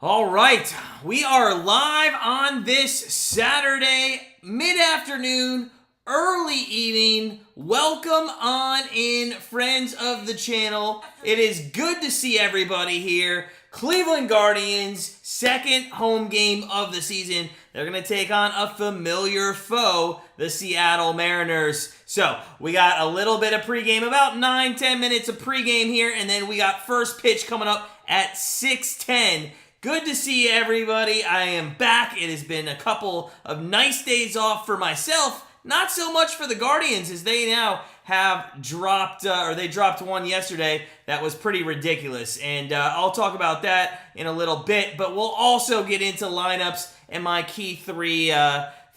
All right, we are live on this Saturday, mid-afternoon, early evening. Welcome on in, friends of the channel. It is good to see everybody here. Cleveland Guardians, second home game of the season. They're going to take on a familiar foe, the Seattle Mariners. So, we got a little bit of pregame, about 9-10 minutes of pregame here, and then we got first pitch coming up at 6:10. Good to see everybody. I am back. It has been a couple of nice days off for myself. Not so much for the Guardians, as they now have dropped, they dropped one yesterday that was pretty ridiculous. And I'll talk about that in a little bit. But we'll also get into lineups and my key three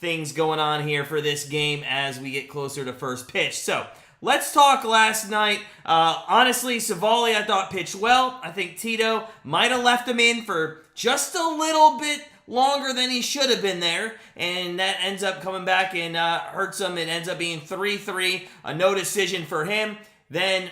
things going on here for this game as we get closer to first pitch. So, let's talk last night. Honestly, Civale, I thought, pitched well. I think Tito might have left him in for just a little bit longer than he should have been there, and that ends up coming back and hurts him. It ends up being 3-3, a no decision for him. Then,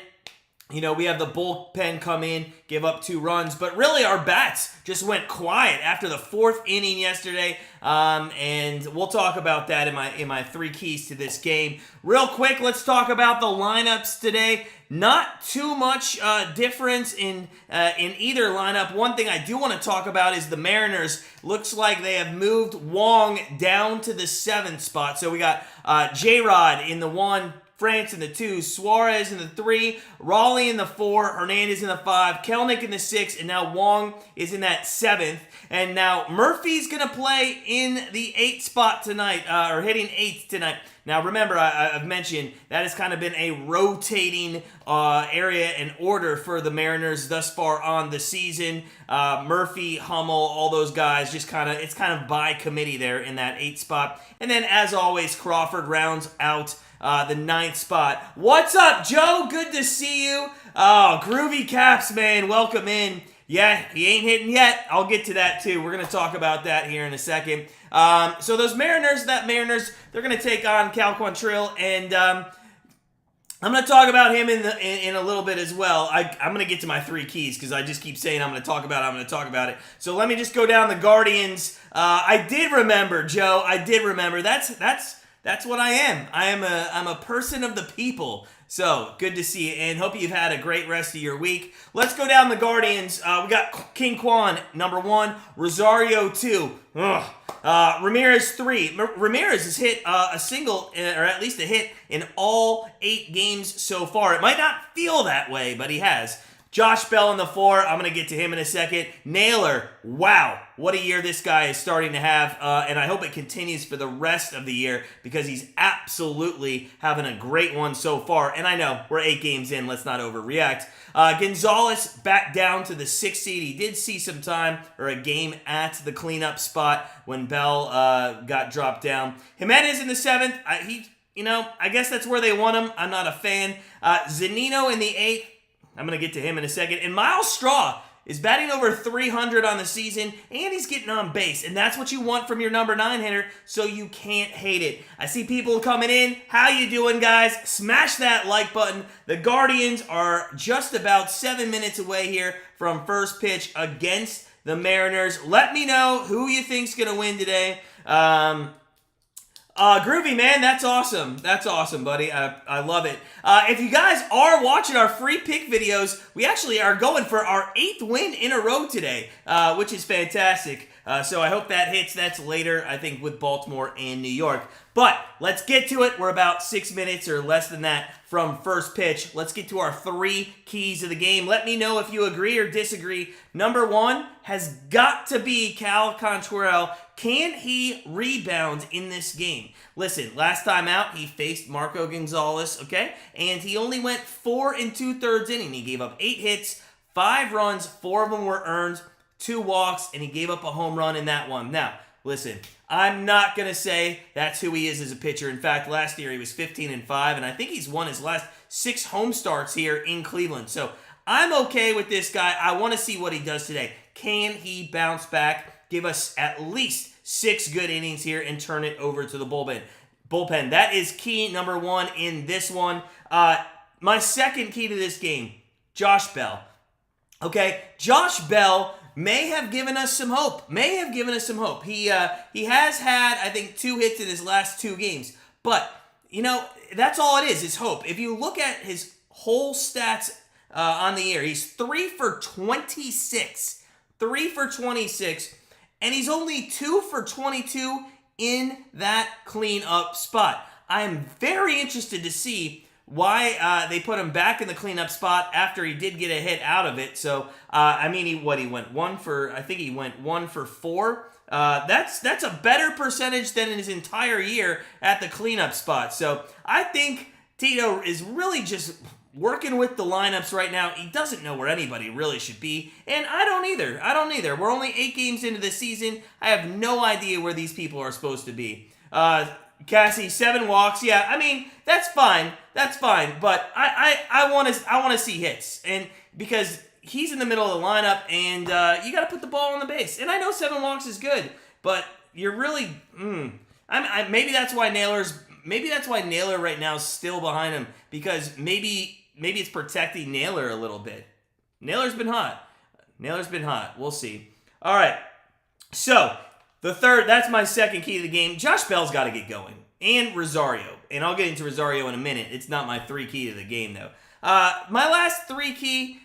we have the bullpen come in, give up 2 runs, but really our bats just went quiet after the 4th inning yesterday, and we'll talk about that in my 3 keys to this game. Real quick, let's talk about the lineups today. Not too much difference in either lineup. One thing I do want to talk about is the Mariners. Looks like they have moved Wong down to the 7th spot. So we got J-Rod in the 1, France in the 2, Suarez in the 3, Raleigh in the 4, Hernandez in the 5, Kelnick in the 6, and now Wong is in that 7th. And now Murphy's going to play in the 8th spot tonight, or hitting 8th tonight. Now remember, I've mentioned that has kind of been a rotating area and order for the Mariners thus far on the season. Murphy, Hummel, all those guys, it's kind of by committee there in that 8th spot. And then as always, Crawford rounds out the 9th spot. What's up, Joe? Good to see you. Oh, Groovy Caps, man. Welcome in. Yeah, he ain't hitting yet. I'll get to that, too. We're going to talk about that here in a second. So those Mariners, they're going to take on Cal Quantrill, and I'm going to talk about him in a little bit as well. I'm going to get to my 3 keys because I just keep saying I'm going to talk about it. So let me just go down the Guardians. I did remember, Joe. I did remember. That's what I am. I'm a person of the people. So, good to see you, and hope you've had a great rest of your week. Let's go down the Guardians. We got King Quan, number 1, Rosario 2, Ramirez 3. Ramirez has hit a single, or at least a hit, in all 8 games so far. It might not feel that way, but he has. Josh Bell in the 4. I'm going to get to him in a second. Naylor, wow. What a year this guy is starting to have, and I hope it continues for the rest of the year because he's absolutely having a great one so far. And I know, we're 8 games in. Let's not overreact. Gonzalez back down to the 6th seed. He did see some time or a game at the cleanup spot when Bell got dropped down. Jimenez in the 7th. I guess that's where they want him. I'm not a fan. Zunino in the 8th. I'm going to get to him in a second. And Miles Straw is batting over 300 on the season, and he's getting on base. And that's what you want from your number 9 hitter, so you can't hate it. I see people coming in. How you doing, guys? Smash that like button. The Guardians are just about 7 minutes away here from first pitch against the Mariners. Let me know who you think's going to win today. Groovy, man, that's awesome. That's awesome, buddy. I love it. If you guys are watching our free pick videos, we actually are going for our 8th win in a row today, which is fantastic. So I hope that hits. That's later, I think, with Baltimore and New York. But let's get to it. We're about 6 minutes or less than that from first pitch. Let's get to our 3 keys of the game. Let me know if you agree or disagree. Number 1 has got to be Cal Quantrill. Can he rebound in this game? Listen, last time out, he faced Marco Gonzalez, okay? And he only went 4 2/3 inning. He gave up 8 hits, 5 runs, 4 of them were earned, 2 walks, and he gave up a home run in that one. Now, listen, I'm not going to say that's who he is as a pitcher. In fact, last year he was 15-5, and I think he's won his last 6 home starts here in Cleveland. So I'm okay with this guy. I want to see what he does today. Can he bounce back, give us at least 6 good innings here, and turn it over to the bullpen? That is key number 1 in this one. My second key to this game, Josh Bell. Okay, Josh Bell may have given us some hope. He has had, I think, 2 hits in his last 2 games. But, that's all it is hope. If you look at his whole stats on the year, he's 3 for 26. 3 for 26. And he's only 2 for 22 in that cleanup spot. I am very interested to see why they put him back in the cleanup spot after he did get a hit out of it. So, he went 1 for 4. That's a better percentage than in his entire year at the cleanup spot. So, I think Tito is really just working with the lineups right now. He doesn't know where anybody really should be, and I don't either. We're only 8 games into the season. I have no idea where these people are supposed to be. Cassie, 7 walks. Yeah, that's fine. But I want to see hits, and because he's in the middle of the lineup, and you got to put the ball on the base. And I know 7 walks is good, but you're really. Maybe that's why Naylor right now is still behind him, because maybe it's protecting Naylor a little bit. Naylor's been hot. We'll see. All right. So, that's my second key to the game. Josh Bell's got to get going. And Rosario. And I'll get into Rosario in a minute. It's not my 3 key to the game, though. My last 3 key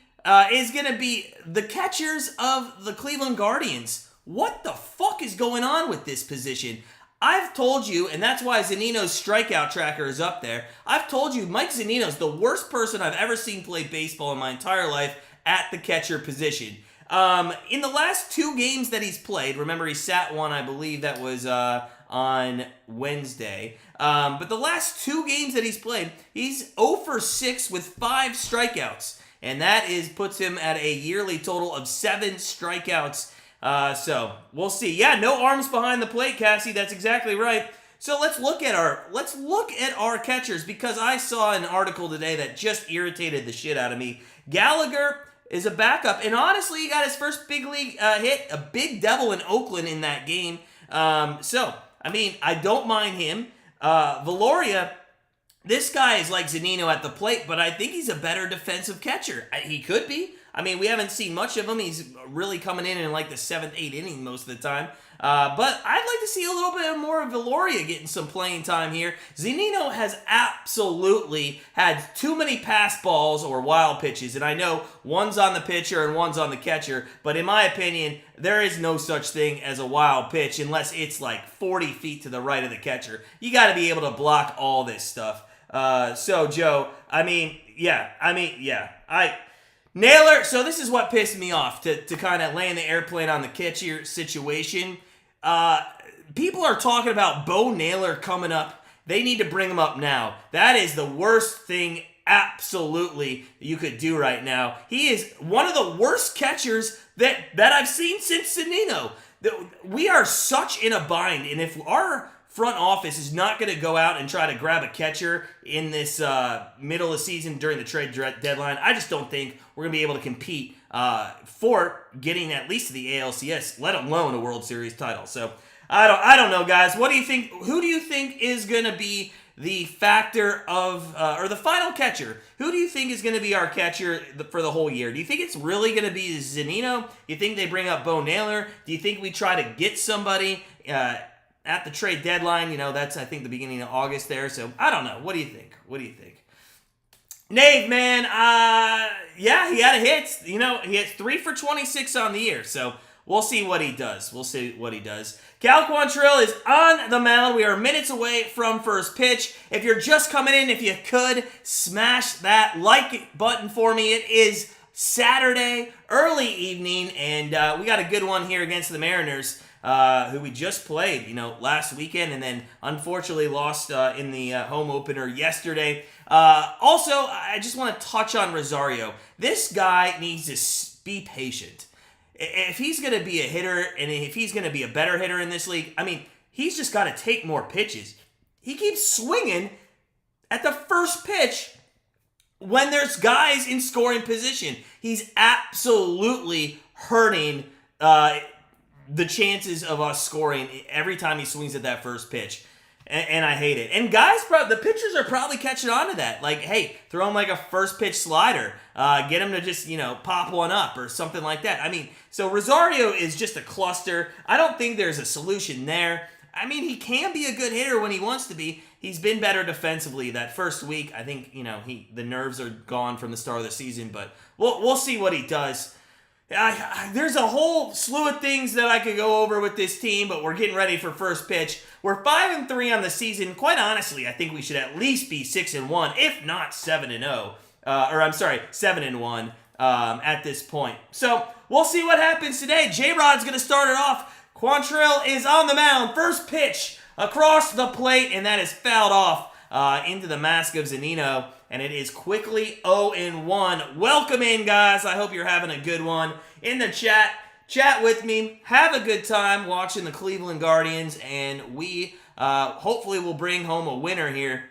is going to be the catchers of the Cleveland Guardians. What the fuck is going on with this position? I've told you, and that's why Zunino's strikeout tracker is up there. I've told you Mike Zunino's the worst person I've ever seen play baseball in my entire life at the catcher position. In the last 2 games that he's played, remember he sat one, I believe that was on Wednesday. But the last 2 games that he's played, he's 0 for 6 with 5 strikeouts. And that puts him at a yearly total of 7 strikeouts. So we'll see. Yeah, no arms behind the plate, Cassie. That's exactly right. So let's look at our catchers, because I saw an article today that just irritated the shit out of me. Gallagher is a backup, and honestly, he got his first big league hit, a big devil in Oakland in that game. I don't mind him. Valoria, this guy is like Zunino at the plate, but I think he's a better defensive catcher. He could be. We haven't seen much of him. He's really coming in like the 7th, 8th inning most of the time. But I'd like to see a little bit more of Valoria getting some playing time here. Zunino has absolutely had too many pass balls or wild pitches. And I know one's on the pitcher and one's on the catcher. But in my opinion, there is no such thing as a wild pitch unless it's like 40 feet to the right of the catcher. You got to be able to block all this stuff. So, Joe, Naylor, so this is what pissed me off, to kind of land the airplane on the catcher situation. People are talking about Bo Naylor coming up. They need to bring him up now. That is the worst thing absolutely you could do right now. He is one of the worst catchers that I've seen since Zunino. We are such in a bind, and if our front office is not going to go out and try to grab a catcher in this middle of the season during the trade deadline, I just don't think we're going to be able to compete for getting at least to the ALCS, let alone a World Series title. So I don't know, guys. What do you think? Who do you think is going to be the factor of, or the final catcher? Who do you think is going to be our catcher for the whole year? Do you think it's really going to be Zunino? Do you think they bring up Bo Naylor? Do you think we try to get somebody at the trade deadline? That's, I think, the beginning of August there. So, I don't know. What do you think? Nave, man, he had a hit. He had 3 for 26 on the year. So, we'll see what he does. Cal Quantrill is on the mound. We are minutes away from first pitch. If you're just coming in, if you could, smash that like button for me. It is Saturday, early evening, and we got a good one here against the Mariners, who we just played, last weekend, and then unfortunately lost in the home opener yesterday. Also, I just want to touch on Rosario. This guy needs to be patient. If he's going to be a hitter, and if he's going to be a better hitter in this league, he's just got to take more pitches. He keeps swinging at the first pitch when there's guys in scoring position. He's absolutely hurting the chances of us scoring every time he swings at that first pitch. And I hate it. And guys, the pitchers are probably catching on to that. Like, hey, throw him like a first pitch slider. Get him to just, pop one up or something like that. I mean, so Rosario is just a cluster. I don't think there's a solution there. I mean, he can be a good hitter when he wants to be. He's been better defensively that first week. I think, the nerves are gone from the start of the season, but we'll see what he does. There's a whole slew of things that I could go over with this team, but we're getting ready for first pitch. We're 5-3 on the season. Quite honestly, I think we should at least be 6-1, if not 7-0. 7-1 at this point. So we'll see what happens today. J-Rod's going to start it off. Quantrill is on the mound. First pitch across the plate, and that is fouled off into the mask of Zunino. And it is quickly 0-1. Welcome in, guys. I hope you're having a good one. In the chat, chat with me. Have a good time watching the Cleveland Guardians. And we hopefully will bring home a winner here.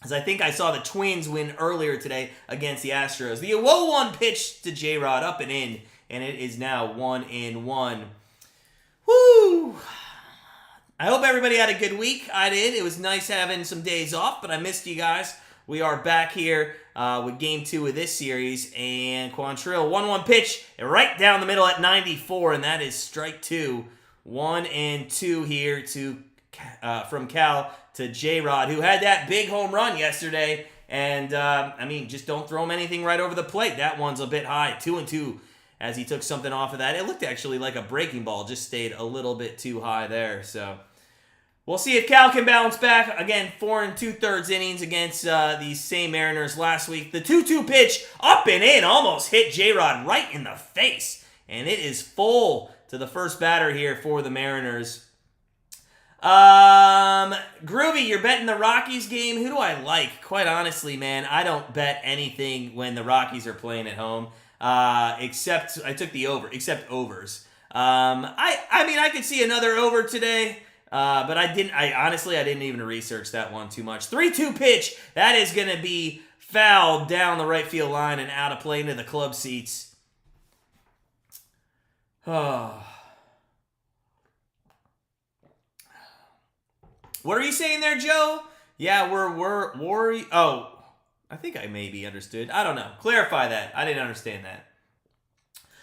As I think I saw the Twins win earlier today against the Astros. The 0-1 pitch to J-Rod up and in. And it is now 1-1. Woo! I hope everybody had a good week. I did. It was nice having some days off, but I missed you guys. We are back here with Game 2 of this series, and Quantrill, 1-1 pitch, right down the middle at 94, and that is strike 2. 1-2 here from Cal to J-Rod, who had that big home run yesterday, and, just don't throw him anything right over the plate. That one's a bit high, 2-2, as he took something off of that. It looked actually like a breaking ball, just stayed a little bit too high there, so... We'll see if Cal can bounce back. Again, 4 2/3 innings against these same Mariners last week. The 2-2 pitch up and in almost hit J-Rod right in the face. And it is full to the first batter here for the Mariners. Groovy, you're betting the Rockies game. Who do I like? Quite honestly, man, I don't bet anything when the Rockies are playing at home. Except I took the over, except overs. I could see another over today. But I didn't even research that one too much. 3-2 pitch. That is going to be fouled down the right field line and out of play into the club seats. Oh. What are you saying there, Joe? Yeah, we're worried. Oh, I think I maybe understood. I don't know. Clarify that. I didn't understand that.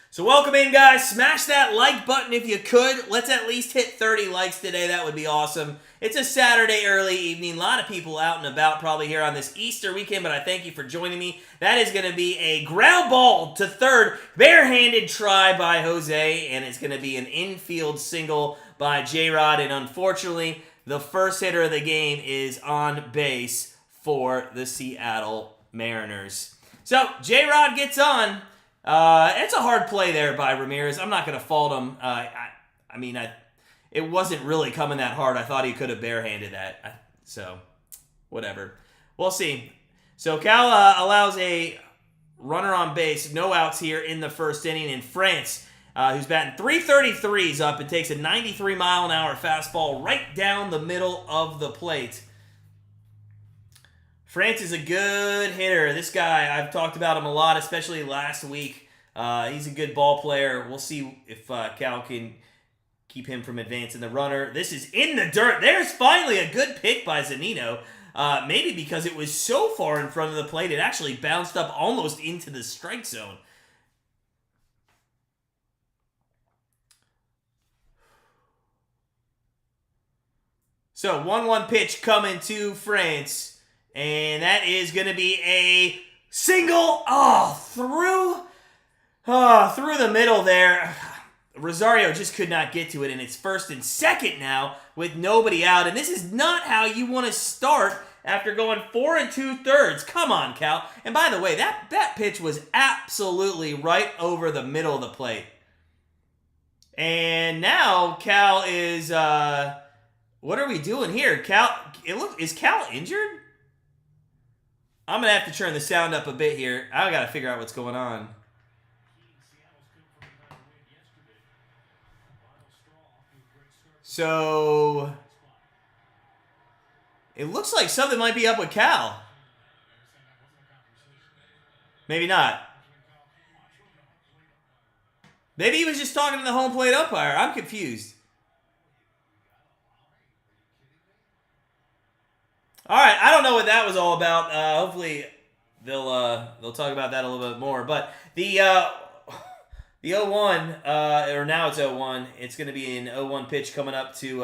So welcome in, guys. Smash that like button if you could. Let's at least hit 30 likes today. That would be awesome. It's a Saturday early evening. A lot of people out and about probably here on this Easter weekend, but I thank you for joining me. That is going to be a ground ball to third. Barehanded try by Jose, and it's going to be an infield single by J-Rod. And unfortunately, the first hitter of the game is on base for the Seattle Mariners. So J-Rod gets on. It's a hard play there by Ramirez. I'm not going to fault him. It wasn't really coming that hard. I thought he could have barehanded that. So, whatever. We'll see. So, Cal allows a runner on base. No outs here in the first inning. And France, who's batting .333, is up and takes a 93-mile-an-hour fastball right down the middle of the plate. France is a good hitter. This guy, I've talked about him a lot, especially last week. He's a good ball player. We'll see if Cal can keep him from advancing the runner. This is in the dirt. There's finally a good pick by Zunino. Maybe because it was so far in front of the plate, it actually bounced up almost into the strike zone. So, 1-1 pitch coming to France. And that is going to be a single through the middle there. Rosario just could not get to it, and it's first and second now with nobody out. And this is not how you want to start after going 4 2/3. Come on, Cal. And by the way, that pitch was absolutely right over the middle of the plate. And now Cal is, what are we doing here? Is Cal injured? I'm going to have to turn the sound up a bit here. I got to figure out what's going on. So, it looks like something might be up with Cal. Maybe not. Maybe he was just talking to the home plate umpire. I'm confused. that was all about. Hopefully, they'll talk about that a little bit more. But the 0-1, or now it's 0-1. It's going to be an 0-1 pitch coming up to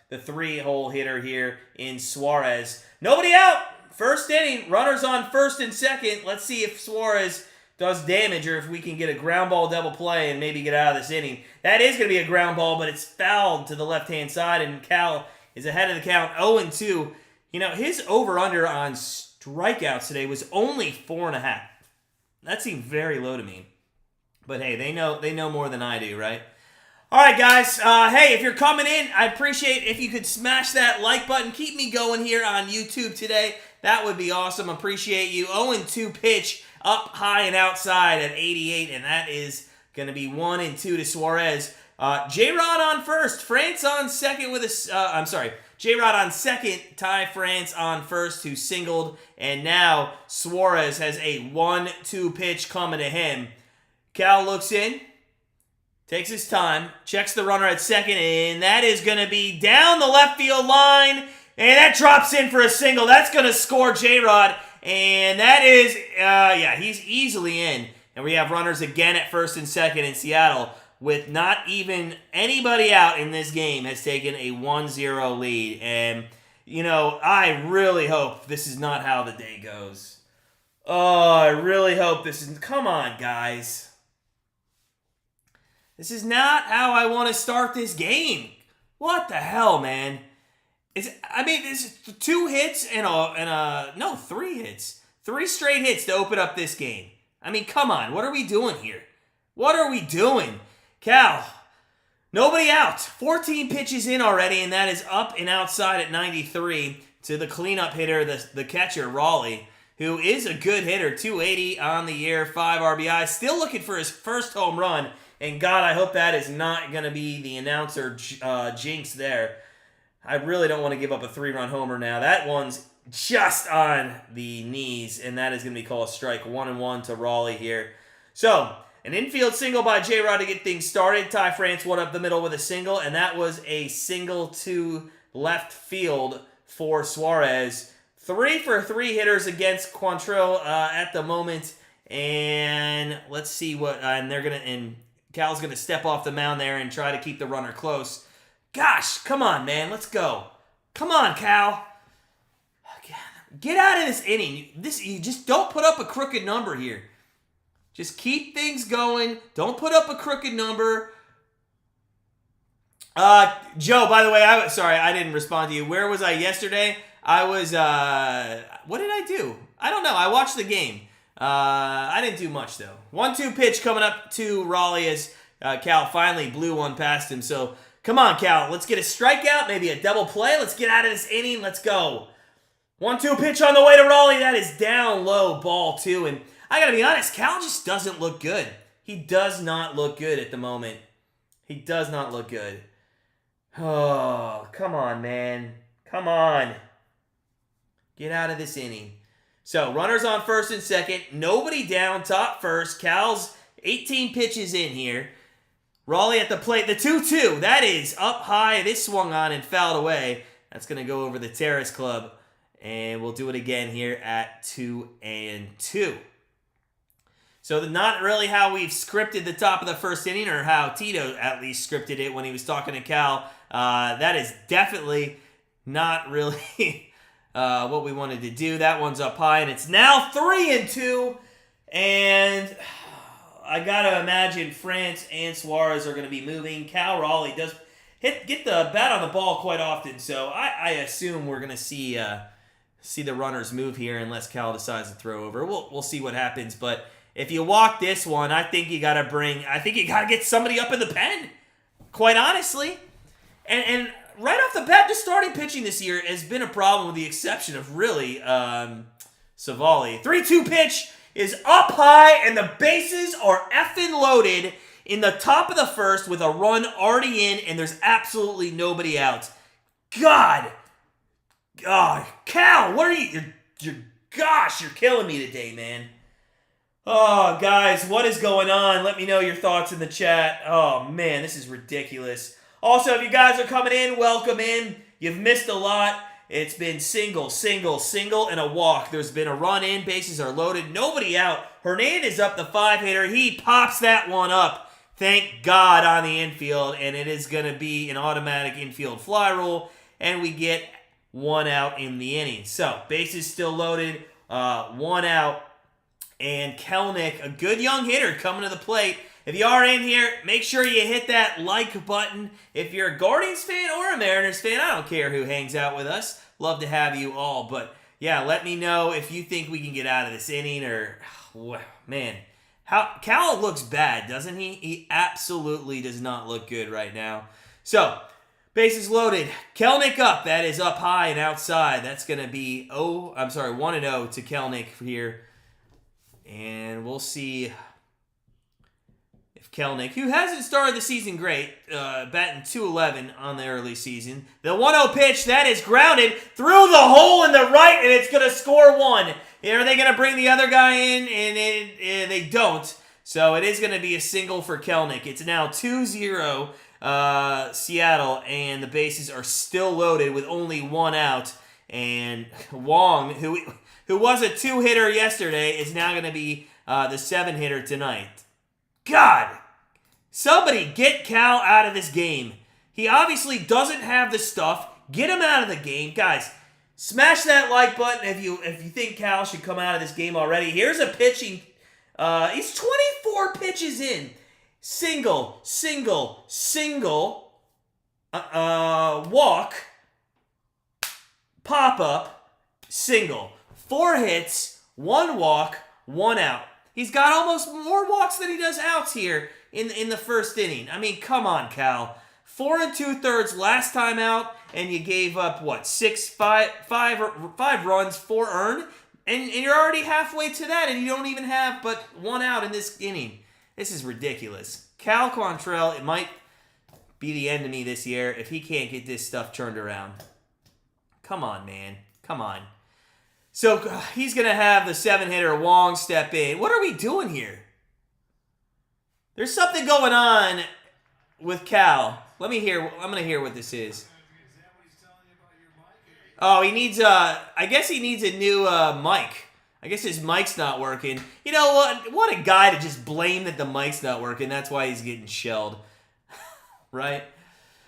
the 3-hole hitter here in Suarez. Nobody out. First inning. Runners on first and second. Let's see if Suarez does damage or if we can get a ground ball double play and maybe get out of this inning. That is going to be a ground ball, but it's fouled to the left-hand side, and Cal is ahead of the count, 0-2. You know, his over-under on strikeouts today was only 4.5. That seemed very low to me. But hey, they know more than I do, right? All right, guys. Hey, if you're coming in, I'd appreciate if you could smash that like button. Keep me going here on YouTube today. That would be awesome. Appreciate you. 0-2 pitch up high and outside at 88, and that is going to be 1-2 to Suarez. J-Rod on first. France on second with a... J-Rod on second. Ty France on first, who singled. And now Suarez has a 1-2 pitch coming to him. Cal looks in, takes his time, checks the runner at second, and that is going to be down the left field line, and that drops in for a single. That's going to score J-Rod, and that is, he's easily in. And we have runners again at first and second in Seattle, with not even anybody out in this game has taken a 1-0 lead. And, you know, I really hope this is not how the day goes. Oh, I really hope this is... Come on, guys. This is not how I want to start this game. What the hell, man? It's 2 hits and 3 hits. 3 straight hits to open up this game. I mean, come on. What are we doing here? What are we doing? Cal, nobody out. 14 pitches in already, and that is up and outside at 93 to the cleanup hitter, the catcher, Raleigh, who is a good hitter. 280 on the year, 5 RBI. Still looking for his first home run. And God, I hope that is not going to be the announcer jinx there. I really don't want to give up a 3-run homer now. That one's just on the knees, and that is going to be called a strike. 1-1 to Raleigh here. So, an infield single by J-Rod to get things started. Ty France went up the middle with a single, and that was a single to left field for Suarez. 3 for 3 hitters against Quantrill at the moment, and let's see what and Cal's going to step off the mound there and try to keep the runner close. Gosh, come on, man. Let's go. Come on, Cal. Get out of this inning. You just don't put up a crooked number here. Just keep things going. Don't put up a crooked number. Joe, by the way, I didn't respond to you. Where was I yesterday? I was, what did I do? I don't know. I watched the game. I didn't do much, though. 1-2 pitch coming up to Raleigh as Cal finally blew one past him. So, come on, Cal. Let's get a strikeout, maybe a double play. Let's get out of this inning. Let's go. 1-2 pitch on the way to Raleigh. That is down low, ball 2. And I got to be honest, Cal just doesn't look good. He does not look good at the moment. He does not look good. Oh, come on, man. Come on. Get out of this inning. So, runners on first and second. Nobody down, top first. Cal's 18 pitches in here. Raleigh at the plate. The 2-2. That is up high. This swung on and fouled away. That's going to go over the Terrace Club. And we'll do it again here at 2-2. So, not really how we've scripted the top of the first inning, or how Tito at least scripted it when he was talking to Cal. That is definitely not really... what we wanted to do. That one's up high, and it's now 3-2. And I gotta imagine France and Suarez are going to be moving. Cal Raleigh does get the bat on the ball quite often, so I assume we're going to see the runners move here unless Cal decides to throw over. We'll see what happens, but if you walk this one, I think you gotta get somebody up in the pen. Quite honestly, and right off the bat, just starting pitching this year has been a problem, with the exception of really Civale. 3-2 pitch is up high, and the bases are effing loaded in the top of the first with a run already in, and there's absolutely nobody out. God, Cal, what are you? You're killing me today, man. Oh, guys, what is going on? Let me know your thoughts in the chat. Oh, man, this is ridiculous. Also, if you guys are coming in, welcome in. You've missed a lot. It's been single, single, single, and a walk. There's been a run in. Bases are loaded. Nobody out. Hernandez up the 5-hitter. He pops that one up. Thank God on the infield. And it is going to be an automatic infield fly rule. And we get 1 out in the inning. So, bases still loaded. 1 out. And Kelenic, a good young hitter, coming to the plate. If you are in here, make sure you hit that like button. If you're a Guardians fan or a Mariners fan, I don't care who hangs out with us. Love to have you all. But, yeah, let me know if you think we can get out of this inning or, man. Cal looks bad, doesn't he? He absolutely does not look good right now. So, bases loaded. Kelenic up. That is up high and outside. That's going to be 1-0 to Kelenic here. And we'll see if Kelenic, who hasn't started the season great, batting .211 on the early season. The 1-0 pitch, that is grounded through the hole in the right, and it's going to score 1. Are they going to bring the other guy in? And they don't. So it is going to be a single for Kelenic. It's now 2-0 Seattle, and the bases are still loaded with only 1 out. And Wong, who was a 2-hitter yesterday, is now going to be the 7-hitter tonight. God, somebody get Cal out of this game. He obviously doesn't have the stuff. Get him out of the game. Guys, smash that like button if you think Cal should come out of this game already. Here's a pitching. He's 24 pitches in. Single, single, single, walk, pop-up, single. 4 hits, 1 walk, 1 out. He's got almost more walks than he does outs here in the first inning. I mean, come on, Cal. 4 2/3 last time out, and you gave up, what, 5 runs, 4 earned? And you're already halfway to that, and you don't even have but 1 out in this inning. This is ridiculous. Cal Quantrill, it might be the end of me this year if he can't get this stuff turned around. Come on, man. Come on. So he's going to have the 7-hitter Wong step in. What are we doing here? There's something going on with Cal. I'm going to hear what this is. Oh, he needs I guess he needs a new mic. I guess his mic's not working. You know what? What a guy to just blame that the mic's not working. That's why he's getting shelled. Right?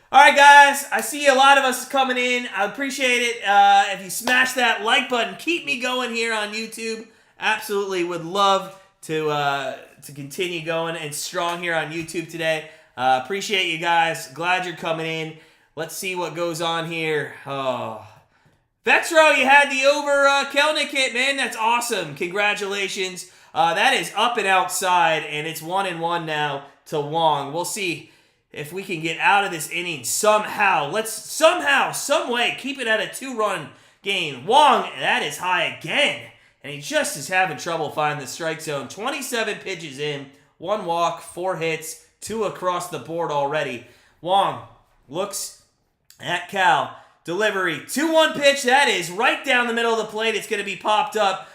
All right, guys. I see a lot of us coming in. I appreciate it. If you smash that like button, keep me going here on YouTube. Absolutely would love to continue going and strong here on YouTube today. Appreciate you guys. Glad you're coming in. Let's see what goes on here. Oh, Vexro, you had the over Kelenic hit, man. That's awesome. Congratulations. That is up and outside, and it's 1-1 now to Wong. We'll see if we can get out of this inning somehow. Let's somehow, some way, keep it at a 2-run game. Wong, that is high again. And he just is having trouble finding the strike zone. 27 pitches in, 1 walk, 4 hits, 2 across the board already. Wong looks at Cal. Delivery, 2-1 pitch. That is right down the middle of the plate. It's going to be popped up.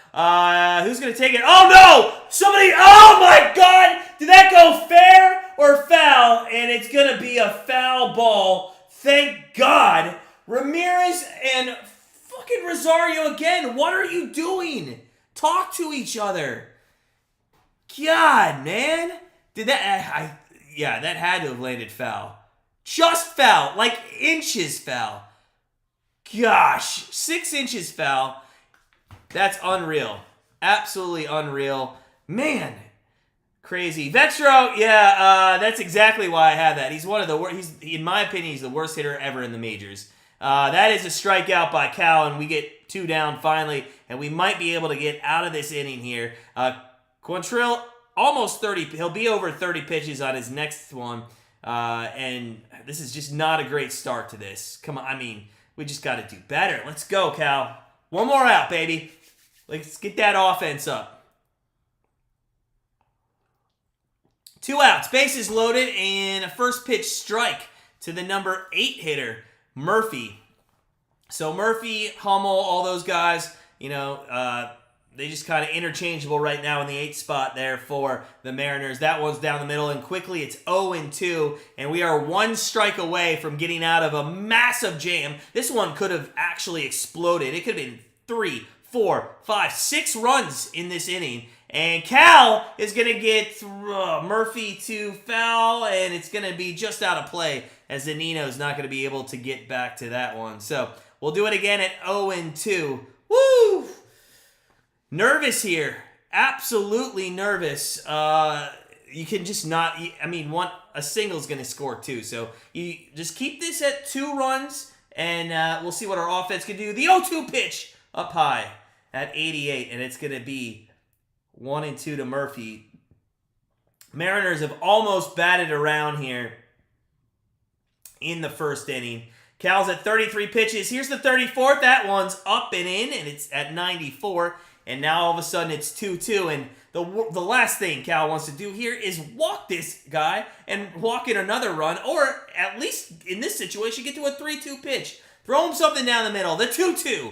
Who's going to take it? Oh, no! Somebody, oh, my God! Did that go fair or foul? And it's going to be a foul ball. Thank God. Ramirez and fucking Rosario again. What are you doing? Talk to each other. God, man. Did that... yeah, that had to have landed foul. Just foul. Like inches foul. Gosh. 6 inches foul. That's unreal. Absolutely unreal. Man. Crazy. Vexro, yeah, that's exactly why I have that. He's one of the worst. In my opinion, he's the worst hitter ever in the majors. That is a strikeout by Cal, and we get 2 down finally, and we might be able to get out of this inning here. Quantrill, almost 30. He'll be over 30 pitches on his next one, and this is just not a great start to this. Come on, I mean, we just got to do better. Let's go, Cal. 1 more out, baby. Let's get that offense up. 2 outs, bases loaded, and a first pitch strike to the number 8 hitter, Murphy. So Murphy, Hummel, all those guys, you know, they just kind of interchangeable right now in the 8th spot there for the Mariners. That one's down the middle, and quickly it's 0-2, and we are 1 strike away from getting out of a massive jam. This one could have actually exploded. It could have been 3, 4, 5, 6 runs in this inning. And Cal is going to get Murphy to foul, and it's going to be just out of play as Zunino's not going to be able to get back to that one. So we'll do it again at 0-2. Woo! Nervous here. Absolutely nervous. You can just not... I mean, a single's going to score too. So you just keep this at 2 runs, and we'll see what our offense can do. The 0-2 pitch up high at 88, and it's going to be 1-2 to Murphy. Mariners have almost batted around here in the first inning. Cal's at 33 pitches. Here's the 34th. That one's up and in, and it's at 94. And now all of a sudden it's 2-2. And the last thing Cal wants to do here is walk this guy and walk in another run, or at least in this situation get to a 3-2 pitch. Throw him something down the middle. The 2-2.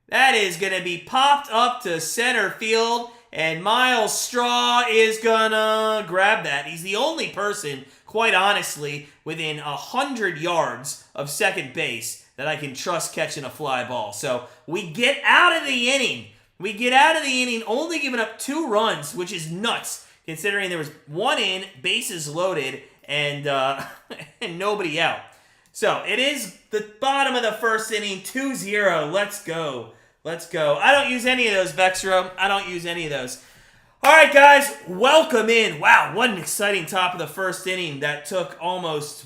That is going to be popped up to center field. And Miles Straw is going to grab that. He's the only person, quite honestly, within 100 yards of second base that I can trust catching a fly ball. So we get out of the inning. We get out of the inning only giving up 2 runs, which is nuts, considering there was 1 in, bases loaded, and and nobody out. So it is the bottom of the first inning, 2-0. Let's go. Let's go. I don't use any of those, Vexro. I don't use any of those. All right, guys, welcome in. Wow, what an exciting top of the first inning that took almost,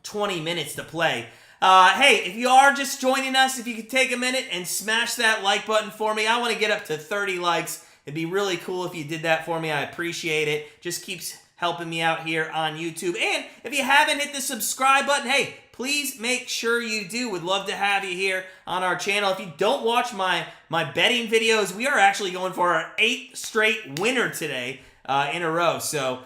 20 minutes to play. Hey, if you are just joining us, if you could take a minute and smash that like button for me. I want to get up to 30 likes. It'd be really cool if you did that for me. I appreciate it. Just keeps helping me out here on YouTube. And if you haven't hit the subscribe button, hey, please make sure you do. Would love to have you here on our channel. If you don't watch my betting videos, we are actually going for our 8th straight winner today in a row. So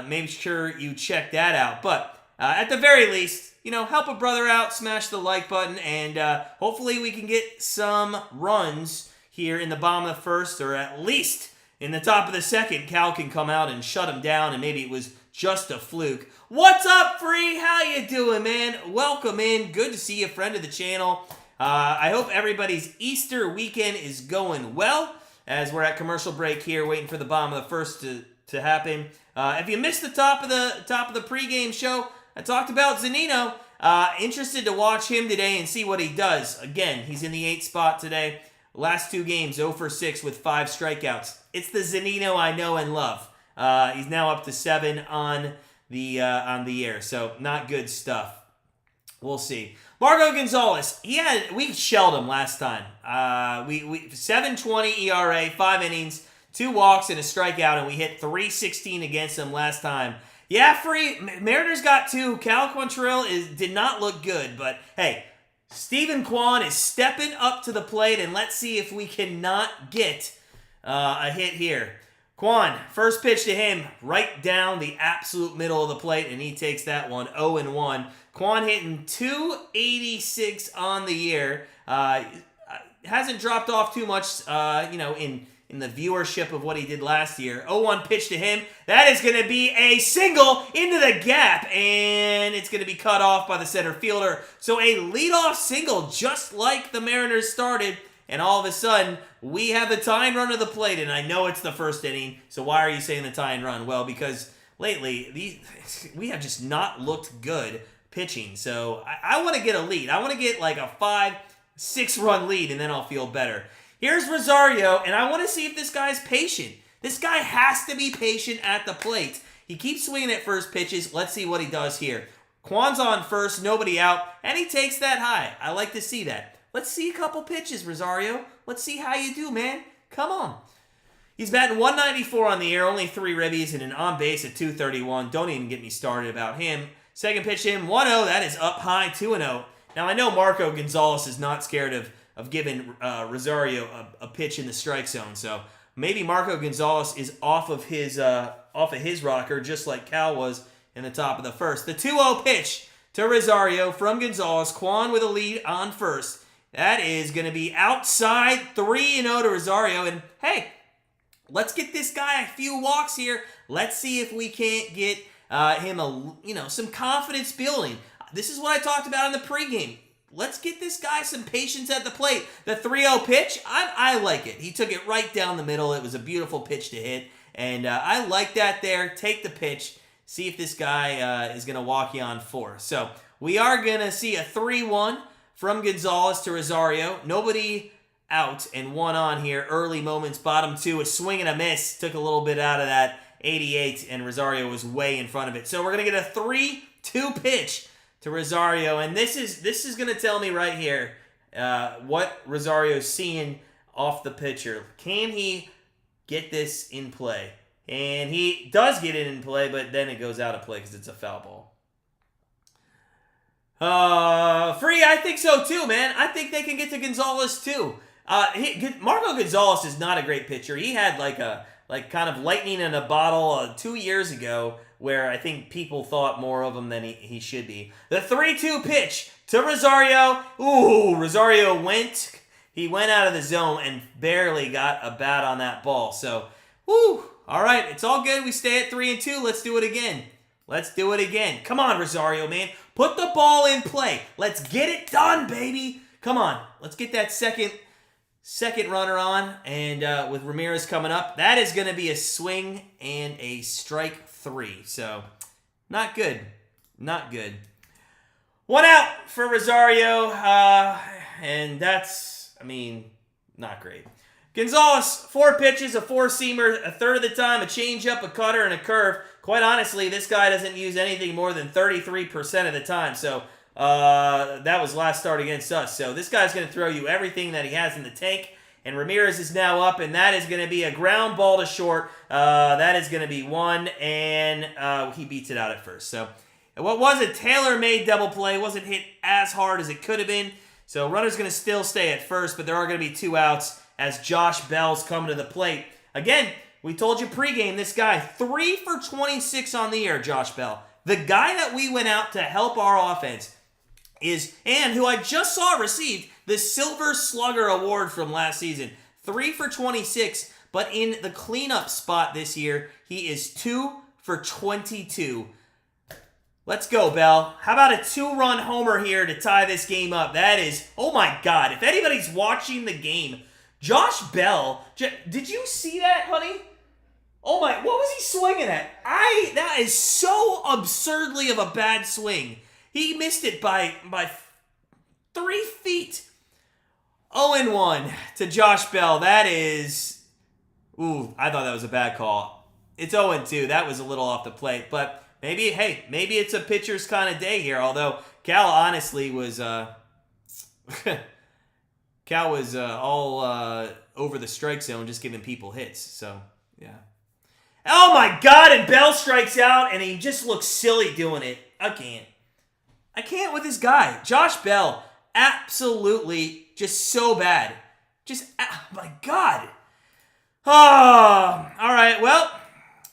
make sure you check that out. But at the very least, help a brother out, smash the like button, and hopefully we can get some runs here in the bottom of the first, or at least in the top of the second. Cal can come out and shut him down, and maybe it was just a fluke. What's up, Free? How you doing, man? Welcome in. Good to see you, friend of the channel. I hope everybody's Easter weekend is going well, as we're at commercial break here, waiting for the bottom of the first to happen. If you missed the top of the pregame show, I talked about Zunino. Interested to watch him today and see what he does. Again, he's in the 8th spot today. Last 2 games, 0 for 6 with 5 strikeouts. It's the Zunino I know and love. He's now up to 7 on the air, so not good stuff. We'll see. Marco Gonzalez, we shelled him last time. We 7.20 ERA, 5 innings, 2 walks and a strikeout, and we hit .316 against him last time. Yeah, Free. Mariners got 2. Cal Quantrill did not look good, but hey, Stephen Kwan is stepping up to the plate, and let's see if we cannot get a hit here. Quan, first pitch to him, right down the absolute middle of the plate, and he takes that one, 0-1. Quan hitting .286 on the year. Hasn't dropped off too much, in the viewership of what he did last year. 0-1 pitch to him. That is going to be a single into the gap, and it's going to be cut off by the center fielder. So a leadoff single, just like the Mariners started, and all of a sudden, we have the tying run to the plate, and I know it's the first inning, so why are you saying the tying run? Well, because lately, we have just not looked good pitching, so I want to get a lead. I want to get like a 5-6 run lead, and then I'll feel better. Here's Rosario, and I want to see if this guy's patient. This guy has to be patient at the plate. He keeps swinging at first pitches. Let's see what he does here. Quan's on first, nobody out, and he takes that high. I like to see that. Let's see a couple pitches, Rosario. Let's see how you do, man. Come on. He's batting .194 on the air, only 3 ribbies, and an on-base at .231. Don't even get me started about him. Second pitch to him, 1-0. That is up high, 2-0. Now, I know Marco Gonzalez is not scared of giving Rosario a pitch in the strike zone, so maybe Marco Gonzalez is off of his rocker, just like Cal was in the top of the first. The 2-0 pitch to Rosario from Gonzalez. Quan with a lead on first. That is going to be outside 3-0 to Rosario. And hey, let's get this guy a few walks here. Let's see if we can't get him some confidence building. This is what I talked about in the pregame. Let's get this guy some patience at the plate. The 3-0 pitch, I like it. He took it right down the middle. It was a beautiful pitch to hit. And I like that there. Take the pitch. See if this guy is going to walk you on 4. So we are going to see a 3-1 from Gonzalez to Rosario. Nobody out and 1 on here. Early moments, bottom 2. A swing and a miss. Took a little bit out of that 88, and Rosario was way in front of it. So we're going to get a 3-2 pitch to Rosario. And this is going to tell me right here what Rosario's seeing off the pitcher. Can he get this in play? And he does get it in play, but then it goes out of play because it's a foul ball. Free, I think so too, man. I think they can get to Gonzalez too. Marco Gonzalez is not a great pitcher. He had like kind of lightning in a bottle 2 years ago where I think people thought more of him than he should be. The 3-2 pitch to Rosario. Ooh, Rosario went out of the zone and barely got a bat on that ball. So, woo. All right, it's all good. We stay at 3-2. Let's do it again. Come on, Rosario, man. Put the ball in play. Let's get it done, baby. Come on. Let's get that second runner on. And with Ramirez coming up, that is going to be a swing and a strike 3. So, not good. Not good. 1 out for Rosario. And that's, not great. Gonzalez, 4 pitches, a 4-seamer, a third of the time, a changeup, a cutter, and a curve. Quite honestly, this guy doesn't use anything more than 33% of the time. So that was last start against us. So this guy's going to throw you everything that he has in the tank. And Ramirez is now up, and that is going to be a ground ball to short. That is going to be 1, and he beats it out at first. So what was a tailor-made double play. Wasn't hit as hard as it could have been. So runner's going to still stay at first, but there are going to be 2 outs as Josh Bell's coming to the plate. Again, we told you pregame, this guy, 3 for 26 on the year, Josh Bell. The guy that we went out to help our offense and who I just saw received the Silver Slugger Award from last season. 3 for 26, but in the cleanup spot this year, he is 2 for 22. Let's go, Bell. How about a 2-run homer here to tie this game up? That is, oh my God, if anybody's watching the game, Josh Bell, did you see that, honey? Oh my, what was he swinging at? That is so absurdly of a bad swing. He missed it by 3 feet. 0-1 to Josh Bell. That is, I thought that was a bad call. It's 0-2. That was a little off the plate, but maybe it's a pitcher's kind of day here, although Cal honestly was, all over the strike zone, just giving people hits. So, yeah. Oh, my God, and Bell strikes out, and he just looks silly doing it. I can't with this guy. Josh Bell, absolutely just so bad. Oh, my God. Oh, all right, well,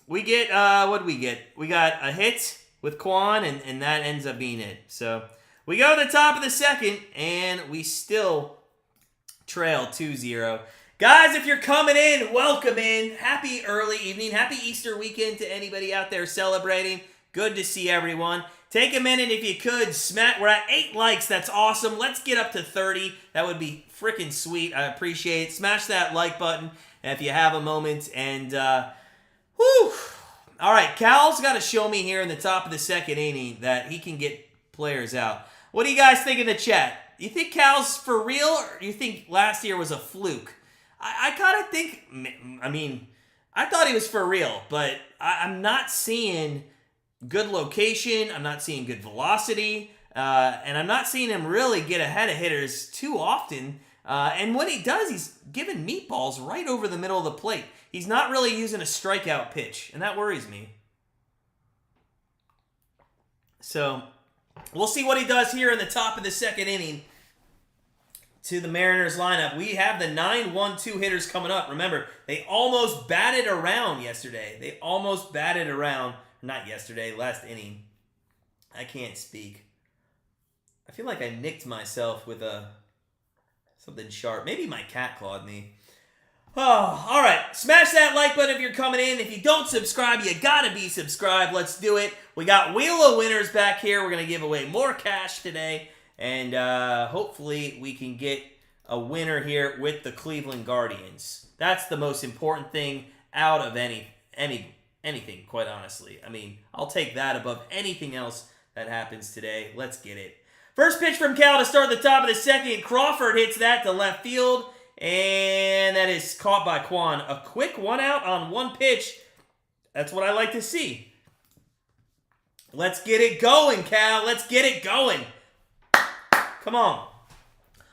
we get, what do we get? We got a hit with Quan, and that ends up being it. So, we go to the top of the second, and we still trail 2-0. Guys, if you're coming in, welcome in. Happy early evening. Happy Easter weekend to anybody out there celebrating. Good to see everyone. Take a minute if you could. We're at 8 likes. That's awesome. Let's get up to 30. That would be freaking sweet. I appreciate it. Smash that like button if you have a moment. And, whew. All right, Cal's got to show me here in the top of the second inning that he can get players out. What do you guys think in the chat? You think Cal's for real, or you think last year was a fluke? I kind of think, I thought he was for real, but I'm not seeing good location. I'm not seeing good velocity, and I'm not seeing him really get ahead of hitters too often. And when he does, he's giving meatballs right over the middle of the plate. He's not really using a strikeout pitch, and that worries me. So we'll see what he does here in the top of the second inning to the Mariners lineup. We have the 9-1-2 hitters coming up. Remember, they almost batted around yesterday. Not yesterday, last inning. I can't speak. I feel like I nicked myself with a Something sharp. Maybe my cat clawed me. Oh, all right. Smash that like button if you're coming in. If you don't subscribe, you gotta be subscribed. Let's do it. We got Wheel of Winners back here. We're gonna give away more cash today, and hopefully we can get a winner here with the Cleveland Guardians. That's the most important thing out of anything, quite honestly. I mean, I'll take that above anything else that happens today. Let's get it. First pitch from Cal to start the top of the second. Crawford hits that to left field. And that is caught by Quan. A quick one out on one pitch. That's what I like to see. Let's get it going, Cal. Let's get it going. Come on.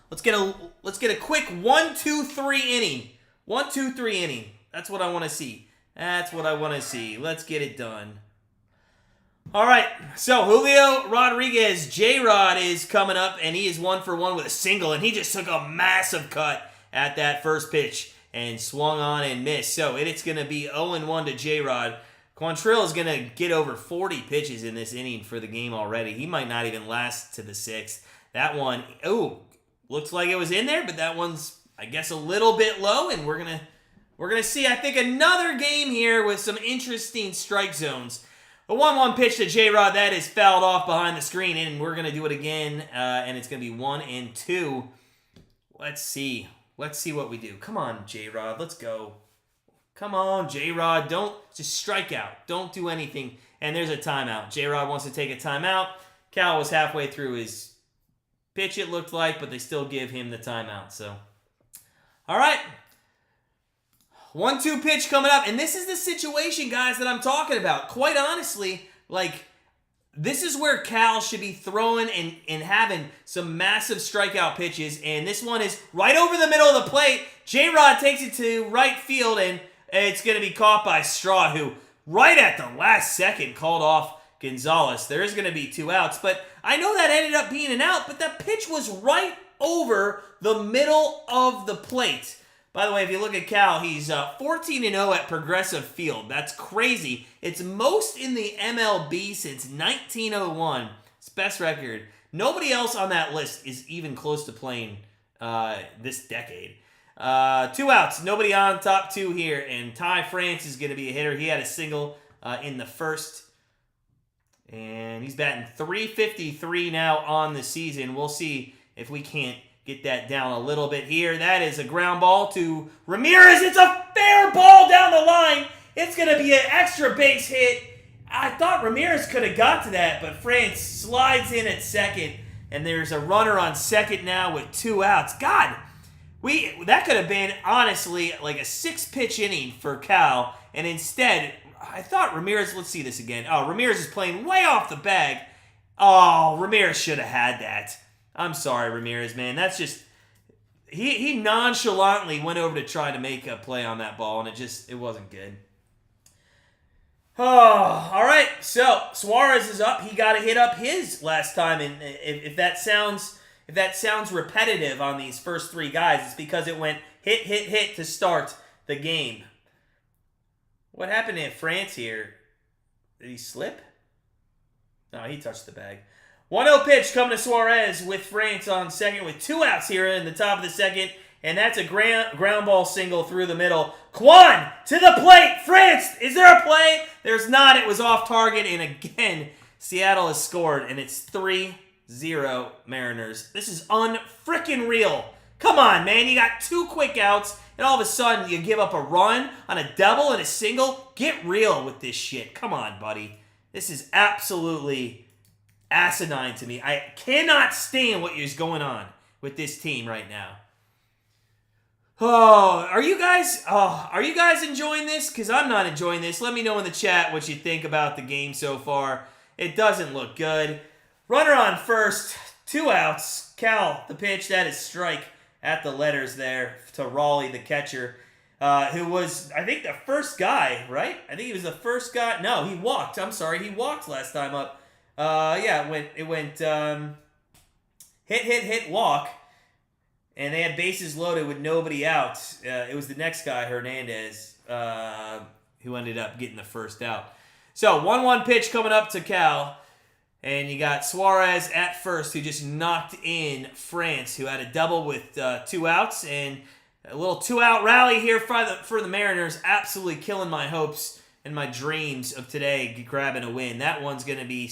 Let's get a quick 1-2-3 inning. 1-2-3 inning. That's what I want to see. That's what I want to see. Let's get it done. All right, so Julio Rodriguez, J-Rod, is coming up, and he is 1 for 1 with a single, and he just took a massive cut at that first pitch and swung on and missed. So it's going to be 0-1 to J-Rod. Quantrill is going to get over 40 pitches in this inning for the game already. He might not even last to the sixth. That one, looks like it was in there, but that one's, I guess, a little bit low, and we're gonna see, I think, another game here with some interesting strike zones. A 1-1 pitch to J-Rod, that is fouled off behind the screen, and we're going to do it again, and it's going to be 1-2. Let's see. Let's see what we do. Come on, J-Rod, let's go. Come on, J-Rod, don't just strike out. Don't do anything. And there's a timeout. J-Rod wants to take a timeout. Cal was halfway through his pitch, it looked like, but they still give him the timeout. So, all right. 1-2 pitch coming up, and this is the situation, guys, that I'm talking about. Quite honestly, this is where Cal should be throwing and having some massive strikeout pitches, and this one is right over the middle of the plate. J-Rod takes it to right field, and it's going to be caught by Straw, who right at the last second called off Gonzalez. There is going to be 2 outs, but I know that ended up being an out, but that pitch was right over the middle of the plate. By the way, if you look at Cal, he's 14-0 at Progressive Field. That's crazy. It's most in the MLB since 1901. It's best record. Nobody else on that list is even close to playing this decade. 2 outs. Nobody on top 2 here. And Ty France is going to be a hitter. He had a single in the first. And he's batting .353 now on the season. We'll see if we can't get that down a little bit here. That is a ground ball to Ramirez. It's a fair ball down the line. It's going to be an extra base hit. I thought Ramirez could have got to that, but France slides in at second, and there's a runner on second now with 2 outs. God, that could have been, honestly, like a 6-pitch inning for Cal, and instead, I thought Ramirez, let's see this again. Oh, Ramirez is playing way off the bag. Oh, Ramirez should have had that. I'm sorry, Ramirez, man. That's just... He nonchalantly went over to try to make a play on that ball, and it wasn't good. Oh, all right. So, Suarez is up. He got to hit up his last time, and if that sounds repetitive on these first 3 guys, it's because it went hit to start the game. What happened to France here? Did he slip? No, he touched the bag. 1-0 pitch coming to Suarez with France on second with 2 outs here in the top of the second. And that's a ground ball single through the middle. Quan to the plate. France, is there a play? There's not. It was off target. And again, Seattle has scored. And it's 3-0 Mariners. This is unfrickin' real. Come on, man. You got 2 quick outs. And all of a sudden, you give up a run on a double and a single. Get real with this shit. Come on, buddy. This is absolutely asinine to me. I cannot stand what is going on with this team right now. Oh, are you guys enjoying this? Because I'm not enjoying this. Let me know in the chat what you think about the game so far. It doesn't look good. Runner on first, 2 outs. Cal, the pitch, that is strike at the letters there to Raleigh, the catcher, who was, I think, the first guy, right? I think he was the first guy. No, he walked. I'm sorry, he walked last time up. It went hit, walk, and they had bases loaded with nobody out. It was the next guy, Hernandez, who ended up getting the first out. So, 1-1 pitch coming up to Cal. And you got Suarez at first, who just knocked in France, who had a double with 2 outs. And a little 2-out rally here for the Mariners, absolutely killing my hopes and my dreams of today grabbing a win. That one's going to be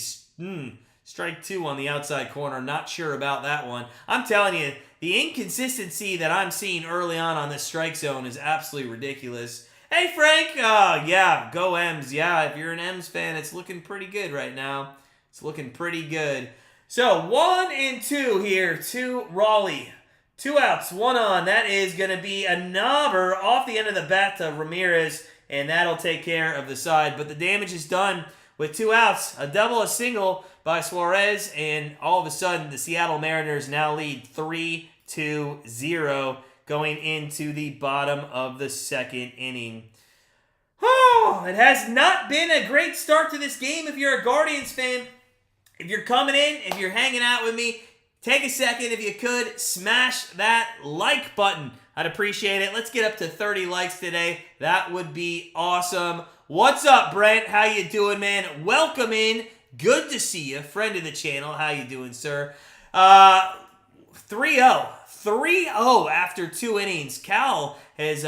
strike 2 on the outside corner. Not sure about that one. I'm telling you, the inconsistency that I'm seeing early on this strike zone is absolutely ridiculous. Hey, Frank. Yeah, go M's. Yeah, if you're an M's fan, it's looking pretty good right now. It's looking pretty good. So, 1 and 2 here to Raleigh. 2 outs, 1 on. That is going to be a knobber off the end of the bat to Ramirez, and that'll take care of the side. But the damage is done with 2 outs. A double, a single by Suarez, and all of a sudden, the Seattle Mariners now lead 3-0 going into the bottom of the 2nd inning. Oh, it has not been a great start to this game if you're a Guardians fan. If you're coming in, if you're hanging out with me, take a second, if you could, smash that like button. I'd appreciate it. Let's get up to 30 likes today. That would be awesome. What's up, Brent? How you doing, man? Welcome in. Good to see you. Friend of the channel. How you doing, sir? 3-0. 3-0 after 2 innings. Cal has,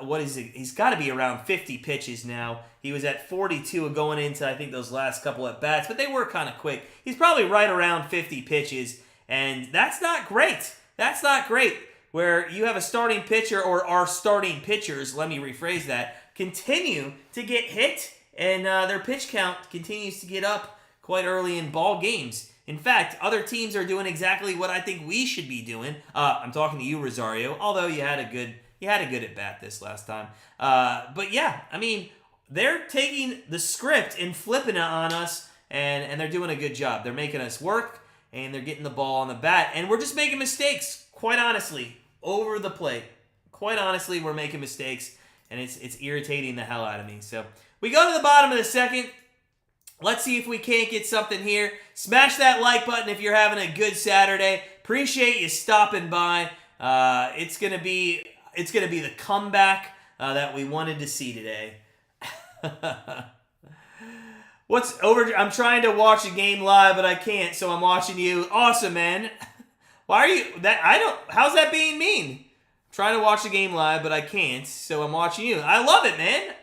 what is it? He's got to be around 50 pitches now. He was at 42 going into, I think, those last couple at bats, but they were kind of quick. He's probably right around 50 pitches, and that's not great. That's not great. Where you have a starting pitcher, or our starting pitchers, let me rephrase that, continue to get hit, and their pitch count continues to get up quite early in ball games. In fact, other teams are doing exactly what I think we should be doing. I'm talking to you, Rosario, although you had a good at bat this last time. But yeah, I mean, they're taking the script and flipping it on us, and they're doing a good job. They're making us work, and they're getting the ball on the bat, and we're just making mistakes, quite honestly, over the plate. Quite honestly, we're making mistakes, and it's irritating the hell out of me. So we go to the bottom of the 2nd. Let's see if we can't get something here. Smash that like button if you're having a good Saturday. Appreciate you stopping by. It's gonna be the comeback that we wanted to see today. What's over? I'm trying to watch a game live, but I can't, so I'm watching you. Awesome, man. Why are you that? How's that being mean? I'm trying to watch the game live, but I can't, so I'm watching you. I love it, man.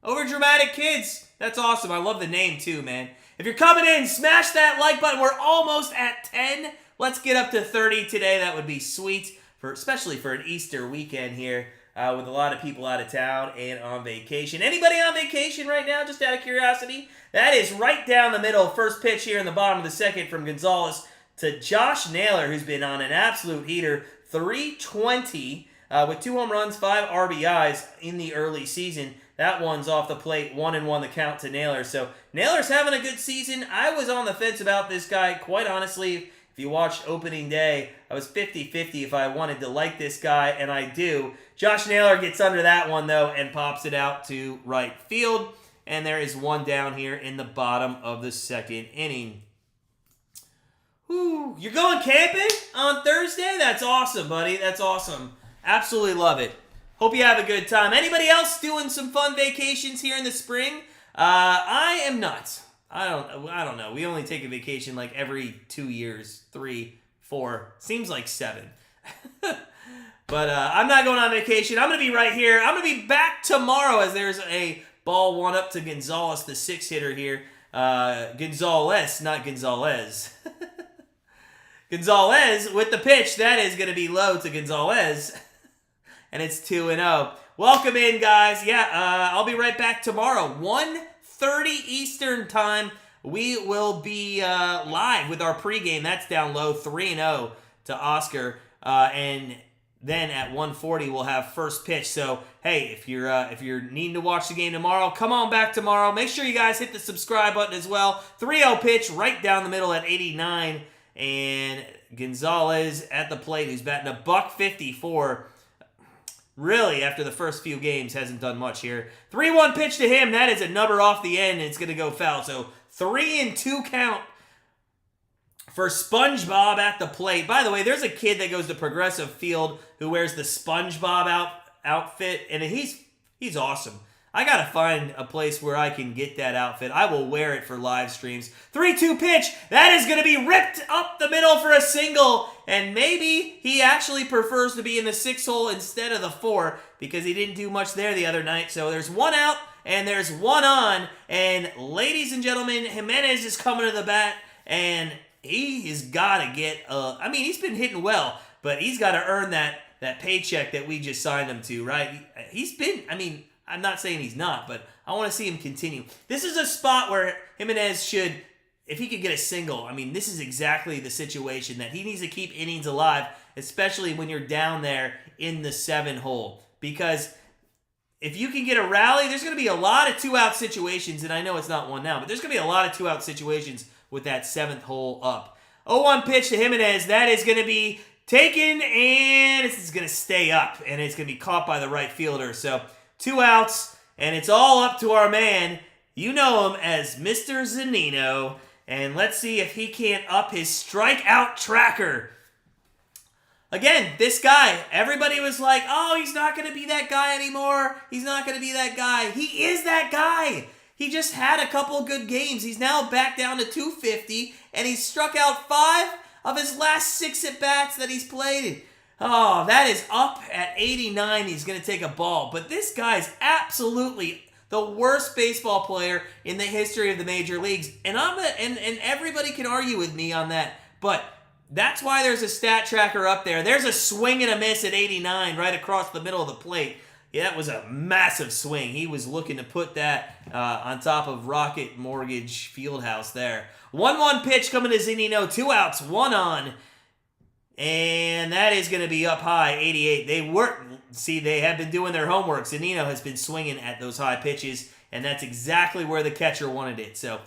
Over Dramatic Kids. That's awesome. I love the name too, man. If you're coming in, smash that like button. We're almost at 10. Let's get up to 30 today. That would be sweet, especially for an Easter weekend here. With a lot of people out of town and on vacation. Anybody on vacation right now, just out of curiosity? That is right down the middle. First pitch here in the bottom of the 2nd from Gonzalez to Josh Naylor, who's been on an absolute heater. 320 with 2 home runs, 5 RBIs in the early season. That one's off the plate, 1-1 the count to Naylor. So Naylor's having a good season. I was on the fence about this guy, quite honestly. If you watched opening day, I was 50-50 if I wanted to like this guy, and I do. Josh Naylor gets under that one, though, and pops it out to right field. And there is 1 down here in the bottom of the 2nd inning. Whew. You're going camping on Thursday? That's awesome, buddy. That's awesome. Absolutely love it. Hope you have a good time. Anybody else doing some fun vacations here in the spring? I am not. I don't know. We only take a vacation like every 2 years, 3, 4. Seems like 7. But I'm not going on vacation. I'm going to be right here. I'm going to be back tomorrow as there's a ball 1 up to Gonzalez, the 6-hitter here. Gonzalez, not Gonzalez. Gonzalez with the pitch. That is going to be low to Gonzalez. And it's 2-0. Welcome in, guys. Yeah, I'll be right back tomorrow. 1:30 Eastern time. We will be live with our pregame. That's down low, 3-0 to Oscar. And then at 1:40 we'll have first pitch. So hey, if you're needing to watch the game tomorrow, come on back tomorrow. Make sure you guys hit the subscribe button as well. 3-0 pitch right down the middle at 89. And Gonzalez at the plate, who's batting $154. Really, after the first few games, hasn't done much here. 3-1 pitch to him. That is a number off the end, and it's going to go foul. So 3-2 count for SpongeBob at the plate. By the way, there's a kid that goes to Progressive Field who wears the SpongeBob outfit, and he's awesome. I got to find a place where I can get that outfit. I will wear it for live streams. 3-2 pitch. That is going to be ripped up the middle for a single. And maybe he actually prefers to be in the 6 hole instead of the 4 because he didn't do much there the other night. So there's 1 out and there's 1 on. And ladies and gentlemen, Jimenez is coming to the bat. And he has got to get, I mean, he's been hitting well, but he's got to earn that paycheck that we just signed him to, right? He's been, I mean, I'm not saying he's not, but I want to see him continue. This is a spot where Jimenez should, if he could get a single, I mean, this is exactly the situation that he needs to keep innings alive, especially when you're down there in the 7 hole. Because if you can get a rally, there's going to be a lot of 2-out situations, and I know it's not one now, but there's going to be a lot of 2-out situations with that 7th hole up. 0-1 pitch to Jimenez. That is going to be taken, and this is going to stay up, and it's going to be caught by the right fielder. So 2 outs, and it's all up to our man. You know him as Mr. Zunino, and let's see if he can't up his strikeout tracker. Again, this guy, everybody was like, oh, he's not going to be that guy anymore. He's not going to be that guy. He is that guy. He just had a couple of good games. He's now back down to 250, and he's struck out 5 of his last 6 at-bats that he's played. Oh, that is up at 89. He's going to take a ball. But this guy's absolutely the worst baseball player in the history of the major leagues. And and everybody can argue with me on that. But that's why there's a stat tracker up there. There's a swing and a miss at 89 right across the middle of the plate. Yeah, that was a massive swing. He was looking to put that on top of Rocket Mortgage Fieldhouse there. 1-1 pitch coming to Zunino. 2 outs, 1 on. And that is going to be up high, 88. They have been doing their homework. Zunino has been swinging at those high pitches, and that's exactly where the catcher wanted it. So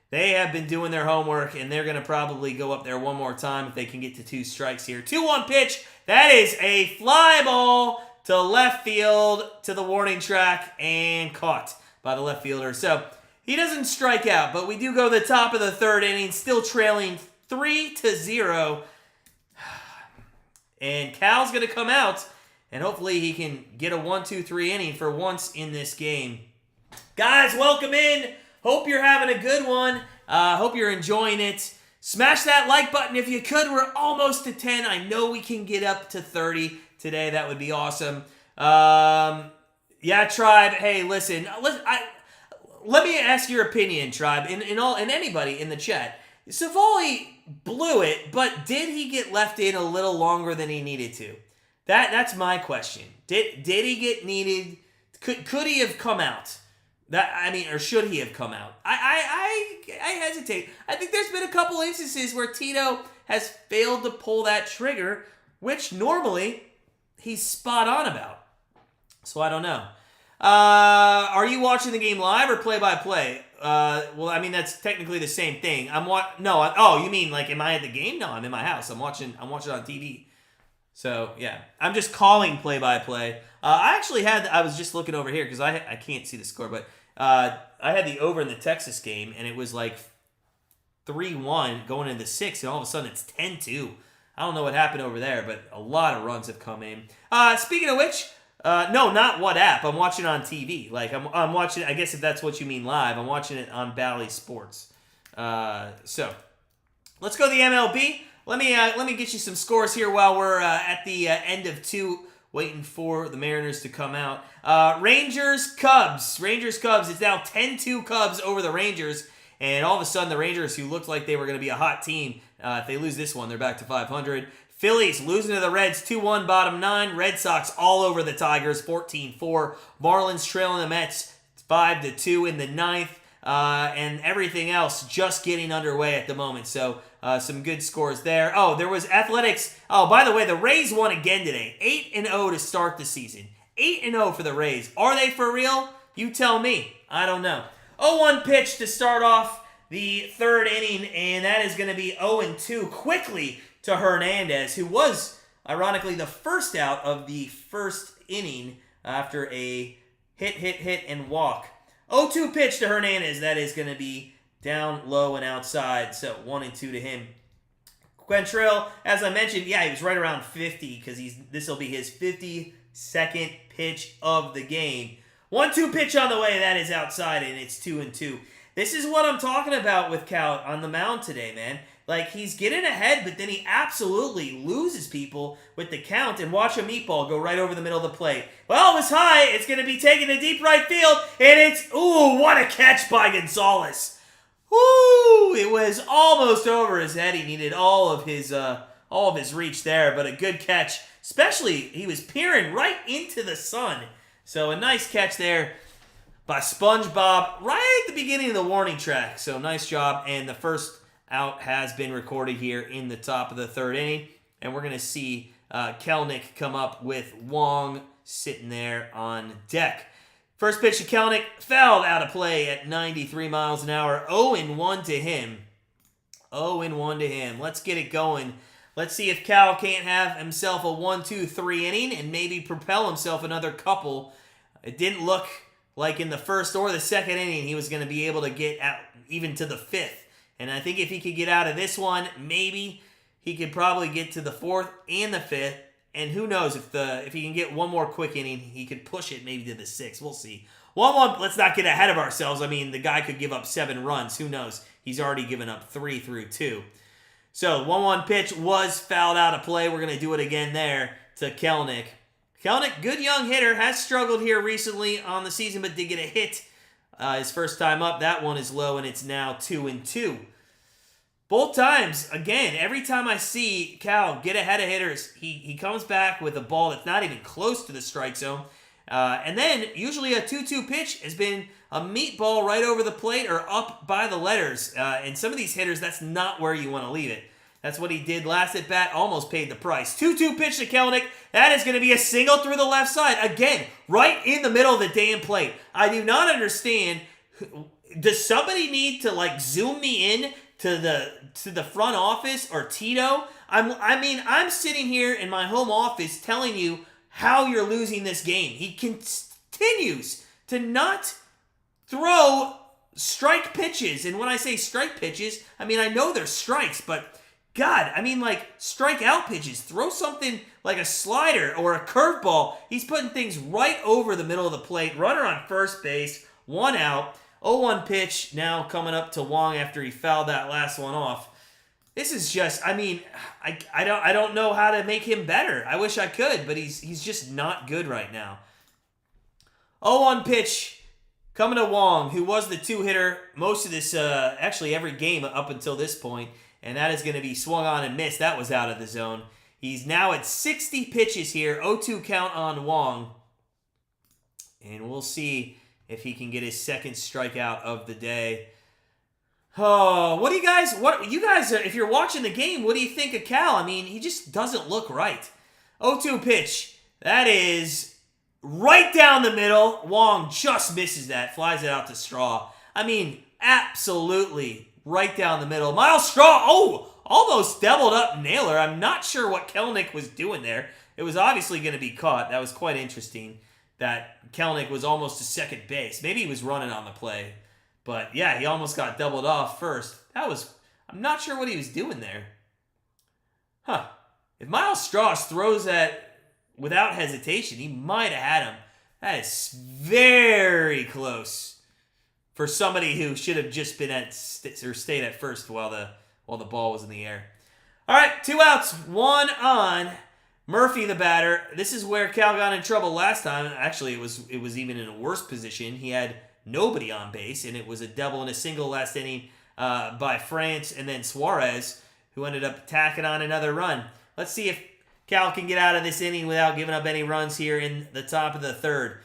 they have been doing their homework, and they're going to probably go up there one more time if they can get to 2 strikes here. 2-1 pitch. That is a fly ball to left field, to the warning track, and caught by the left fielder. So he doesn't strike out, but we do go to the top of the 3rd inning, still trailing 3-0. And Cal's going to come out, and hopefully he can get a 1-2-3 inning for once in this game. Guys, welcome in. Hope you're having a good one. Hope you're enjoying it. Smash that like button if you could. We're almost to 10. I know we can get up to 30 today. That would be awesome. Yeah, Tribe. Hey, listen. Let me ask your opinion, Tribe, and anybody in the chat. Civale blew it, but did he get left in a little longer than he needed to? That's my question. Did he get needed? Could he have come out? Or should he have come out? I hesitate. I think there's been a couple instances where Tito has failed to pull that trigger, which normally he's spot on about. So I don't know. Are you watching the game live or play-by-play? Well, I mean, that's technically the same thing. You mean like, am I at the game? No, I'm in my house. I'm watching on TV. So, yeah. I'm just calling play-by-play. I was just looking over here because I can't see the score, but I had the over in the Texas game, and it was like 3-1 going into 6, and all of a sudden it's 10-2. I don't know what happened over there, but a lot of runs have come in. Speaking of which, no, not what app. I'm watching on TV. Like I'm watching. I guess if that's what you mean live, I'm watching it on Bally Sports. So let's go to the MLB. Let me get you some scores here while we're at the end of 2, waiting for the Mariners to come out. Rangers Cubs. It's now 10-2 Cubs over the Rangers. And all of a sudden, the Rangers, who looked like they were going to be a hot team, if they lose this one, they're back to 500. Phillies losing to the Reds 2-1, bottom 9. Red Sox all over the Tigers 14-4. Marlins trailing the Mets 5-2 in the 9th. And everything else just getting underway at the moment. So some good scores there. Oh, there was Athletics. Oh, by the way, the Rays won again today. 8-0 to start the season. 8-0 for the Rays. Are they for real? You tell me. I don't know. 0-1 pitch to start off the 3rd inning, and that is going to be 0-2 quickly to Hernandez, who was, ironically, the first out of the 1st inning after a hit, and walk. 0-2 pitch to Hernandez. That is going to be down low and outside, so 1-2 to him. Quantrill, as I mentioned, he was right around 50 because this will be his 52nd pitch of the game. 1-2 pitch on the way. That is outside, and it's 2-2. This is what I'm talking about with Cal on the mound today, man. Like, he's getting ahead, but then he absolutely loses people with the count. And watch a meatball go right over the middle of the plate. Well, it was high. It's going to be taken to deep right field. And it's, ooh, what a catch by Gonzalez. Woo! It was almost over his head. He needed all of his reach there, but a good catch. Especially, he was peering right into the sun. So a nice catch there by SpongeBob right at the beginning of the warning track. So nice job. And the first out has been recorded here in the top of the third inning. And we're going to see Kelenic come up with Wong sitting there on deck. First pitch to Kelenic, fouled out of play at 93 miles an hour. 0-1 to him. 0-1 to him. Let's get it going. Let's see if Cal can't have himself a 1-2-3 inning and maybe propel himself another couple. It didn't look like in the first or the second inning he was going to be able to get out even to the fifth. And I think if he could get out of this one, maybe he could probably get to the fourth and the fifth. And who knows, if he can get one more quick inning, he could push it maybe to the sixth. We'll see. 1-1, let's not get ahead of ourselves. I mean, the guy could give up 7 runs. Who knows? He's already given up 3 through 2. So, 1-1 pitch was fouled out of play. We're going to do it again there to Kelenic. Kelenic, good young hitter, has struggled here recently on the season, but did get a hit his first time up. That one is low, and it's now 2-2. Both times, again, every time I see Cal get ahead of hitters, he comes back with a ball that's not even close to the strike zone. And then, usually a 2-2 pitch has been a meatball right over the plate or up by the letters. And some of these hitters, that's not where you want to leave it. That's what he did last at bat, almost paid the price. 2-2 pitch to Kelenic. That is going to be a single through the left side. Again, right in the middle of the damn plate. I do not understand. Does somebody need to, like, zoom me in to the front office or Tito? I'm sitting here in my home office telling you how you're losing this game. He continues to not throw strike pitches. And when I say strike pitches, I mean, I know they're strikes, but God, I mean, like, strike out pitches. Throw something like a slider or a curveball. He's putting things right over the middle of the plate. Runner on first base, 1 out. 0-1 pitch now coming up to Wong after he fouled that last one off. This is just, I mean, I don't know how to make him better. I wish I could, but he's just not good right now. 0-1 pitch coming to Wong, who was the 2-hitter most of this, actually every game up until this point, and that is going to be swung on and missed. That was out of the zone. He's now at 60 pitches here, 0-2 count on Wong, and we'll see if he can get his second strikeout of the day. Oh, what you guys, if you're watching the game, what do you think of Cal? I mean, he just doesn't look right. 0-2 pitch. That is right down the middle. Wong just misses that, flies it out to Straw. I mean, absolutely right down the middle. Miles Straw, almost doubled up Naylor. I'm not sure what Kelenic was doing there. It was obviously going to be caught. That was quite interesting that Kelenic was almost to second base. Maybe he was running on the play. But yeah, he almost got doubled off first. I'm not sure what he was doing there. Huh. If Miles Strauss throws that without hesitation, he might have had him. That is very close for somebody who should have just been stayed at first while the ball was in the air. All right, 2 outs, 1 on. Murphy, the batter. This is where Cal got in trouble last time. Actually, it was even in a worse position. He had nobody on base, and it was a double and a single last inning by France and then Suarez, who ended up tacking on another run. Let's see if Cal can get out of this inning without giving up any runs here in the top of the third.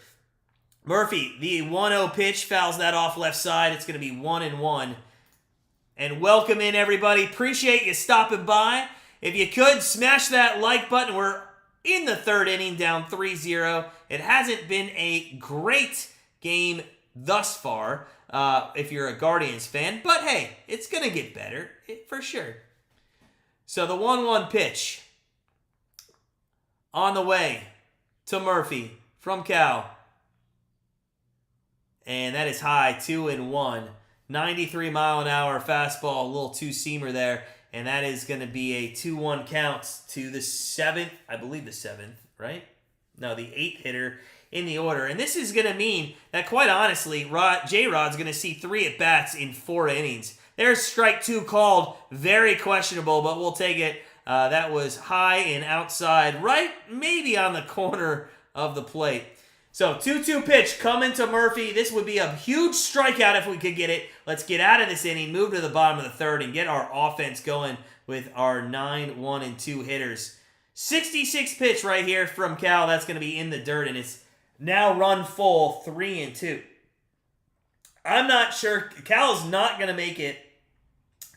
Murphy, the 1-0 pitch, fouls that off left side. It's going to be 1-1. And welcome in, everybody. Appreciate you stopping by. If you could, smash that like button. We're in the third inning, down 3-0. It hasn't been a great game thus far, if you're a Guardians fan. But hey, it's going to get better, for sure. So the 1-1 pitch on the way to Murphy from Cal. And that is high, 2-1. 93 mile an hour fastball, a little two-seamer there. And that is going to be a 2-1 count to the 7th, I believe the 7th, right? No, the 8th hitter in the order. And this is going to mean that, quite honestly, J-Rod's going to see 3 at-bats in 4 innings. There's strike 2 called. Very questionable, but we'll take it. That was high and outside, right maybe on the corner of the plate. So 2-2 pitch coming to Murphy. This would be a huge strikeout if we could get it. Let's get out of this inning, move to the bottom of the third, and get our offense going with our 9-1-2 hitters. 66 pitch right here from Cal. That's going to be in the dirt, and it's now run full, 3-2. I'm not sure. Cal's not going to make it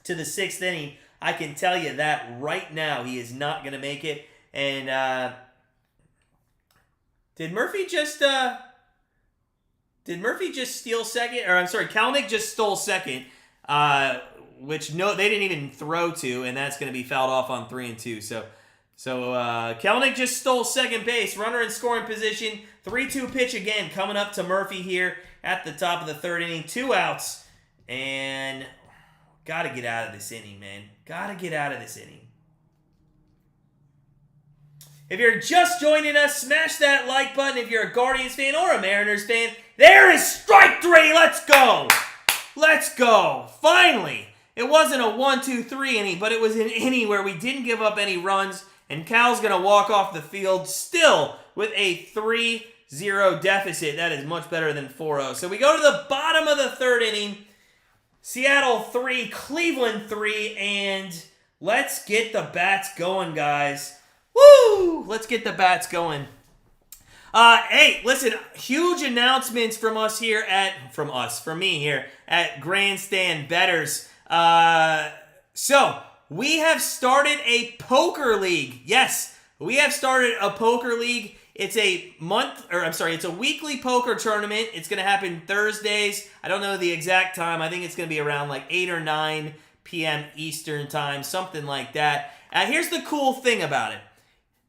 to the 6th inning. I can tell you that right now. He is not going to make it. And did Murphy just steal second? Or I'm sorry, Kalnick just stole second, which they didn't even throw to, and that's going to be fouled off on 3-2. So Kalnick just stole second base. Runner in scoring position. 3-2 pitch again coming up to Murphy here at the top of the 3rd inning. 2 outs, and got to get out of this inning, man. Got to get out of this inning. If you're just joining us, smash that like button. If you're a Guardians fan or a Mariners fan, there is strike 3. Let's go. Let's go. Finally. It wasn't a 1-2-3 inning, but it was an inning where we didn't give up any runs, and Cal's going to walk off the field still with a 3-0 deficit. That is much better than 4-0. So we go to the bottom of the 3rd inning. Seattle 3, Cleveland 3, and let's get the bats going, guys. Woo! Let's get the bats going. Hey, listen, huge announcements from me here at Grandstand Bettors. So, we have started a poker league. Yes, we have started a poker league. It's it's a weekly poker tournament. It's going to happen Thursdays. I don't know the exact time. I think it's going to be around like 8 or 9 p.m. Eastern time, something like that. Here's the cool thing about it.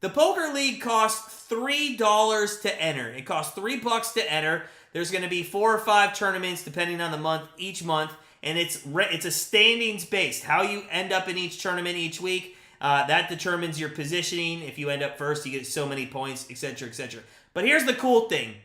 The poker league costs $3 to enter. It costs $3 to enter. There's going to be 4 or 5 tournaments depending on the month, each month, and it's a standings based. How you end up in each tournament each week, that determines your positioning. If you end up first, you get so many points, etc., etc. But here's the cool thing.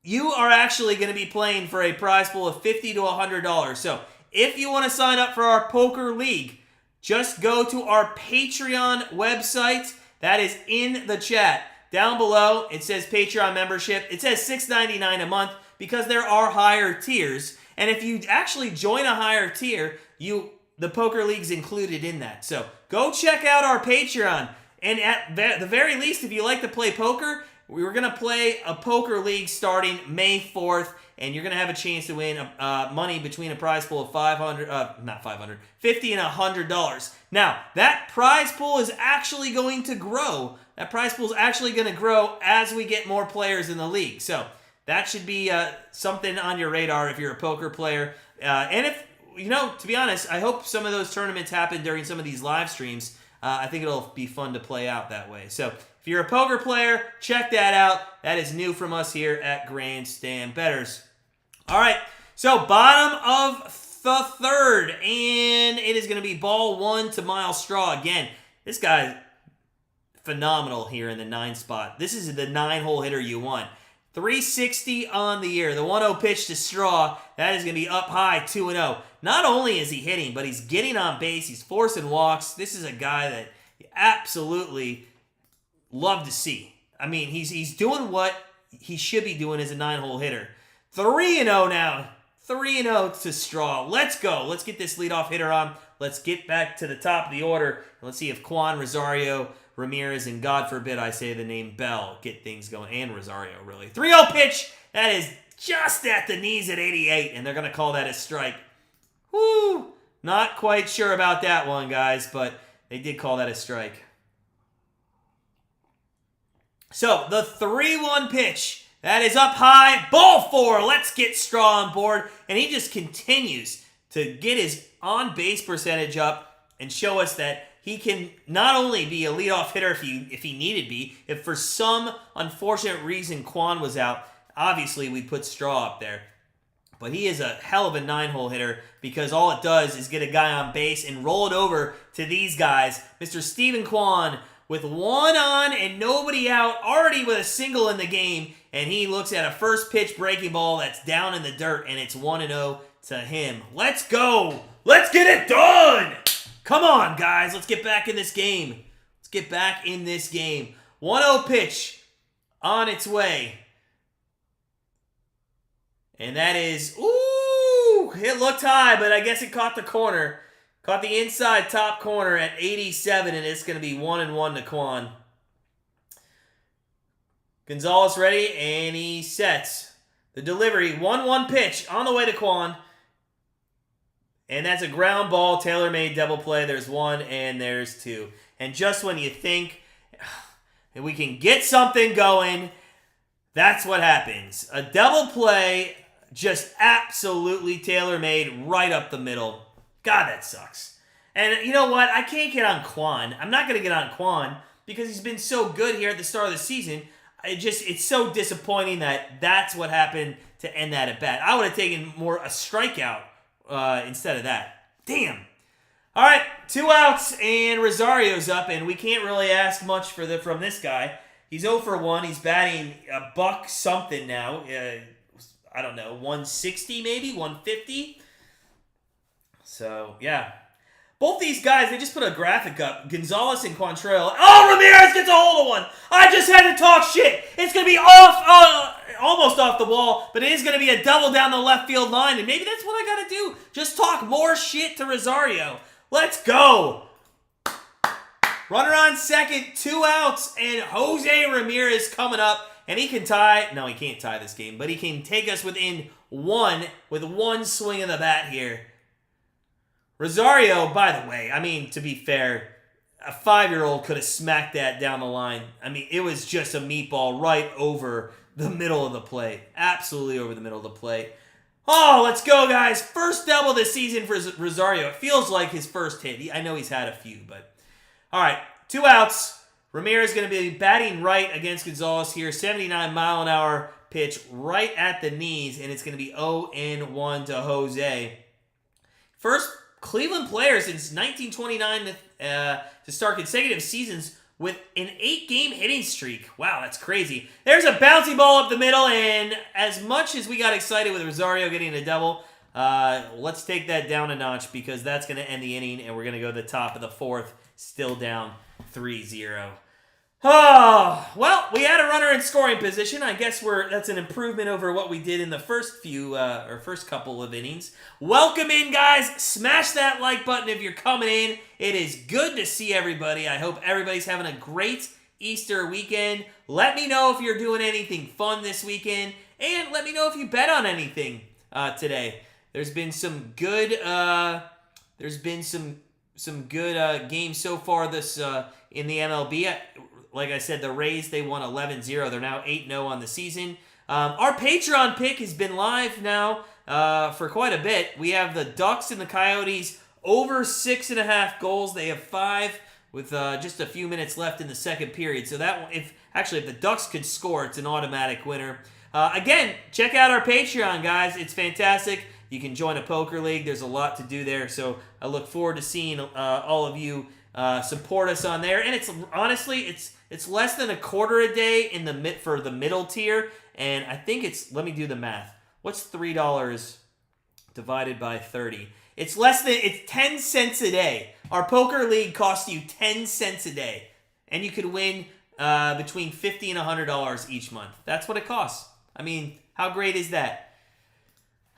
You are actually going to be playing for a prize pool of $50 to $100. So if you want to sign up for our poker league, just go to our Patreon website. That is in the chat. Down below, it says Patreon membership. It says $6.99 a month because there are higher tiers. And if you actually join a higher tier, the poker league's included in that. So go check out our Patreon. And at the very least, if you like to play poker, we're going to play a poker league starting May 4th. And you're going to have a chance to win money between a prize pool of $50 and $100. Now, that prize pool is actually going to grow. That prize pool is actually going to grow as we get more players in the league. So that should be something on your radar if you're a poker player. And if, to be honest, I hope some of those tournaments happen during some of these live streams. I think it'll be fun to play out that way. So if you're a poker player, check that out. That is new from us here at Grandstand Bettors. All right, so bottom of the 3rd, and it is going to be ball 1 to Miles Straw again. This guy's phenomenal here in the 9 spot. This is the 9-hole hitter you want. 360 on the year. The 1-0 pitch to Straw, that is going to be up high, 2-0. Not only is he hitting, but he's getting on base. He's forcing walks. This is a guy that you absolutely love to see. I mean, he's doing what he should be doing as a 9-hole hitter. 3-0 now. 3-0 to Straw. Let's go. Let's get this leadoff hitter on. Let's get back to the top of the order. Let's see if Quan, Rosario, Ramirez, and God forbid I say the name Bell get things going. And Rosario, really. 3-0 pitch. That is just at the knees at 88, and they're going to call that a strike. Woo! Not quite sure about that one, guys, but they did call that a strike. So, the 3-1 pitch. That is up high. Ball 4. Let's get Straw on board. And he just continues to get his on-base percentage up and show us that he can not only be a leadoff hitter if he needed be. If for some unfortunate reason Quan was out, obviously we'd put Straw up there. But he is a hell of a 9-hole hitter because all it does is get a guy on base and roll it over to these guys. Mr. Steven Quan with 1 on and nobody out, already with a single in the game, and he looks at a first pitch breaking ball that's down in the dirt, and it's 1-0 to him. Let's go. Let's get it done. Come on, guys. Let's get back in this game. Let's get back in this game. 1-0 pitch on its way. And that is, ooh, it looked high, but I guess it caught the corner. Caught the inside top corner at 87, and it's going to be 1-1 to Quan. Gonzalez ready, and he sets the delivery. 1-1 pitch on the way to Quan. And that's a ground ball, tailor-made double play. There's one, and there's two. And just when you think we can get something going, that's what happens. A double play, just absolutely tailor-made right up the middle. God, that sucks. And you know what? I can't get on Quan. I'm not going to get on Quan because he's been so good here at the start of the season. It's so disappointing that that's what happened to end that at bat. I would have taken more a strikeout instead of that. Damn. All right, 2 outs, and Rosario's up, and we can't really ask much from this guy. He's 0 for 1. He's batting a buck something now. I don't know, 160 maybe, 150. So, yeah. Both these guys, they just put a graphic up. Gonzalez and Quantrill. Oh, Ramirez gets a hold of one. I just had to talk shit. It's going to be off, almost off the wall, but it is going to be a double down the left field line, and maybe that's what I got to do. Just talk more shit to Rosario. Let's go. Runner on second, 2 outs, and Jose Ramirez coming up, and he can tie. No, he can't tie this game, but he can take us within 1 with 1 swing of the bat here. Rosario, by the way, I mean, to be fair, a 5-year-old could have smacked that down the line. I mean, it was just a meatball right over the middle of the plate. Absolutely over the middle of the plate. Oh, let's go, guys. First double this season for Rosario. It feels like his first hit. I know he's had a few, but... All right, 2 outs. Ramirez is going to be batting right against Gonzalez here. 79-mile-an-hour pitch right at the knees, and it's going to be 0-1 to Jose. First Cleveland player since 1929 to start consecutive seasons with an 8-game hitting streak. Wow, that's crazy. There's a bouncy ball up the middle, and as much as we got excited with Rosario getting a double, let's take that down a notch because that's going to end the inning, and we're going to go to the top of the 4th, still down 3-0. Oh, well, we had a runner in scoring position. I guess that's an improvement over what we did in the first couple of innings. Welcome in, guys. Smash that like button if you're coming in. It is good to see everybody. I hope everybody's having a great Easter weekend. Let me know if you're doing anything fun this weekend, and let me know if you bet on anything today. There's been some good games so far this in the MLB. Like I said, the Rays, they won 11-0. They're now 8-0 on the season. Our Patreon pick has been live now for quite a bit. We have the Ducks and the Coyotes over 6.5 goals. They have 5 with just a few minutes left in the second period. So if the Ducks could score, it's an automatic winner. Again, check out our Patreon, guys. It's fantastic. You can join a poker league. There's a lot to do there. So I look forward to seeing all of you support us on there. And it's less than a quarter a day for the middle tier. And I think let me do the math. What's $3 divided by 30? It's 10 cents a day. Our poker league costs you 10 cents a day. And you could win between $50 and $100 each month. That's what it costs. I mean, how great is that?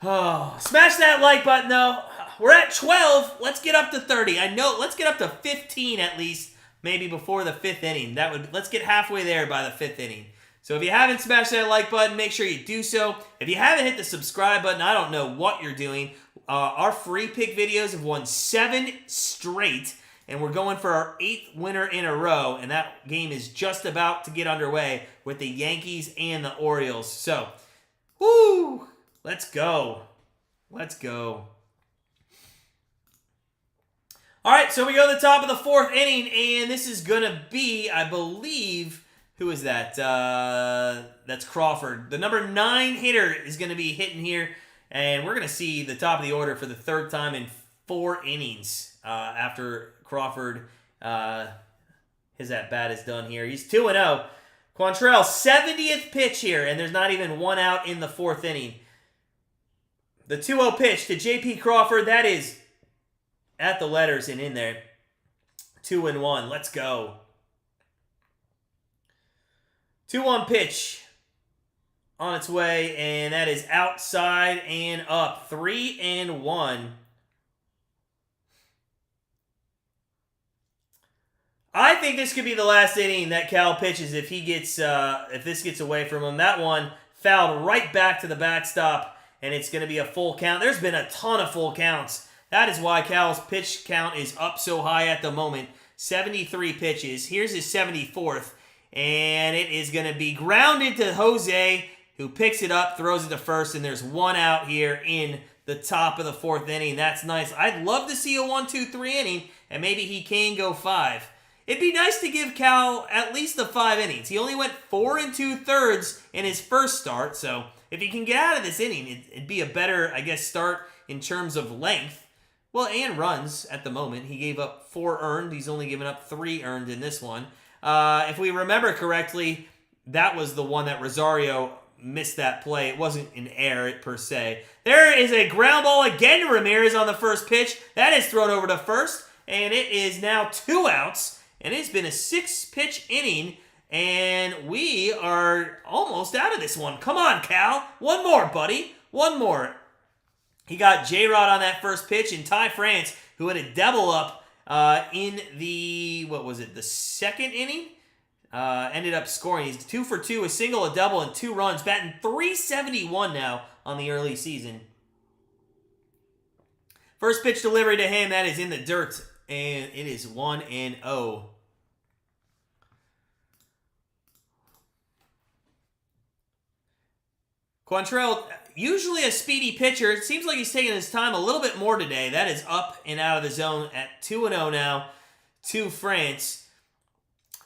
Oh, smash that like button, though. We're at 12. Let's get up to 30. Let's get up to 15 at least, maybe before the 5th inning. Let's get halfway there by the 5th inning. So if you haven't smashed that like button, make sure you do so. If you haven't hit the subscribe button, I don't know what you're doing. Our free pick videos have won 7 straight, and we're going for our 8th winner in a row, and that game is just about to get underway with the Yankees and the Orioles. So, woo! Let's go. Let's go. All right, so we go to the top of the 4th inning, and this is going to be, I believe, who is that? That's Crawford. The number 9 hitter is going to be hitting here, and we're going to see the top of the order for the 3rd time in 4 innings after Crawford, his at-bat is done here. He's 2-0. Quantrill, 70th pitch here, and therethere's not even one out in the 4th inning. The 2-0 pitch to J.P. Crawford. That is at the letters and in there. 2-1. Let's go. 2-1 pitch on its way, and that is outside and up. 3-1. I think this could be the last inning that Cal pitches if this gets away from him. That one fouled right back to the backstop, and it's going to be a full count. There's been a ton of full counts. That is why Cal's pitch count is up so high at the moment. 73 pitches. Here's his 74th, and it is going to be grounded to Jose, who picks it up, throws it to first, and there's one out here in the top of the 4th inning. That's nice. I'd love to see a 1-2-3 inning, and maybe he can go 5. It'd be nice to give Cal at least the 5 innings. He only went 4 2/3 in his first start, so if he can get out of this inning, it'd be a better, I guess, start in terms of length. Well, and runs at the moment. He gave up 4 earned. He's only given up 3 earned in this one. If we remember correctly, that was the one that Rosario missed that play. It wasn't an error per se. There is a ground ball again to Ramirez on the first pitch. That is thrown over to first, and it is now 2 outs. And it's been a 6-pitch inning, and we are almost out of this one. Come on, Cal. One more, buddy. One more. He got J-Rod on that first pitch, and Ty France, who had a double up in the, the 2nd inning, ended up scoring. He's 2 for 2, a single, a double, and 2 runs, batting .371 now on the early season. First pitch delivery to him, that is in the dirt, and it is 1-0. Quantrill, usually a speedy pitcher. It seems like he's taking his time a little bit more today. That is up and out of the zone at 2-0 now to France.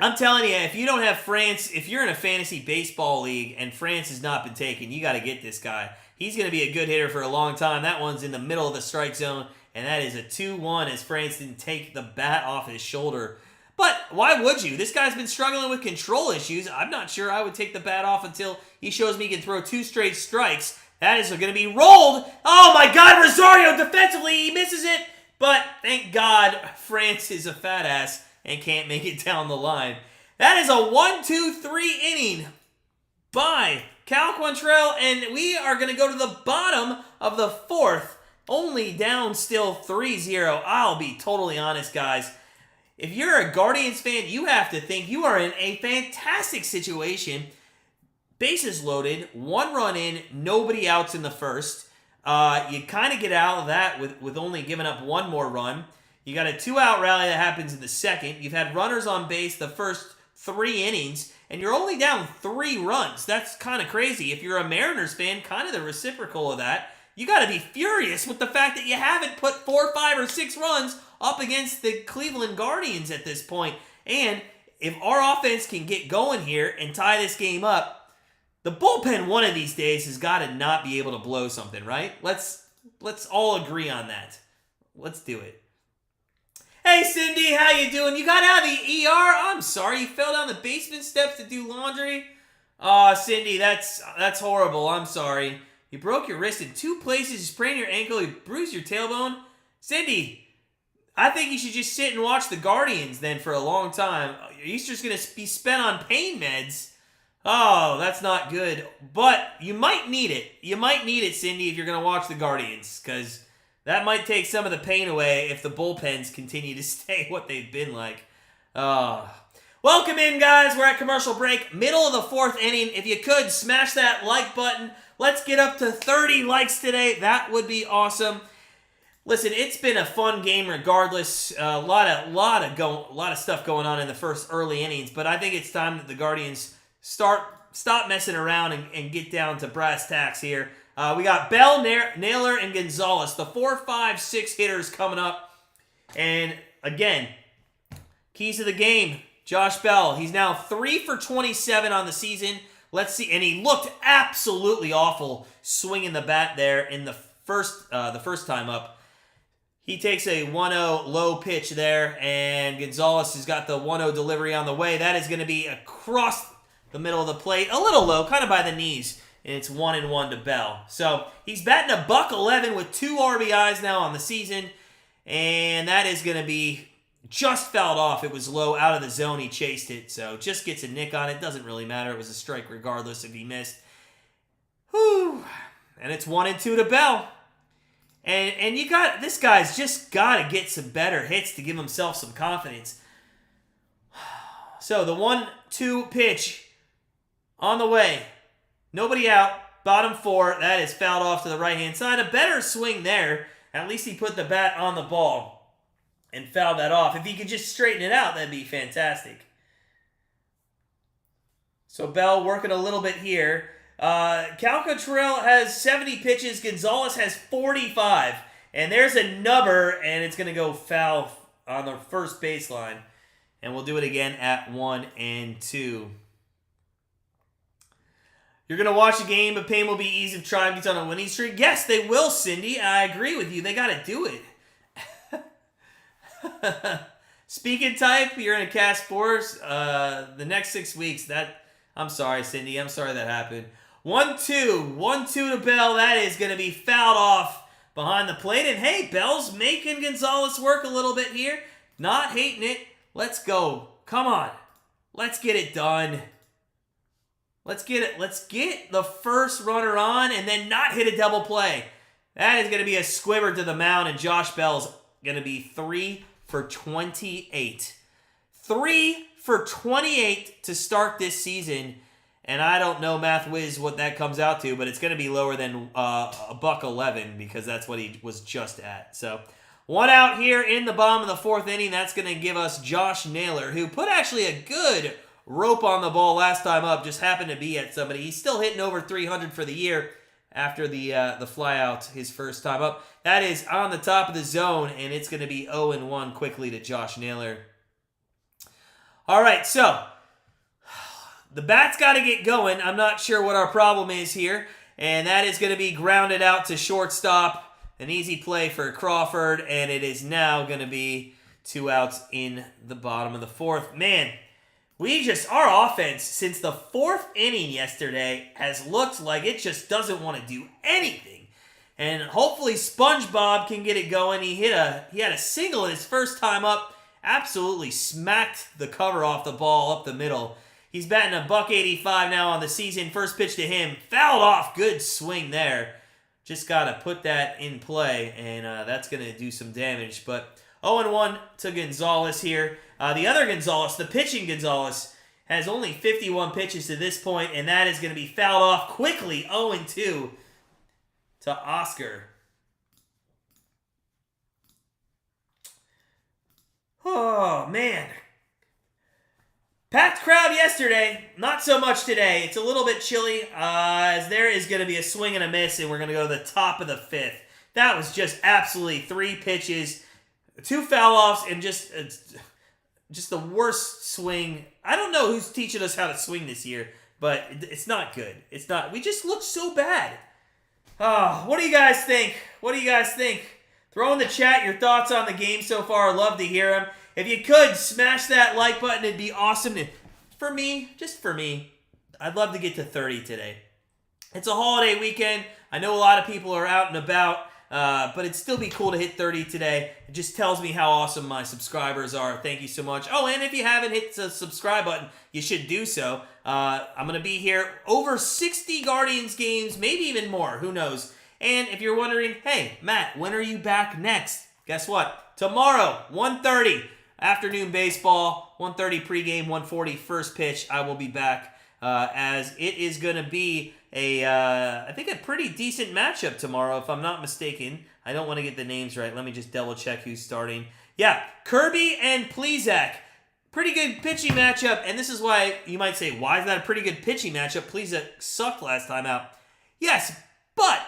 I'm telling you, if you don't have France, if you're in a fantasy baseball league and France has not been taken, you got to get this guy. He's going to be a good hitter for a long time. That one's in the middle of the strike zone, and that is a 2-1 as France didn't take the bat off his shoulder. But why would you? This guy's been struggling with control issues. I'm not sure I would take the bat off until he shows me he can throw 2 straight strikes. That is going to be rolled. Oh my God, Rosario defensively, he misses it. But thank God France is a fat ass and can't make it down the line. That is a 1-2-3 inning by Cal Quantrill, and we are going to go to the bottom of the 4th, only down still 3-0. I'll be totally honest, guys. If you're a Guardians fan, you have to think you are in a fantastic situation. Bases loaded, 1 run in, nobody outs in the first. You kind of get out of that with only giving up 1 more run. You got a 2-out rally that happens in the 2nd. You've had runners on base the first 3 innings, and you're only down 3 runs. That's kind of crazy. If you're a Mariners fan, kind of the reciprocal of that. You got to be furious with the fact that you haven't put 4, 5, or 6 runs up against the Cleveland Guardians at this point. And if our offense can get going here and tie this game up, the bullpen one of these days has got to not be able to blow something, right? Let's all agree on that. Let's do it. Hey, Cindy, how you doing? You got out of the ER? I'm sorry, you fell down the basement steps to do laundry? Aw, Cindy, that's horrible. I'm sorry. You broke your wrist in 2 places, you sprained your ankle, you bruised your tailbone. Cindy, I think you should just sit and watch the Guardians then for a long time. Easter's going to be spent on pain meds. Oh, that's not good. But you might need it. You might need it, Cindy, if you're going to watch the Guardians, because that might take some of the pain away if the bullpens continue to stay what they've been like. Welcome in, guys. We're at commercial break. Middle of the 4th inning. If you could, smash that like button. Let's get up to 30 likes today. That would be awesome. Listen, it's been a fun game regardless. A lot of stuff going on in the first early innings, but I think it's time that the Guardians stop messing around and get down to brass tacks here. We got Bell, Naylor, and Gonzalez, the 4, 5, 6 hitters coming up. And again, keys to the game, Josh Bell. He's now 3 for 27 on the season. Let's see, and he looked absolutely awful swinging the bat there in the first time up. He takes a 1-0 low pitch there, and Gonzalez has got the 1-0 delivery on the way. That is going to be across the middle of the plate. A little low, kind of by the knees. And it's 1-1 to Bell. So he's batting a .111 with 2 RBIs now on the season. And that is going to be just fouled off. It was low out of the zone. He chased it. So just gets a nick on it. Doesn't really matter. It was a strike regardless if he missed. Whew. And it's 1-2 to Bell. And you got, this guy's just got to get some better hits to give himself some confidence. So the 1-2 pitch on the way. Nobody out. Bottom 4. That is fouled off to the right-hand side. A better swing there. At least he put the bat on the ball and fouled that off. If he could just straighten it out, that'd be fantastic. So Bell working a little bit here. Quantrill has 70 pitches. Gonzalez has 45. And there's a nubber, and it's going to go foul on the first baseline. And we'll do it again at 1-2. You're going to watch a game, but pain will be easy if Tribe gets on a winning streak. Yes, they will, Cindy. I agree with you. They got to do it. Speaking type, you're in a cast force. The next 6 weeks, I'm sorry, Cindy. I'm sorry that happened. 1-2. 1-2 to Bell. That is going to be fouled off behind the plate. And hey, Bell's making Gonzalez work a little bit here. Not hating it. Let's go. Come on. Let's get it done. Let's get it. Let's get the first runner on and then not hit a double play. That is going to be a squibber to the mound, and Josh Bell's going to be 3 for 28. 3 for 28 to start this season. And I don't know, Math Wiz, what that comes out to, but it's going to be lower than a $1.11 because that's what he was just at. So 1 out here in the bottom of the 4th inning. That's going to give us Josh Naylor, who put actually a good rope on the ball last time up, just happened to be at somebody. He's still hitting over 300 for the year after the fly out his first time up. That is on the top of the zone, and it's going to be 0-1 quickly to Josh Naylor. All right, so the bat's got to get going. I'm not sure what our problem is here, and that is going to be grounded out to shortstop. An easy play for Crawford, and it is now going to be 2 outs in the bottom of the 4th. Man, our offense, since the 4th inning yesterday, has looked like it just doesn't want to do anything. And hopefully SpongeBob can get it going. He had a single in his first time up, absolutely smacked the cover off the ball up the middle. He's batting a $185 now on the season. First pitch to him, fouled off. Good swing there. Just got to put that in play, and that's going to do some damage. But 0-1 to Gonzalez here. The other Gonzalez, the pitching Gonzalez, has only 51 pitches to this point, and that is going to be fouled off quickly. 0-2 to Oscar. Oh, man. Packed crowd yesterday. Not so much today. It's a little bit chilly, as there is going to be a swing and a miss, and we're going to go to the top of the 5th. That was just absolutely 3 pitches, 2 foul-offs, and just the worst swing. I don't know who's teaching us how to swing this year, but it's not good. It's not. We just look so bad. What do you guys think? What do you guys think? Throw in the chat your thoughts on the game so far. I'd love to hear them. If you could, smash that like button. It'd be awesome. For me, just for me, I'd love to get to 30 today. It's a holiday weekend. I know a lot of people are out and about. But it'd still be cool to hit 30 today. It just tells me how awesome my subscribers are. Thank you so much. Oh, and if you haven't hit the subscribe button, you should do so. I'm going to be here over 60 Guardians games, maybe even more. Who knows? And if you're wondering, hey, Matt, when are you back next? Guess what? Tomorrow, 1:30, afternoon baseball, 1:30 pregame, 1:40 first pitch. I will be back as it is going to be I think a pretty decent matchup tomorrow, if I'm not mistaken. I don't want to get the names right. Let me just double check who's starting. Yeah, Kirby and Plesac. Pretty good pitching matchup, and this is why you might say, why is that a pretty good pitching matchup? Plesac sucked last time out. Yes, but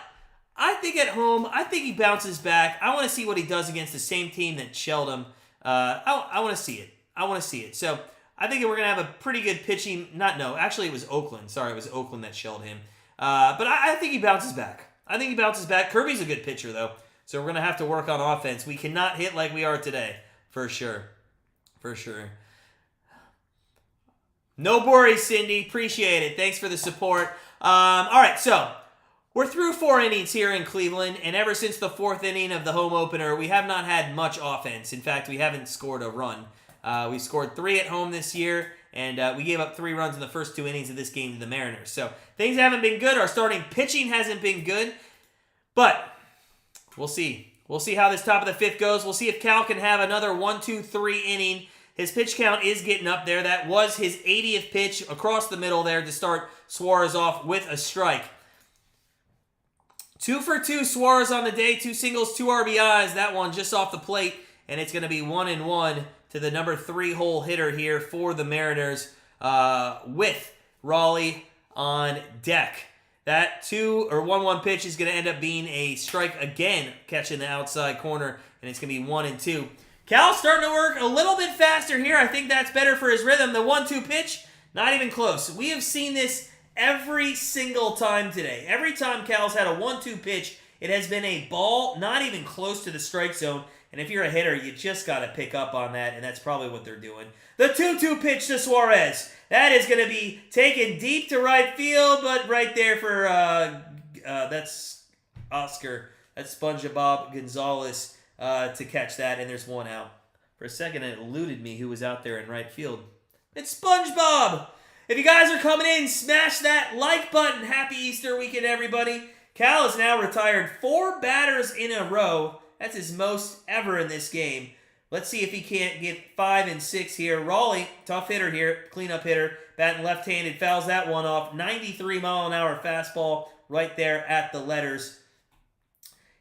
I think at home, I think he bounces back. I want to see what he does against the same team that shelled him. I want to see it. I want to see it. So I think we're going to have a pretty good pitching. Actually it was Oakland. Sorry, it was Oakland that shelled him. But I think he bounces back. Kirby's a good pitcher, though. So we're going to have to work on offense. We cannot hit like we are today. For sure. No worries, Cindy. Appreciate it. Thanks for the support. All right, so we're through 4 innings here in Cleveland, and ever since the 4th inning of the home opener, we have not had much offense. In fact, we haven't scored a run. We scored 3 at home this year, and we gave up 3 runs in the first 2 innings of this game to the Mariners. So things haven't been good. Our starting pitching hasn't been good, but we'll see. We'll see how this top of the 5th goes. We'll see if Cal can have another 1-2-3 inning. His pitch count is getting up there. That was his 80th pitch across the middle there to start Suarez off with a strike. 2 for 2 Suarez on the day. 2 singles, 2 RBIs. That one just off the plate, and it's going to be 1-1 to the number 3 hole hitter here for the Mariners with Raleigh on deck. That 1-1 pitch is going to end up being a strike again, catching the outside corner, and it's going to be 1-2. Cal's starting to work a little bit faster here. I think that's better for his rhythm. The 1-2 pitch, not even close. We have seen this every single time today. Every time Cal's had a 1-2 pitch, it has been a ball not even close to the strike zone. And if you're a hitter, you just got to pick up on that, and that's probably what they're doing. The 2-2 pitch to Suarez. That is going to be taken deep to right field, but right there for, that's Oscar. That's SpongeBob Gonzalez. To catch that, and there's 1 out. For a second, it eluded me who was out there in right field. It's SpongeBob! If you guys are coming in, smash that like button. Happy Easter weekend, everybody. Cal has now retired 4 batters in a row. That's his most ever in this game. Let's see if he can't get 5 and 6 here. Raleigh, tough hitter here, cleanup hitter, batting left-handed, fouls that one off. 93-mile-an-hour fastball right there at the letters.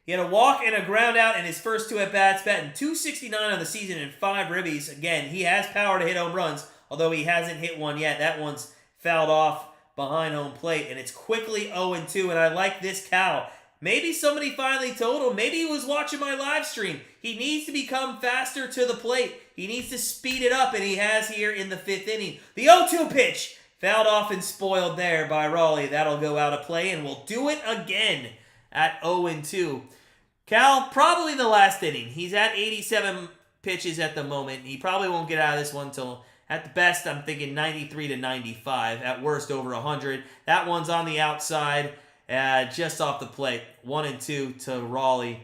He had a walk and a ground out in his first 2 at-bats, batting .269 on the season and 5 ribbies. Again, he has power to hit home runs, although he hasn't hit one yet. That one's fouled off behind home plate, and it's quickly 0-2, and I like this Cal. Maybe somebody finally told him. Maybe he was watching my live stream. He needs to become faster to the plate. He needs to speed it up, and he has here in the 5th inning. The 0-2 pitch, fouled off and spoiled there by Raleigh. That'll go out of play, and we'll do it again at 0-2. Cal, probably the last inning. He's at 87 pitches at the moment. He probably won't get out of this one until, at the best, I'm thinking 93 to 95. At worst, over 100. That one's on the outside, just off the plate. 1-2 to Raleigh.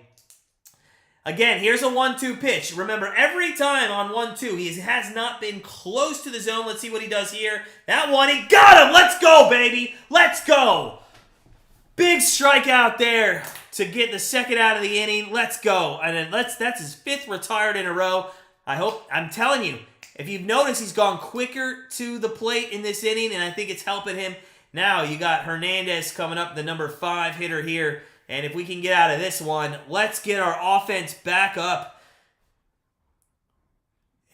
Again, here's a 1-2 pitch. Remember, every time on 1-2, he has not been close to the zone. Let's see what he does here. That one, he got him! Let's go, baby! Let's go! Big strikeout there to get the 2nd out of the inning. Let's go. And then that's his 5th retired in a row. I'm telling you, if you've noticed, he's gone quicker to the plate in this inning, and I think it's helping him. Now you got Hernandez coming up, the number 5 hitter here. And if we can get out of this one, let's get our offense back up.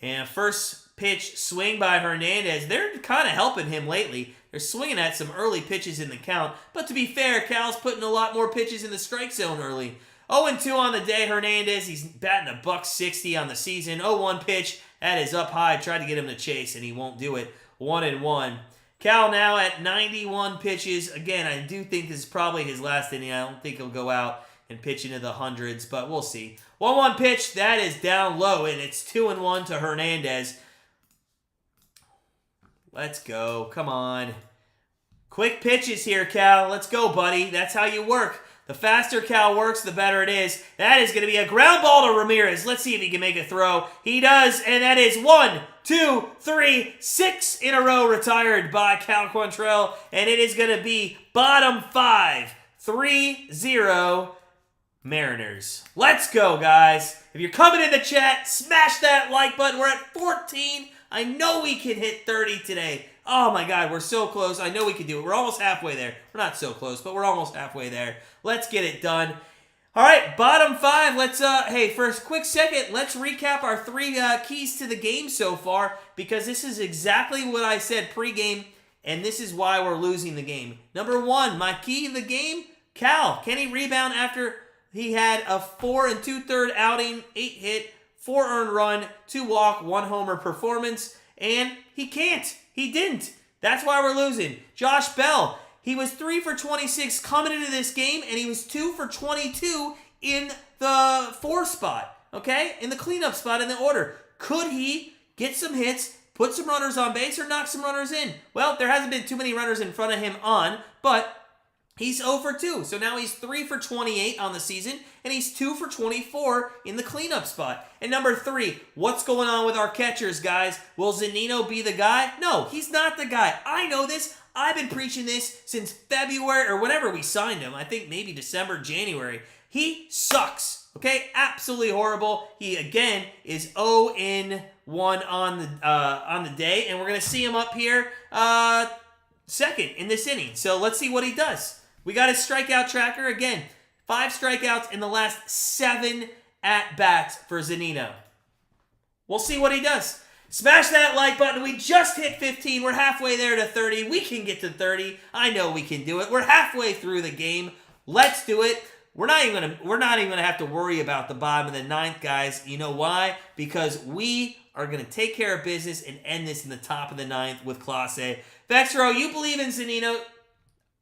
And first pitch swing by Hernandez. They're kind of helping him lately. They're swinging at some early pitches in the count. But to be fair, Cal's putting a lot more pitches in the strike zone early. 0-2 on the day, Hernandez. He's batting $160 on the season. 0-1 pitch. That is up high. Tried to get him to chase, and he won't do it. 1-1. Cal now at 91 pitches. Again, I do think this is probably his last inning. I don't think he'll go out and pitch into the hundreds, but we'll see. 1-1 pitch. That is down low, and it's 2-1 to Hernandez. Let's go. Come on. Quick pitches here, Cal. Let's go, buddy. That's how you work. The faster Cal works, the better it is. That is going to be a ground ball to Ramirez. Let's see if he can make a throw. He does, and that is 1, 2, 3, 6 in a row retired by Cal Quantrill, and it is going to be bottom 5, 3-0 Mariners. Let's go, guys. If you're coming in the chat, smash that like button. We're at 14. I know we can hit 30 today. Oh my God, we're so close. I know we can do it. We're almost halfway there. We're not so close, but we're almost halfway there. Let's get it done. All right, bottom 5. Let's, hey, for a quick second, let's recap our 3 keys to the game so far, because this is exactly what I said pregame, and this is why we're losing the game. Number 1, my key to the game, Cal. Can he rebound after he had a 4 2/3 outing, 8 hit, 4 earned run, 2 walk, 1 homer performance, and he can't. He didn't. That's why we're losing. Josh Bell, he was 3 for 26 coming into this game, and he was 2 for 22 in the 4 spot, okay? In the cleanup spot in the order. Could he get some hits, put some runners on base or knock some runners in. Well, there hasn't been too many runners in front of him on, but he's 0 for 2. So now he's 3 for 28 on the season, and he's 2 for 24 in the cleanup spot. And number 3, what's going on with our catchers, guys? Will Zunino be the guy? No, he's not the guy. I know this. I've been preaching this since February or whenever we signed him. I think maybe December, January. He sucks. Okay, absolutely horrible. He again is 0-1 on the day, and we're gonna see him up here second in this inning. So let's see what he does. We got his strikeout tracker again. 5 strikeouts in the last 7 at bats for Zunino. We'll see what he does. Smash that like button. We just hit 15. We're halfway there to 30. We can get to 30. I know we can do it. We're halfway through the game. Let's do it. We're not even gonna have to worry about the bottom of the 9th, guys. You know why? Because we are gonna take care of business and end this in the top of the 9th with Class A. Vexro, you believe in Zunino?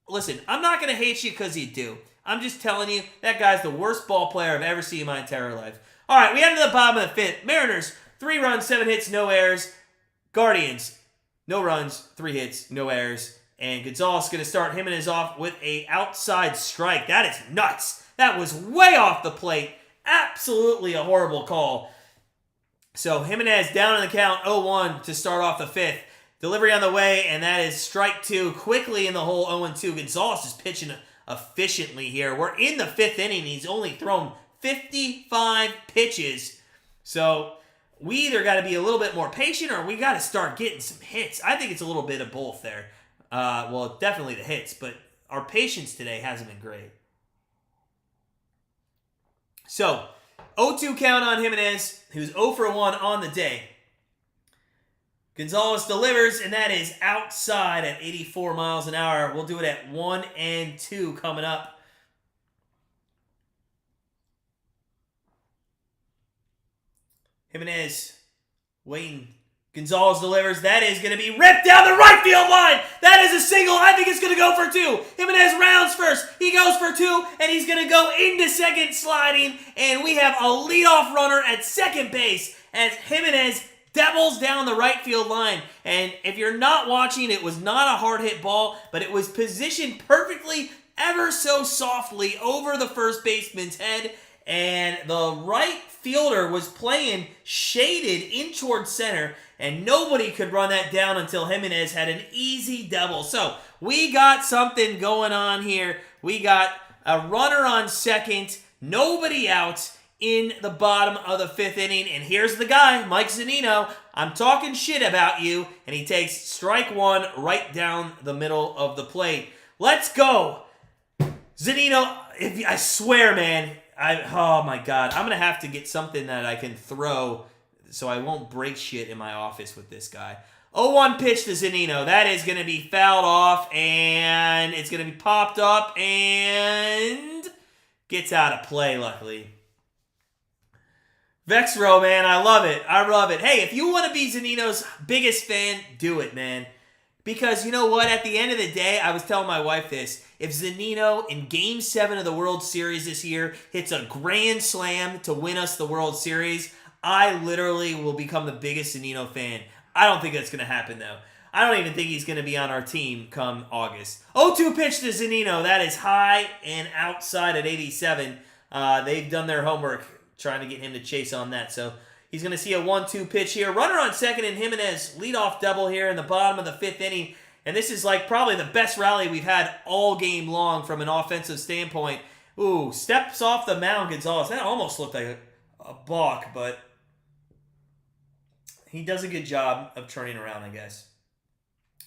Listen, I'm not gonna hate you because you do. I'm just telling you that guy's the worst ball player I've ever seen in my entire life. All right, we head to the bottom of the 5th. Mariners, 3 runs, 7 hits, no errors. Guardians, no runs, 3 hits, no errors. And Gonzalez is going to start Jimenez off with a outside strike. That is nuts. That was way off the plate. Absolutely a horrible call. So Jimenez down in the count, 0-1 to start off the 5th. Delivery on the way, and that is strike 2. Quickly in the hole, 0-2. Gonzalez is pitching efficiently here. We're in the 5th inning. He's only thrown 55 pitches. So we either got to be a little bit more patient or we got to start getting some hits. I think it's a little bit of both there. Well, definitely the hits, but our patience today hasn't been great. So, 0-2 count on Jimenez, who's 0 for 1 on the day. Gonzalez delivers, and that is outside at 84 miles an hour. We'll do it at 1-2 coming up. Jimenez waiting. Gonzalez delivers. That is going to be ripped down the right field line. That is a single. I think it's going to go for 2. Jimenez rounds first. He goes for 2, and he's going to go into second sliding. And we have a leadoff runner at second base as Jimenez devils down the right field line. And if you're not watching, it was not a hard hit ball, but it was positioned perfectly, ever so softly over the first baseman's head. And the right fielder was playing shaded in towards center, and nobody could run that down until Jimenez had an easy double. So we got something going on here. We got a runner on second, nobody out in the bottom of the 5th inning. And here's the guy, Mike Zunino. I'm talking shit about you. And he takes strike 1 right down the middle of the plate. Let's go. Zunino, I swear, man. Oh my God. I'm going to have to get something that I can throw so I won't break shit in my office with this guy. 0-1 pitch to Zunino. That is going to be fouled off, and it's going to be popped up and gets out of play, luckily. Vexro, man, I love it. I love it. Hey, if you want to be Zunino's biggest fan, do it, man. Because you know what? At the end of the day, I was telling my wife this. If Zunino in Game 7 of the World Series this year hits a grand slam to win us the World Series, I literally will become the biggest Zunino fan. I don't think that's going to happen, though. I don't even think he's going to be on our team come August. 0-2 pitch to Zunino. That is high and outside at 87. They've done their homework trying to get him to chase on that. So he's going to see a 1-2 pitch here. Runner on second, and Jimenez leadoff double here in the bottom of the 5th inning. And this is like probably the best rally we've had all game long from an offensive standpoint. Ooh, steps off the mound, Gonzalez. That almost looked like a balk, but he does a good job of turning around, I guess.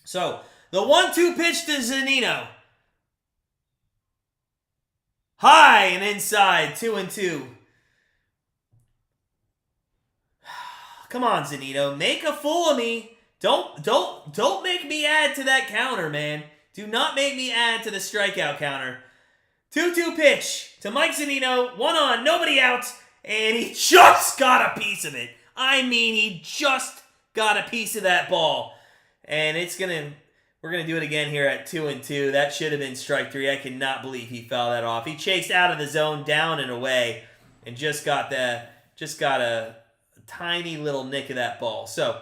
So, the 1-2 pitch to Zunino. High and inside, 2-2. Come on, Zunino, make a fool of me. Don't make me add to that counter, man. Do not make me add to the strikeout counter. 2-2 pitch to Mike Zunino. 1 on, nobody out, and he just got a piece of it. I mean, he just got a piece of that ball. And we're going to do it again here at 2-2. That should have been strike 3. I cannot believe he fouled that off. He chased out of the zone, down and away, and just got a tiny little nick of that ball. So,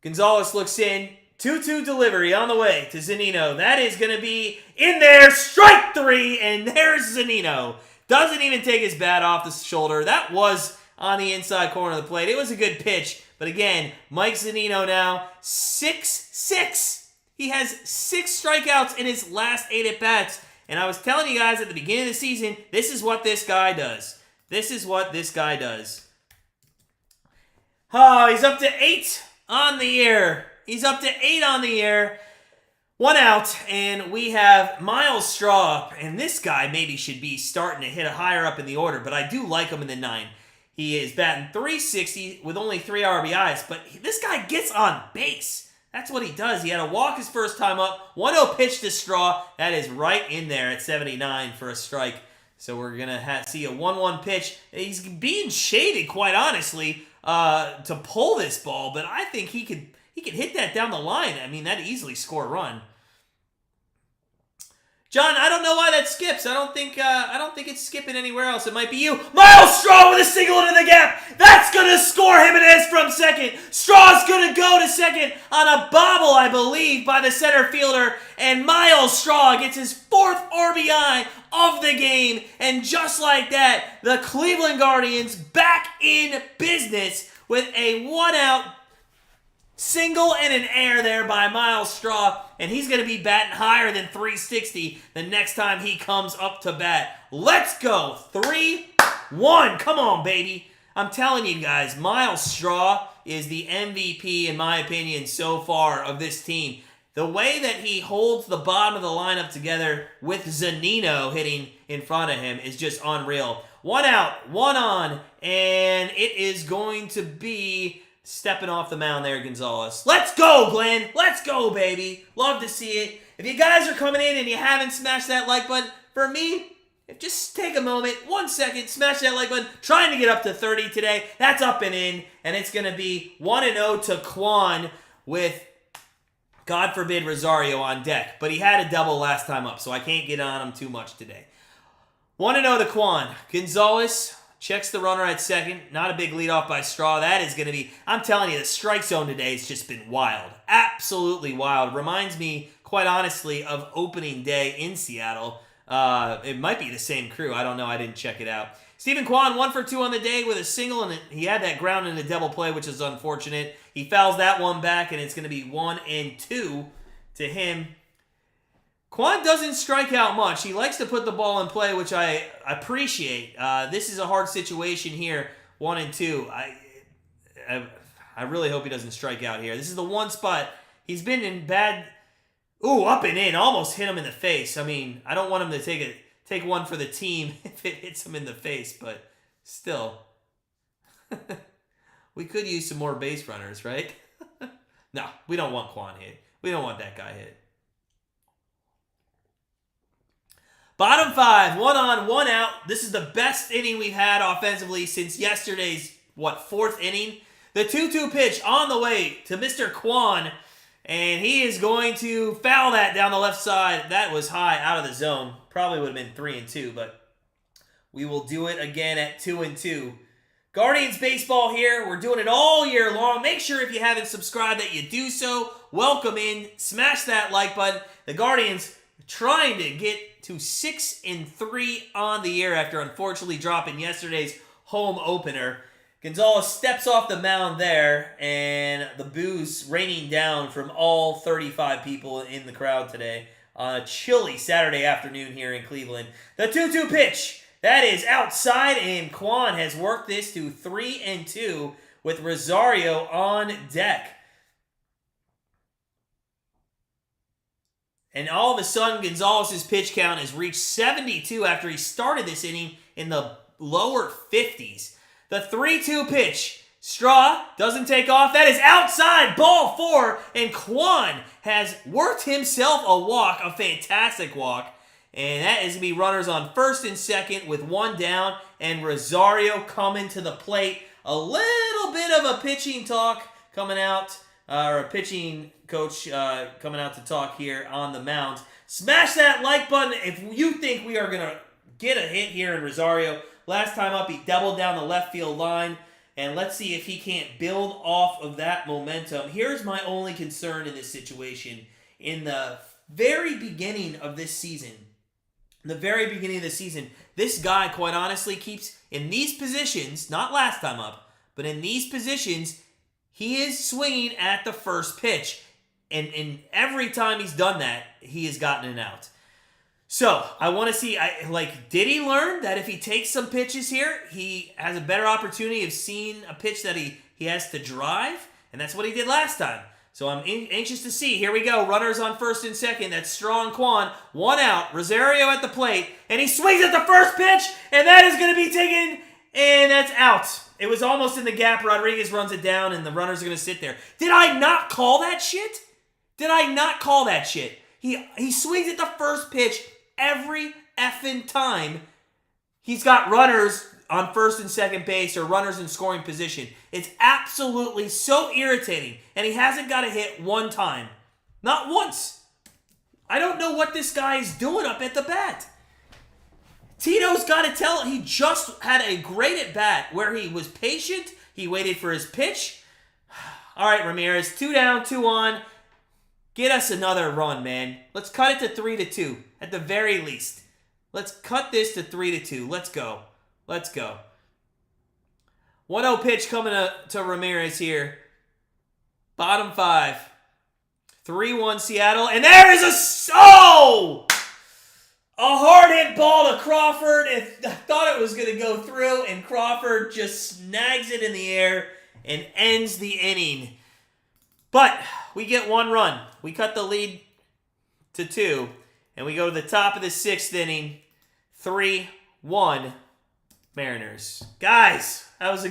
Gonzalez looks in. 2-2 delivery on the way to Zunino. That is going to be in there. Strike 3, and there's Zunino. Doesn't even take his bat off the shoulder. That was on the inside corner of the plate. It was a good pitch. But again, Mike Zunino now 6-6. He has 6 strikeouts in his last 8 at-bats. And I was telling you guys at the beginning of the season, this is what this guy does. This is what this guy does. Oh, he's up to 8 on the year. He's up to 8 on the year. 1 out, and we have Miles Straw. And this guy maybe should be starting to hit higher up in the order, but I do like him in the 9. He is batting .360 with only 3 RBIs, but this guy gets on base. That's what he does. He had a walk his first time up. 1-0 pitch to Straw. That is right in there at 79 for a strike. So we're going to see a 1-1 pitch. He's being shaded, quite honestly, to pull this ball, but I think he could hit that down the line. I mean, that'd easily score a run. John, I don't know why that skips. I don't think it's skipping anywhere else. It might be you. Miles Straw with a single into the gap. That's going to score Jimenez from second. Straw's going to go to second on a bobble, I believe, by the center fielder. And Miles Straw gets his 4th RBI of the game. And just like that, the Cleveland Guardians back in business with a 1-out single and an air there by Miles Straw, and he's going to be batting higher than .360 the next time he comes up to bat. Let's go. 3-1. Come on, baby. I'm telling you guys, Miles Straw is the MVP, in my opinion, so far of this team. The way that he holds the bottom of the lineup together with Zunino hitting in front of him is just unreal. 1 out, 1 on, and it is going to be stepping off the mound there, Gonzalez. Let's go, Glenn. Let's go, baby. Love to see it. If you guys are coming in and you haven't smashed that like button, for me, just take a moment, 1 second, smash that like button. Trying to get up to 30 today. That's up and in, and it's going to be 1-0 to Quan with, God forbid, Rosario on deck. But he had a double last time up, so I can't get on him too much today. 1-0 to Quan. Gonzalez checks the runner at second. Not a big leadoff by Straw. That is going to be, I'm telling you, the strike zone today has just been wild. Absolutely wild. Reminds me, quite honestly, of opening day in Seattle. It might be the same crew. I don't know. I didn't check it out. Stephen Kwan, 1 for 2 on the day with a single, and he had that ground in the double play, which is unfortunate. He fouls that one back, and it's going to be 1-2 to him. Quan doesn't strike out much. He likes to put the ball in play, which I appreciate. This is a hard situation here, 1-2. I really hope he doesn't strike out here. This is the one spot he's been in bad. Ooh, up and in, almost hit him in the face. I mean, I don't want him to take one for the team if it hits him in the face, but still, we could use some more base runners, right? No, we don't want Quan hit. We don't want that guy hit. Bottom 5, 1 on, 1 out. This is the best inning we've had offensively since yesterday's, 4th inning? The 2-2 pitch on the way to Mr. Quan, and he is going to foul that down the left side. That was high, out of the zone. Probably would have been 3-2, but we will do it again at 2-2. Guardians baseball here. We're doing it all year long. Make sure if you haven't subscribed that you do so. Welcome in. Smash that like button. The Guardians trying to get to 6-3 on the year after unfortunately dropping yesterday's home opener. Gonzalez steps off the mound there, and the boos raining down from all 35 people in the crowd today on a chilly Saturday afternoon here in Cleveland. The 2-2 pitch, that is outside, and Quan has worked this to 3-2 with Rosario on deck. And all of a sudden, Gonzalez's pitch count has reached 72 after he started this inning in the lower 50s. The 3-2 pitch. Straw doesn't take off. That is outside, ball 4. And Quan has worked himself a walk, a fantastic walk. And that is going to be runners on first and second with 1 down. And Rosario coming to the plate. A little bit of a pitching talk coming out. Or a pitching coach coming out to talk here on the mound. Smash that like button if you think we are going to get a hit here in Rosario. Last time up, he doubled down the left field line. And let's see if he can't build off of that momentum. Here's my only concern in this situation. In the very beginning of this season, this guy, quite honestly, keeps in these positions, not last time up, but in these positions, he is swinging at the first pitch. And every time he's done that, he has gotten an out. So, I want to see, did he learn that if he takes some pitches here, he has a better opportunity of seeing a pitch that he has to drive? And that's what he did last time. So, I'm anxious to see. Here we go. Runners on first and second. That's strong Quan. One out. Rosario at the plate. And he swings at the first pitch. And that is going to be taken. And that's out. It was almost in the gap. Rodriguez runs it down. And the runners are going to sit there. Did I not call that shit? He swings at the first pitch every effing time he's got runners on first and second base or runners in scoring position. It's absolutely so irritating. And he hasn't got a hit one time. Not once. I don't know what this guy is doing up at the bat. Tito's got to tell. He just had a great at bat where he was patient. He waited for his pitch. All right, Ramirez. 2 down, 2 on. Get us another run, man. Let's cut it to 3-2 at the very least. Let's cut this to 3-2. Let's go. 1-0 pitch coming to Ramirez here. Bottom 5. 3-1 Seattle. And there is a hard hit ball to Crawford. I thought it was going to go through, and Crawford just snags it in the air and ends the inning. But we get 1 run. We cut the lead to 2, and we go to the top of the 6th inning. 3-1 Mariners. Guys, it was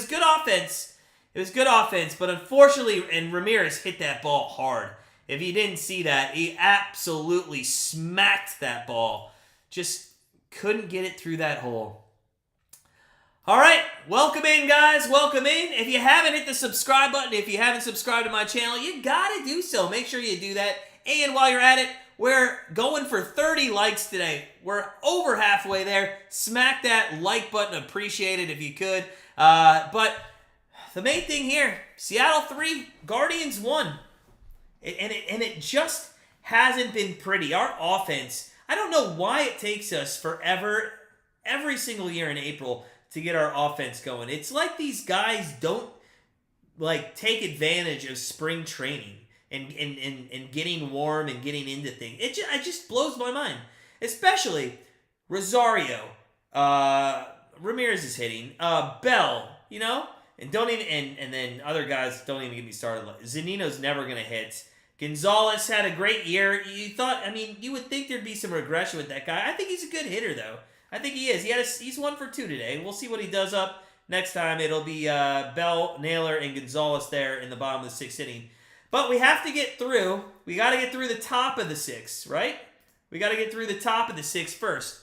good offense. It was good offense, but unfortunately, and Ramirez hit that ball hard. If you didn't see that, he absolutely smacked that ball. Just couldn't get it through that hole. All right, welcome in, guys. Welcome in. If you haven't hit the subscribe button, if you haven't subscribed to my channel, you got to do so. Make sure you do that. And while you're at it, we're going for 30 likes today. We're over halfway there. Smack that like button. Appreciate it if you could. But the main thing here, Seattle 3, Guardians 1. And it just hasn't been pretty. Our offense, I don't know why it takes us forever, every single year in April, to get our offense going. It's like these guys don't take advantage of spring training and getting warm and getting into things. It just blows my mind. Especially Rosario, Ramirez is hitting, Bell, and then other guys don't even get me started. Zanino's never gonna hit. Gonzalez had a great year. You would think there'd be some regression with that guy. I think he's a good hitter though. I think he is. He's 1 for 2 today. We'll see what he does up next time. It'll be Bell, Naylor, and Gonzalez there in the bottom of the 6th inning. But we have to get through. We got to get through the top of the 6th, right? We got to get through the top of the 6th first.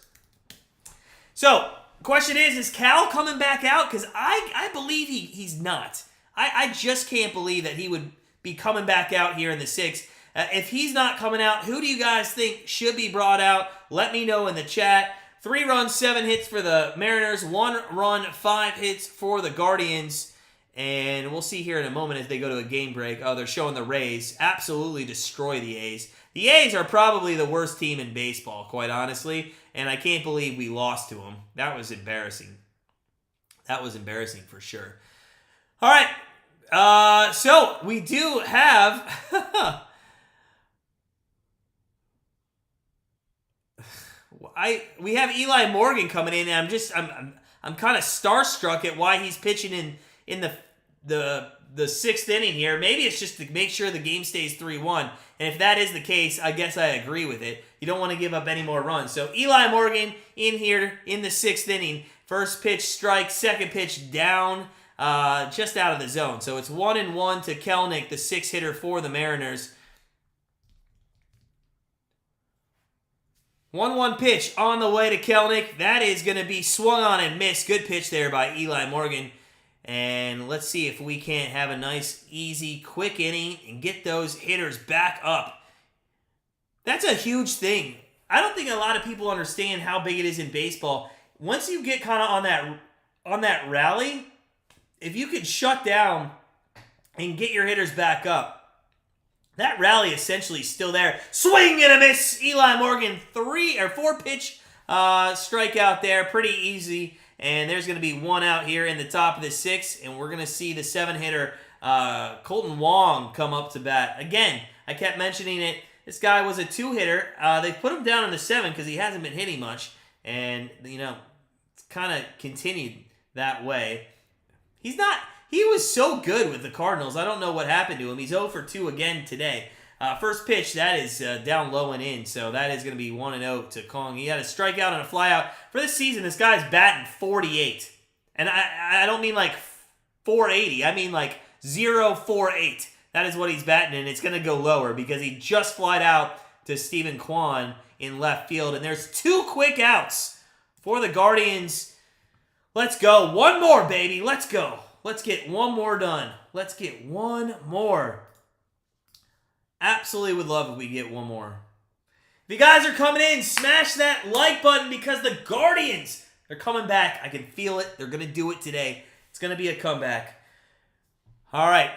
So, question is Cal coming back out? Because I believe he's not. I just can't believe that he would be coming back out here in the 6th. If he's not coming out, who do you guys think should be brought out? Let me know in the chat. 3 runs, 7 hits for the Mariners. 1 run, 5 hits for the Guardians. And we'll see here in a moment as they go to a game break. Oh, they're showing the Rays absolutely destroy the A's. The A's are probably the worst team in baseball, quite honestly. And I can't believe we lost to them. That was embarrassing. That was embarrassing for sure. All right. So we do have... we have Eli Morgan coming in, and I'm kind of starstruck at why he's pitching in the 6th inning here. Maybe it's just to make sure the game stays 3-1. And if that is the case, I guess I agree with it. You don't want to give up any more runs. So Eli Morgan in here in the 6th inning. First pitch strike, second pitch down, just out of the zone. So it's 1-1 to Kelenic, the 6th hitter for the Mariners. 1-1 pitch on the way to Kelenic. That is going to be swung on and missed. Good pitch there by Eli Morgan. And let's see if we can't have a nice, easy, quick inning and get those hitters back up. That's a huge thing. I don't think a lot of people understand how big it is in baseball. Once you get kind of on that rally, if you could shut down and get your hitters back up, that rally essentially is still there. Swing and a miss. Eli Morgan, 4-pitch strikeout there. Pretty easy. And there's going to be one out here in the top of the 6th. And we're going to see the 7-hitter, Colton Wong, come up to bat. Again, I kept mentioning it. This guy was a 2-hitter. They put him down in the 7 because he hasn't been hitting much. And, it's kind of continued that way. He was so good with the Cardinals. I don't know what happened to him. He's 0 for 2 again today. First pitch, that is down low and in, so that is going to be 1-0 to Kong. He had a strikeout and a flyout. For this season, this guy's batting 48. And I don't mean like 480. I mean like 0.48. That is what he's batting, and it's going to go lower because he just flied out to Stephen Kwan in left field. And there's 2 quick outs for the Guardians. Let's go. One more, baby. Let's go. Let's get one more done. Let's get one more. Absolutely would love if we get one more. If you guys are coming in, smash that like button because the Guardians, they're coming back. I can feel it. They're going to do it today. It's going to be a comeback. All right.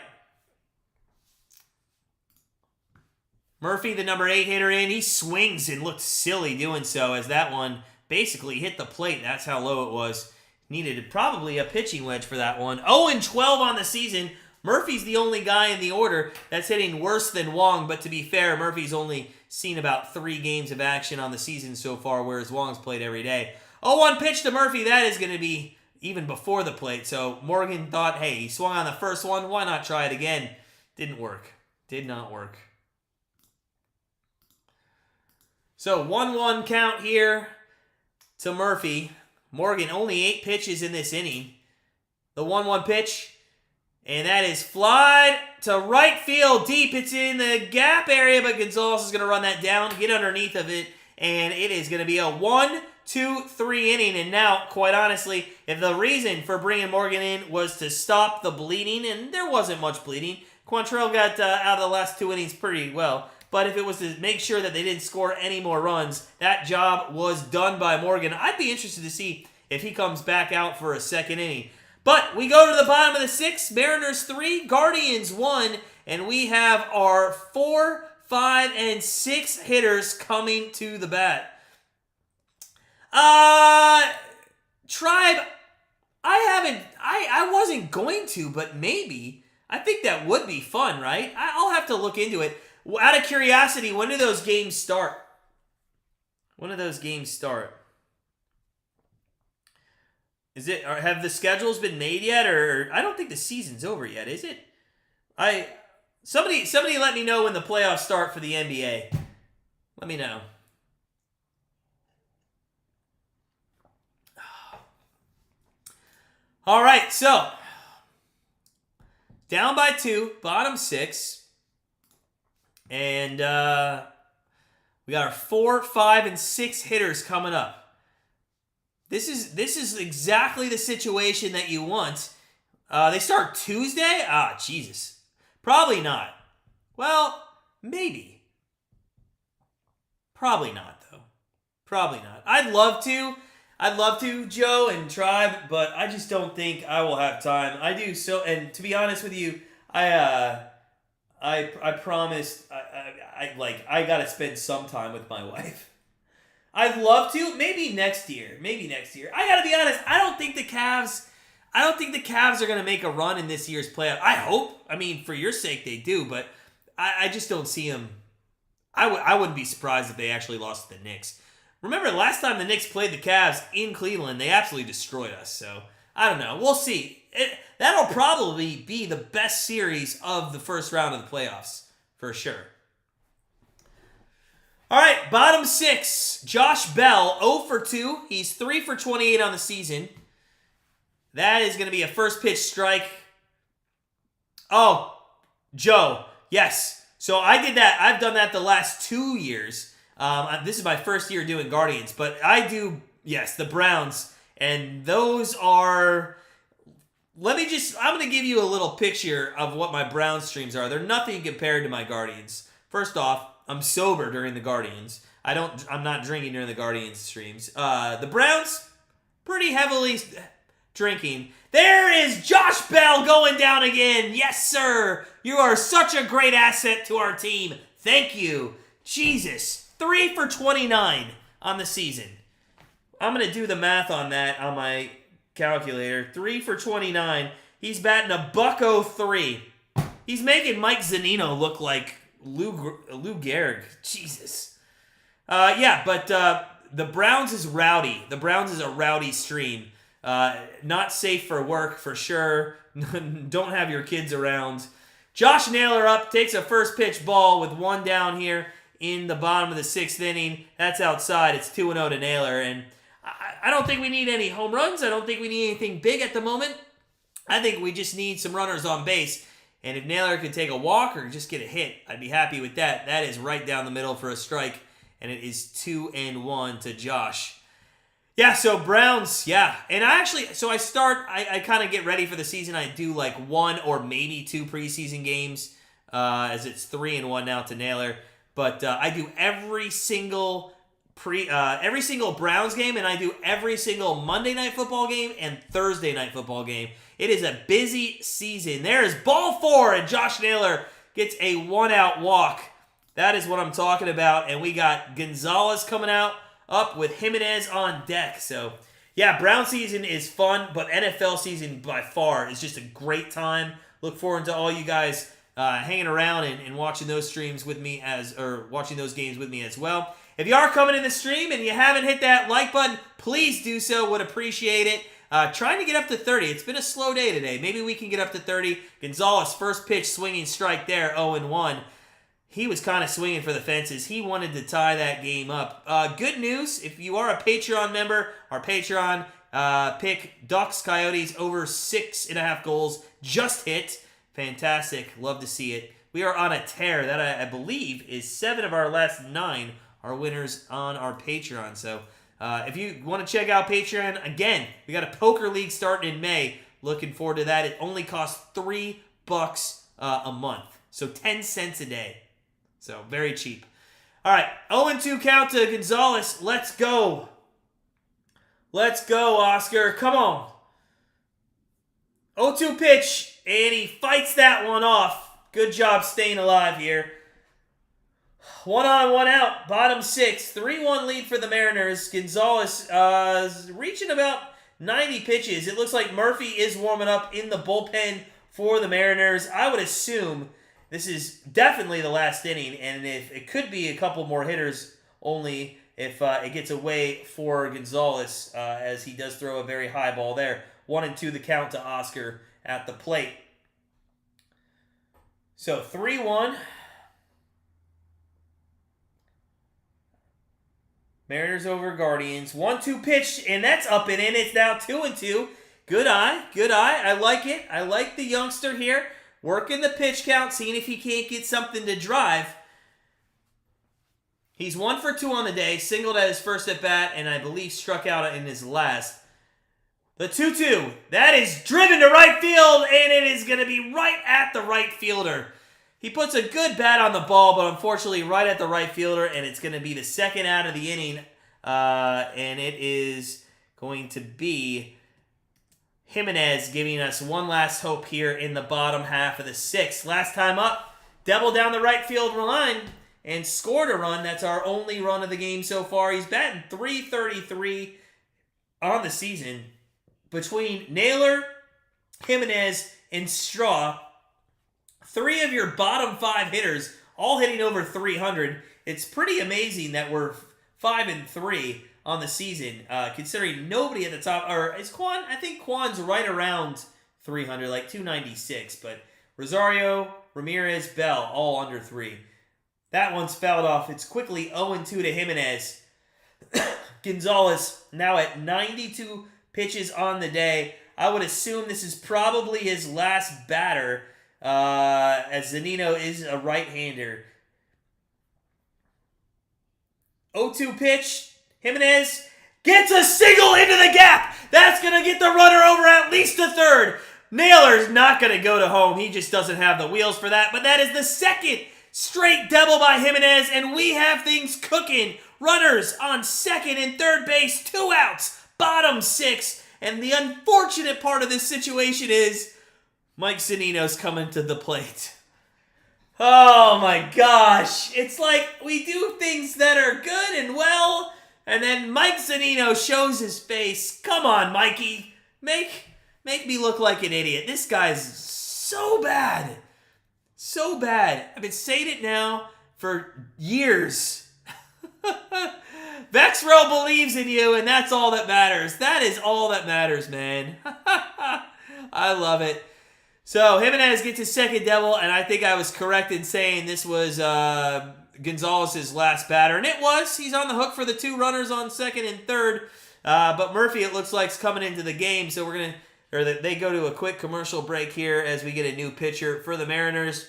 Murphy, the number 8 hitter in. He swings and looked silly doing so as that one basically hit the plate. That's how low it was. Needed probably a pitching wedge for that one. 0-12 on the season. Murphy's the only guy in the order that's hitting worse than Wong, but to be fair, Murphy's only seen about 3 games of action on the season so far, whereas Wong's played every day. 0-1 pitch to Murphy. That is going to be even before the plate. So Morgan thought, hey, he swung on the first one. Why not try it again? Didn't work. Did not work. So 1-1 count here to Murphy. Morgan, only 8 pitches in this inning. The 1-1 pitch, and that is flied to right field deep. It's in the gap area, but Gonzalez is going to run that down, get underneath of it, and it is going to be a 1-2-3 inning. And now, quite honestly, if the reason for bringing Morgan in was to stop the bleeding, and there wasn't much bleeding, Quantrill got out of the last 2 innings pretty well. But if it was to make sure that they didn't score any more runs, that job was done by Morgan. I'd be interested to see if he comes back out for a second inning. But we go to the bottom of the 6th. Mariners 3, Guardians 1. And we have our 4, 5, and 6 hitters coming to the bat. Tribe, I wasn't going to, but maybe. I think that would be fun, right? I'll have to look into it. Out of curiosity, when do those games start? When do those games start? Have the schedules been made yet? Or I don't think the season's over yet, is it? Somebody let me know when the playoffs start for the NBA. Let me know. All right, so down by 2, bottom 6. And we got our 4, 5, and 6 hitters coming up. This is exactly the situation that you want. They start Tuesday? Jesus. Probably not. Well, maybe. Probably not, though. Probably not. I'd love to, Joe and Tribe, but I just don't think I will have time. I do so, and to be honest with you, I promised I gotta spend some time with my wife. I'd love to. Maybe next year. I gotta be honest. I don't think the Cavs are gonna make a run in this year's playoff. I hope. I mean, for your sake, they do. But I just don't see them. I wouldn't be surprised if they actually lost to the Knicks. Remember, last time the Knicks played the Cavs in Cleveland, they absolutely destroyed us. So I don't know. We'll see. That'll probably be the best series of the first round of the playoffs, for sure. All right, bottom 6. Josh Bell, 0 for 2. He's 3 for 28 on the season. That is going to be a first pitch strike. Oh, Joe, yes. So I did that. I've done that the last 2 years. This is my first year doing Guardians, but I do, yes, the Browns. And those are... I'm going to give you a little picture of what my Browns streams are. They're nothing compared to my Guardians. First off, I'm sober during the Guardians. I'm not drinking during the Guardians streams. The Browns, pretty heavily drinking. There is Josh Bell going down again. Yes, sir. You are such a great asset to our team. Thank you. Jesus. 3 for 29 on the season. I'm going to do the math on that on my calculator. 3 for 29. He's batting a $103. He's making Mike Zunino look like Lou Gehrig. Jesus. But the Browns is rowdy. The Browns is a rowdy stream. Not safe for work, for sure. Don't have your kids around. Josh Naylor up, takes a first pitch ball with one down here in the bottom of the 6th inning. That's outside. It's 2-0 to Naylor. And I don't think we need any home runs. I don't think we need anything big at the moment. I think we just need some runners on base. And if Naylor could take a walk or just get a hit, I'd be happy with that. That is right down the middle for a strike. And it is 2-1 to Josh. Yeah, so Browns, yeah. And I kind of get ready for the season. I do like 1 or maybe 2 preseason games, as it's 3-1 now to Naylor. But I do every single Browns game, and I do every single Monday Night Football game and Thursday Night Football game. It is a busy season. There is ball 4, and Josh Naylor gets a 1-out walk. That is what I'm talking about. And we got Gonzalez coming out up with Jimenez on deck. So, yeah, Brown season is fun, but NFL season by far is just a great time. Look forward to all you guys hanging around and watching those streams with me watching those games with me as well. If you are coming in the stream and you haven't hit that like button, please do so. Would appreciate it. Trying to get up to 30. It's been a slow day today. Maybe we can get up to 30. Gonzalez, first pitch, swinging strike there, 0-1. He was kind of swinging for the fences. He wanted to tie that game up. Good news, if you are a Patreon member, our Patreon pick Ducks Coyotes over 6.5 goals just hit. Fantastic. Love to see it. We are on a tear. That, I believe, is 7 of our last 9 are winners on our Patreon. So if you want to check out Patreon, again, we got a poker league starting in May. Looking forward to that. It only costs $3 a month. So 10 cents a day. So very cheap. All right, 0-2 count to Gonzalez. Let's go. Let's go, Oscar. Come on. 0-2 pitch, and he fights that one off. Good job staying alive here. 1 on, 1 out, bottom 6. 3-1 lead for the Mariners. Gonzalez is reaching about 90 pitches. It looks like Murphy is warming up in the bullpen for the Mariners. I would assume this is definitely the last inning, and if it could be a couple more hitters only if it gets away for Gonzalez, as he does throw a very high ball there. 1-2 the count to Oscar at the plate. So 3-1. Mariners over Guardians. 1-2 pitch, and that's up and in. It's now 2-2. Good eye. Good eye. I like it. I like the youngster here. Working the pitch count, seeing if he can't get something to drive. He's 1 for 2 on the day, singled at his first at bat, and I believe struck out in his last. The 2-2, that is driven to right field, and it is going to be right at the right fielder. He puts a good bat on the ball, but unfortunately right at the right fielder, and it's going to be the second out of the inning, and it is going to be Jimenez giving us one last hope here in the bottom half of the 6th. Last time up, double down the right field line and scored a run. That's our only run of the game so far. He's batting .333 on the season. Between Naylor, Jimenez, and Straw, 3 of your bottom 5 hitters all hitting over 300. It's pretty amazing that we're 5-3 on the season, considering nobody at the top, or is Quan? I think Quan's right around 300, like 296, but Rosario, Ramirez, Bell, all under 3. That one's fouled off. It's quickly 0-2 to Jimenez. Gonzalez now at 92 pitches on the day. I would assume this is probably his last batter, as Zunino is a right-hander. 0-2 pitch. Jimenez gets a single into the gap. That's going to get the runner over at least to third. Naylor's not going to go to home. He just doesn't have the wheels for that. But that is the second straight double by Jimenez, and we have things cooking. Runners on second and third base, 2 outs, bottom 6, And the unfortunate part of this situation is Mike Zunino's coming to the plate. Oh my gosh. It's like we do things that are good and well, and then Mike Zunino shows his face. Come on, Mikey. Make me look like an idiot. This guy's so bad. So bad. I've been saying it now for years. Vexro believes in you, and that's all that matters. That is all that matters, man. I love it. So, Jimenez gets his second double, and I think I was correct in saying this was Gonzalez's last batter. And it was. He's on the hook for the 2 runners on second and third. But Murphy, it looks like, is coming into the game. So, they go to a quick commercial break here as we get a new pitcher for the Mariners.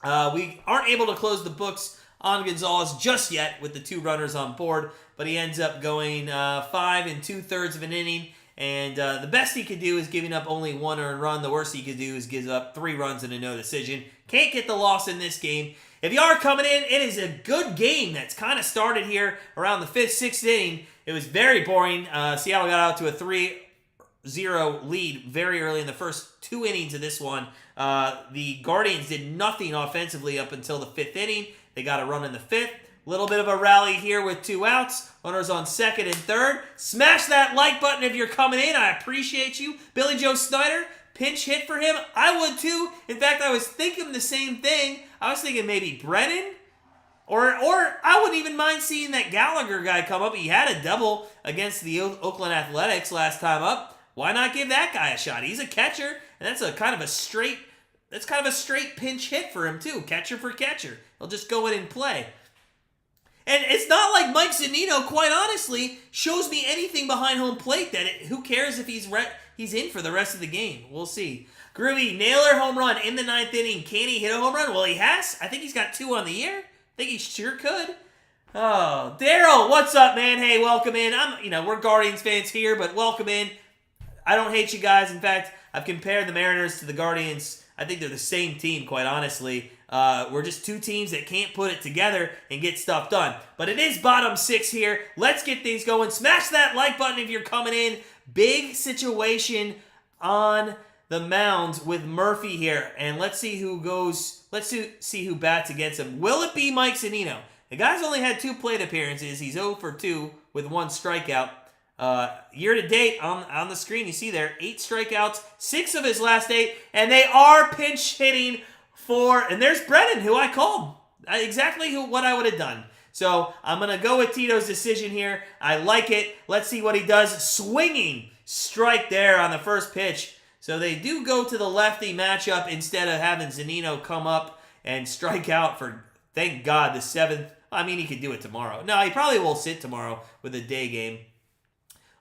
We aren't able to close the books on Gonzalez just yet with the 2 runners on board, but he ends up going 5 2/3 of an inning, and the best he could do is giving up only 1 earned run. The worst he could do is give up 3 runs and a no decision. Can't get the loss in this game. If you are coming in, it is a good game that's kind of started here around the 5th, 6th inning. It was very boring. Seattle got out to a 3-0 lead very early in the first 2 innings of this one. The Guardians did nothing offensively up until the 5th inning. They got a run in the 5th. Little bit of a rally here with 2 outs. Runners on second and third. Smash that like button if you're coming in. I appreciate you. Billy Joe Snyder, pinch hit for him. I would too. In fact, I was thinking the same thing. I was thinking maybe Brennan. Or I wouldn't even mind seeing that Gallagher guy come up. He had a double against the Oakland Athletics last time up. Why not give that guy a shot? He's a catcher, and that's kind of a straight pinch hit for him too. Catcher for catcher. He'll just go in and play. And it's not like Mike Zunino, quite honestly, shows me anything behind home plate who cares if he's in for the rest of the game. We'll see. Groovy, Naylor home run in the 9th inning. Can he hit a home run? Well, he has. I think he's got 2 on the year. I think he sure could. Oh, Daryl, what's up, man? Hey, welcome in. We're Guardians fans here, but welcome in. I don't hate you guys. In fact, I've compared the Mariners to the Guardians. I think they're the same team, quite honestly. We're just 2 teams that can't put it together and get stuff done. But it is bottom 6 here. Let's get things going. Smash that like button if you're coming in. Big situation on the mound with Murphy here. And let's see who goes. Let's see who bats against him. Will it be Mike Zunino? The guy's only had 2 plate appearances. He's 0 for 2 with 1 strikeout. Year to date on the screen, you see there, 8 strikeouts, 6 of his last 8, and they are pinch hitting and there's Brennan, who I called. Exactly what I would have done. So I'm going to go with Tito's decision here. I like it. Let's see what he does. Swinging strike there on the first pitch. So they do go to the lefty matchup instead of having Zunino come up and strike out for, thank God, the 7th. I mean, he could do it tomorrow. No, he probably will sit tomorrow with a day game.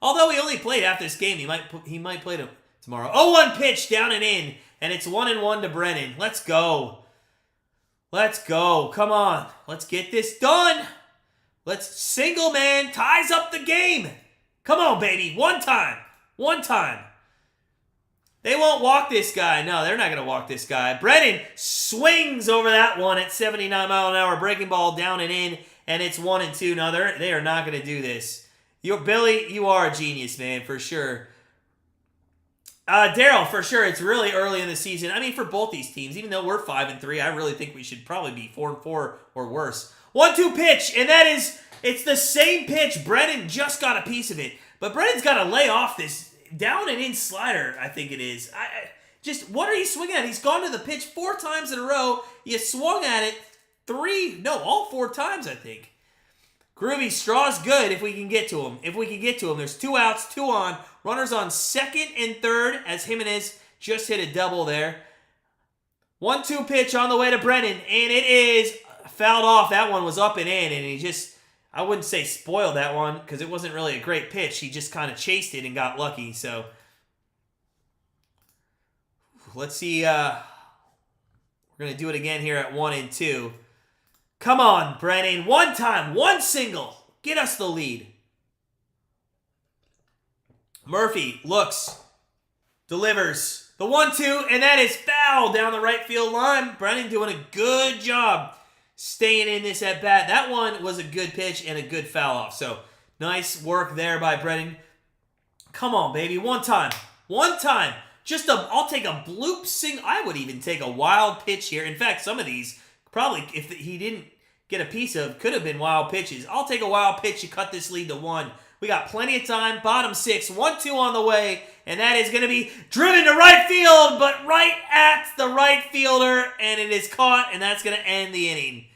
Although he only played half this game, he might play tomorrow. 0-1 pitch down and in, and it's 1-1 to Brennan. Let's go. Let's go. Come on. Let's get this done. Let's single man ties up the game. Come on, baby. One time. They won't walk this guy. No, they're not going to walk this guy. Brennan swings over that one at 79 mile an hour breaking ball down and in, and it's 1-2. No, they are not going to do this. Billy, you are a genius, man, for sure. Daryl, for sure, it's really early in the season. I mean, for both these teams, even though we're 5-3, I really think we should probably be 4-4 or worse. 1-2 pitch, and it's the same pitch. Brennan just got a piece of it. But Brennan's got to lay off this down and in slider, I think it is. What are you swinging at? He's gone to the pitch 4 times in a row. You swung at it all 4 times, I think. Groovy, Straw's good if we can get to him. There's 2 outs, 2 on. Runners on second and third as Jimenez just hit a double there. 1-2 pitch on the way to Brennan, and it is fouled off. That one was up and in, and he just, I wouldn't say spoiled that one because it wasn't really a great pitch. He just kind of chased it and got lucky. So let's see. We're going to do it again here at 1-2. Come on, Brennan. One time, 1 single. Get us the lead. Murphy looks, delivers the 1-2, and that is foul down the right field line. Brennan doing a good job staying in this at bat. That one was a good pitch and a good foul off. So nice work there by Brennan. Come on, baby. One time. I'll take a bloop single. I would even take a wild pitch here. In fact, some of these probably, if he didn't get a piece of, could have been wild pitches. I'll take a wild pitch to cut this lead to 1. We got plenty of time. Bottom 6, 1-2 on the way, and that is going to be driven to right field, but right at the right fielder, and it is caught, and that's going to end the inning.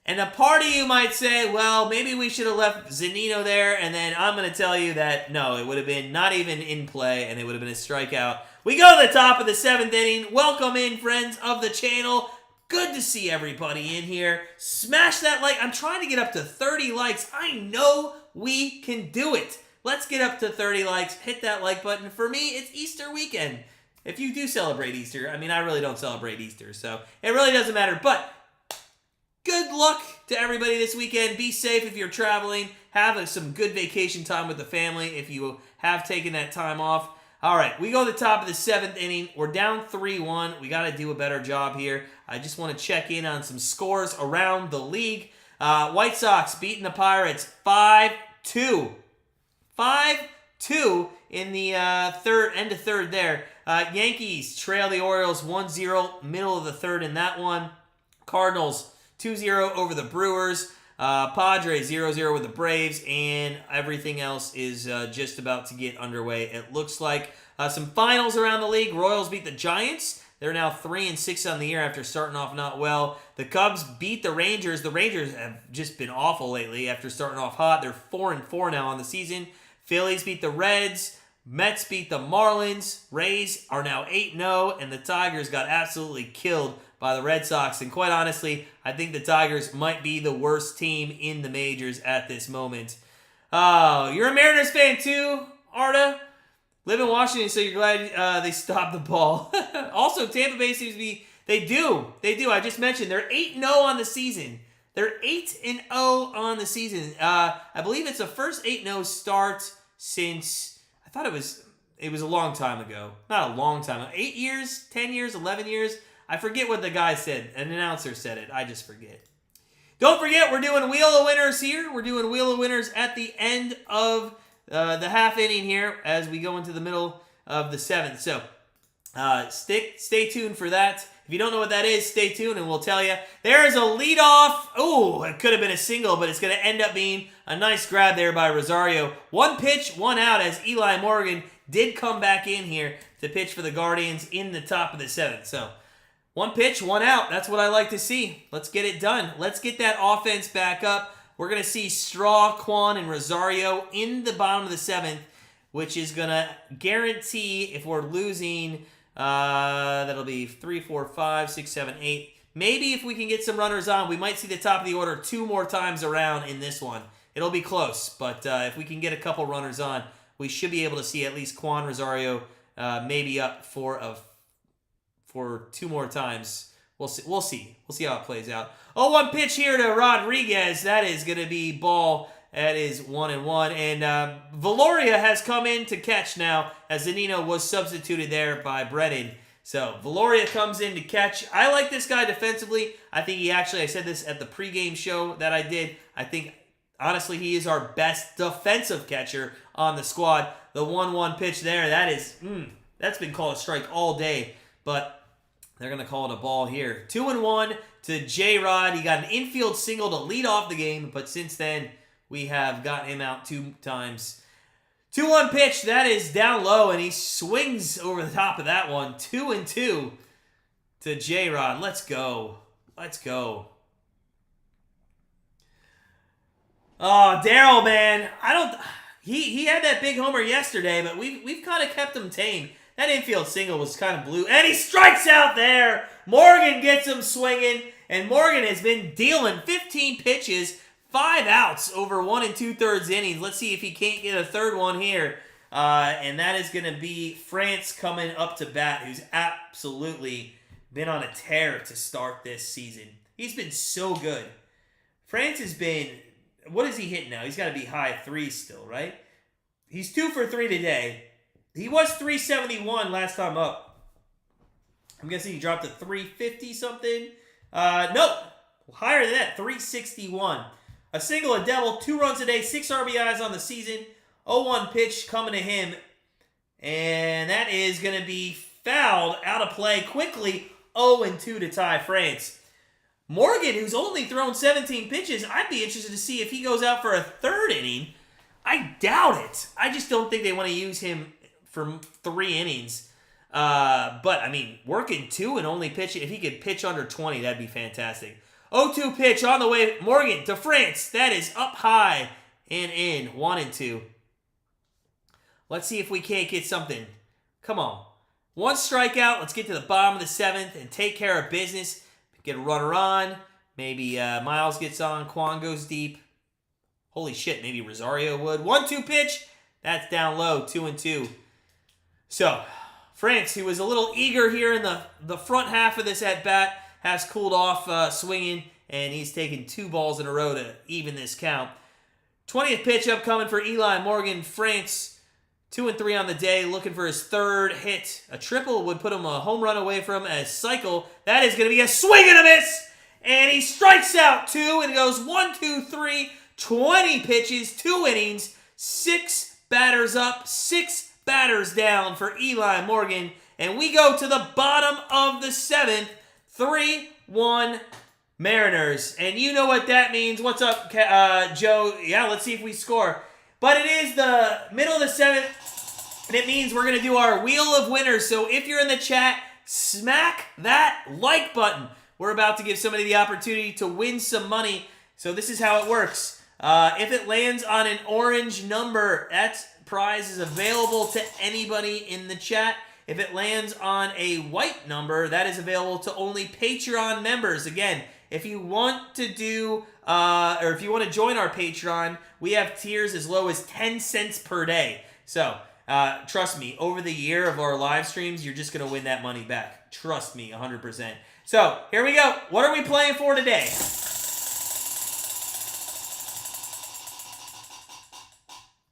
And a part of you might say, well, maybe we should have left Zunino there, and then I'm going to tell you that no, it would have been not even in play, and it would have been a strikeout. We go to the top of the 7th inning. Welcome in, friends of the channel. Good to see everybody in here. Smash that like. I'm trying to get up to 30 likes. I know we can do it. Let's get up to 30 likes. Hit that like button. For me, it's Easter weekend. If you do celebrate Easter, I mean, I really don't celebrate Easter, so it really doesn't matter. But good luck to everybody this weekend. Be safe if you're traveling. Have some good vacation time with the family if you have taken that time off. All right, we go to the top of the 7th inning. We're down 3-1. We got to do a better job here. I just want to check in on some scores around the league. White Sox beating the Pirates 5-2. 5-2 in the end of third there. Yankees trail the Orioles 1-0, middle of the third in that one. Cardinals 2-0 over the Brewers. Padres 0-0 with the Braves, and everything else is just about to get underway. It looks like some finals around the league. Royals beat the Giants. They're now 3-6 on the year after starting off not well. The Cubs beat the Rangers. The Rangers have just been awful lately after starting off hot. They're 4-4 now on the season. Phillies beat the Reds. Mets beat the Marlins. Rays are now 8-0, and the Tigers got absolutely killed by the Red Sox. And quite honestly, I think the Tigers might be the worst team in the majors at this moment. Oh, you're a Mariners fan too, Arda? Live in Washington, so you're glad they stopped the ball. Also, Tampa Bay seems to be... They do. I just mentioned they're 8-0 on the season. They're 8-0 on the season. I believe it's the first 8-0 start since... I thought it was a long time ago. Not a long time ago. 8 years? 10 years? 11 years? I forget what the guy said. An announcer said it. I just forget. Don't forget, we're doing Wheel of Winners here. We're doing Wheel of Winners at the end of the half inning here as we go into the middle of the 7th. So stay tuned for that. If you don't know what that is, stay tuned and we'll tell you. There is a leadoff. Oh, it could have been a single, but it's going to end up being a nice grab there by Rosario. 1 pitch, 1 out as Eli Morgan did come back in here to pitch for the Guardians in the top of the 7th. So 1 pitch, 1 out. That's what I like to see. Let's get it done. Let's get that offense back up. We're going to see Straw, Quan, and Rosario in the bottom of the 7th, which is going to guarantee if we're losing, that'll be 3, 4, 5, 6, 7, 8. Maybe if we can get some runners on, we might see the top of the order 2 more times around in this one. It'll be close, but if we can get a couple runners on, we should be able to see at least Quan, Rosario maybe up for 2 more times. We'll see how it plays out. 0-1 pitch here to Rodriguez. That is going to be ball. That is 1-1. And Valoria has come in to catch now as Zunino was substituted there by Brennan. So Valoria comes in to catch. I like this guy defensively. I think I said this at the pregame show that I did. I think, honestly, he is our best defensive catcher on the squad. The 1-1 pitch there, that's been called a strike all day. But they're going to call it a ball here. 2-1 to J-Rod. He got an infield single to lead off the game, but since then, we have gotten him out 2 times. 2-1 pitch. That is down low, and he swings over the top of that one. 2-2 to J-Rod. Let's go. Oh, Daryl, man. He had that big homer yesterday, but we've kind of kept him tame. That infield single was kind of blue, and he strikes out there. Morgan gets him swinging, and Morgan has been dealing 15 pitches, 5 outs over 1 2/3 innings. Let's see if he can't get a third one here. And that is going to be France coming up to bat, who's absolutely been on a tear to start this season. He's been so good. France has been, what is he hitting now? He's got to be high 3s still, right? He's 2 for 3 today. He was 371 last time up. I'm guessing he dropped to 350 something. Nope. Higher than that. 361. A single, a double, 2 runs a day, 6 RBIs on the season. 0-1 pitch coming to him. And that is going to be fouled out of play quickly. 0-2 to tie France. Morgan, who's only thrown 17 pitches, I'd be interested to see if he goes out for a third inning. I doubt it. I just don't think they want to use him for 3 innings. But, I mean, working 2 and only pitching, if he could pitch under 20, that'd be fantastic. 0-2 pitch on the way. Morgan to France. That is up high and in. 1-2. Let's see if we can't get something. Come on. 1 strikeout. Let's get to the bottom of the 7th and take care of business. Get a runner on. Maybe Miles gets on. Quan goes deep. Holy shit, maybe Rosario would. 1-2 pitch. That's down low. 2-2. So, France, who was a little eager here in the front half of this at-bat, has cooled off swinging, and he's taken 2 balls in a row to even this count. 20th pitch upcoming for Eli Morgan. France, 2-3 on the day, looking for his 3rd hit. A triple would put him a home run away from a cycle. That is going to be a swing and a miss. And he strikes out 2 and goes 1-2-3, 20 pitches, 2 innings, 6 batters up, 6 batters down for Eli Morgan. And we go to the bottom of the 7th, 3-1 Mariners. And you know what that means. What's up, Joe? Yeah, let's see if we score. But it is the middle of the 7th, and it means we're going to do our Wheel of Winners. So if you're in the chat, smack that like button. We're about to give somebody the opportunity to win some money. So this is how it works. If it lands on an orange number, that prize is available to anybody in the chat. If it lands on a white number, that is available to only Patreon members. Again, if you want to do, or if you want to join our Patreon, we have tiers as low as 10 cents per day. So, trust me, over the year of our live streams, you're just going to win that money back. Trust me, 100%. So, here we go. What are we playing for today?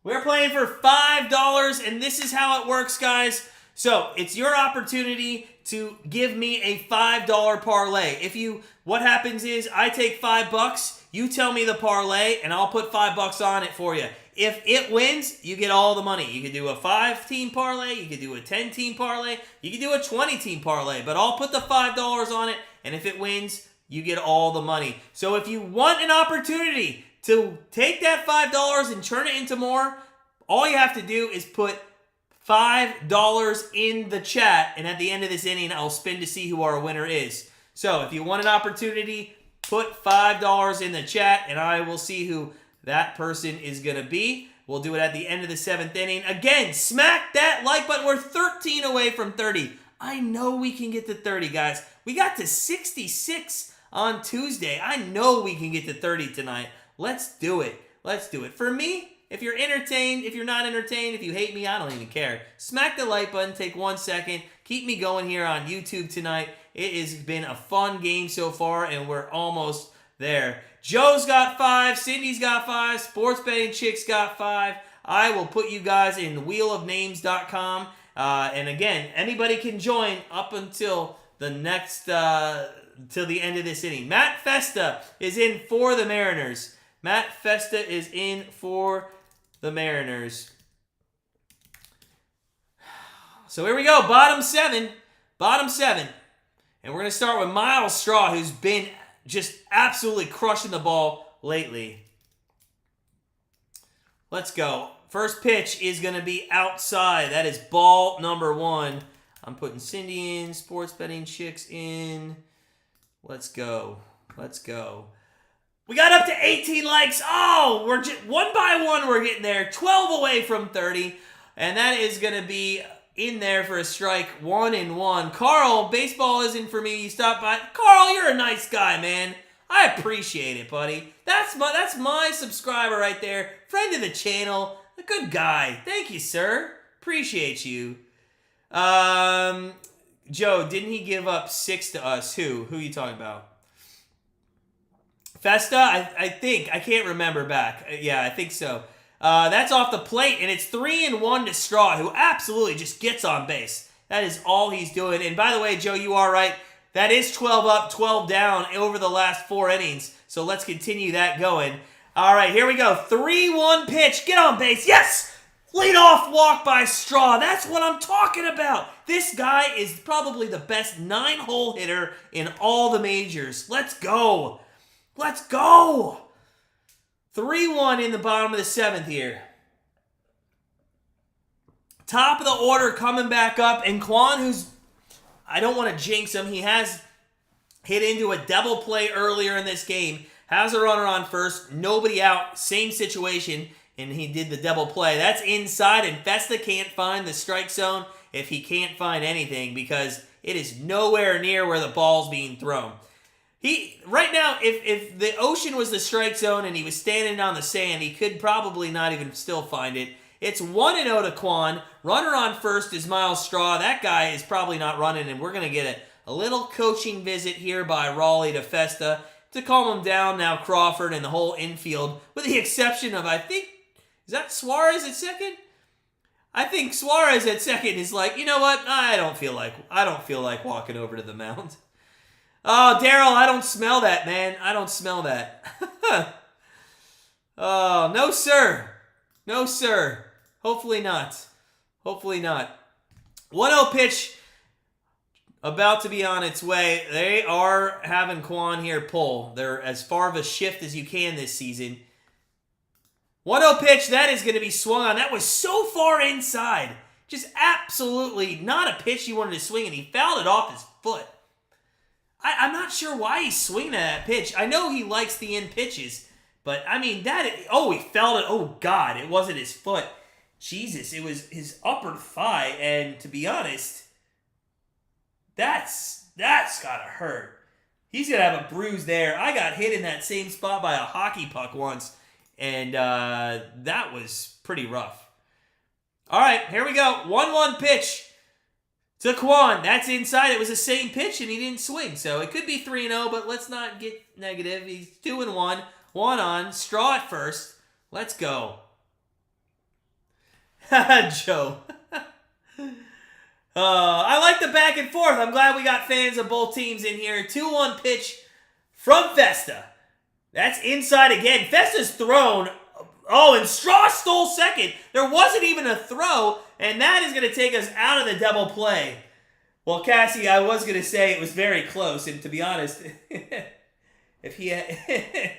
We're playing for $5, and this is how it works, guys. So, it's your opportunity to give me a $5 parlay. What happens is, I take $5, you tell me the parlay, and I'll put $5 on it for you. If it wins, you get all the money. You can do a 5-team parlay, you can do a 10-team parlay, you can do a 20-team parlay, but I'll put the $5 on it, and if it wins, you get all the money. So if you want an opportunity to take that $5 and turn it into more, all you have to do is put $5 in the chat, and at the end of this inning, I'll spin to see who our winner is. So if you want an opportunity, put $5 in the chat, and I will see who that person is going to be. We'll do it at the end of the 7th inning. Again, smack that like button. We're 13 away from 30. I know we can get to 30, guys. We got to 66 on Tuesday. I know we can get to 30 tonight. Let's do it. Let's do it. For me, if you're entertained, if you're not entertained, if you hate me, I don't even care. Smack the like button. Take 1 second. Keep me going here on YouTube tonight. It has been a fun game so far, and we're almost there. Joe's got 5. Cindy's got 5. Sports Betting Chick's got 5. I will put you guys in wheelofnames.com. And again, anybody can join up until the next, till the end of this inning. Matt Festa is in for the Mariners. Matt Festa is in for the Mariners. So here we go. Bottom 7. Bottom 7. And we're going to start with Miles Straw, who's been just absolutely crushing the ball lately. Let's go. First pitch is going to be outside. That is ball number 1. I'm putting Cindy in. Sports Betting Chicks in. Let's go. Let's go. We got up to 18 likes. Oh, we're just one by one. We're getting there. 12 away from 30. And that is going to be in there for a strike. 1-1. Carl, baseball isn't for me. You stopped by. Carl, you're a nice guy, man. I appreciate it, buddy. That's my subscriber right there. Friend of the channel. A good guy. Thank you, sir. Appreciate you. Joe, didn't he give up 6 to us? Who are you talking about? Festa? I think. I can't remember back. Yeah, I think so. That's off the plate, and it's 3-1 to Straw, who absolutely just gets on base. That is all he's doing. And by the way, Joe, you are right. That is 12 up, 12 down over the last 4 innings. So let's continue that going. All right, here we go. 3-1 pitch. Get on base. Yes! Leadoff walk by Straw. That's what I'm talking about. This guy is probably the best 9-hole hitter in all the majors. Let's go. Let's go. 3-1 in the bottom of the 7th here. Top of the order coming back up. And Quan, who's, I don't want to jinx him, he has hit into a double play earlier in this game. Has a runner on first. Nobody out. Same situation. And he did the double play. That's inside, and Festa can't find the strike zone if he can't find anything because it is nowhere near where the ball's being thrown. Right now, if the ocean was the strike zone and he was standing on the sand, he could probably not even still find it. It's 1-0 to Quan. Runner on first is Miles Straw. That guy is probably not running, and we're going to get a little coaching visit here by Raleigh to Festa to calm him down. Now Crawford and the whole infield, with the exception of, I think, is that Suarez at second? I think Suarez at second is like, you know what? I don't feel like walking over to the mound. Oh, Daryl, I don't smell that, man. I don't smell that. Oh, no, sir. No, sir. Hopefully not. Hopefully not. 1-0 pitch about to be on its way. They are having Quan here pull. They're as far of a shift as you can this season. 1-0 pitch, that is going to be swung on. That was so far inside. Just absolutely not a pitch he wanted to swing, and he fouled it off his foot. I'm not sure why he's swinging at that pitch. I know he likes the in pitches, but, I mean, he fouled it. Oh, God, it wasn't his foot. Jesus, it was his upper thigh, and to be honest, that's got to hurt. He's going to have a bruise there. I got hit in that same spot by a hockey puck once. And that was pretty rough. All right, here we go. 1-1 pitch to Quan. That's inside. It was the same pitch, and he didn't swing. So it could be 3-0, but let's not get negative. He's 2-1. 1 on. Straw at first. Let's go. Joe. I like the back and forth. I'm glad we got fans of both teams in here. 2-1 pitch from Festa. That's inside again. Festa's thrown. Oh, and Straw stole second. There wasn't even a throw, and that is going to take us out of the double play. Well, Cassie, I was going to say it was very close, and to be honest, if he had,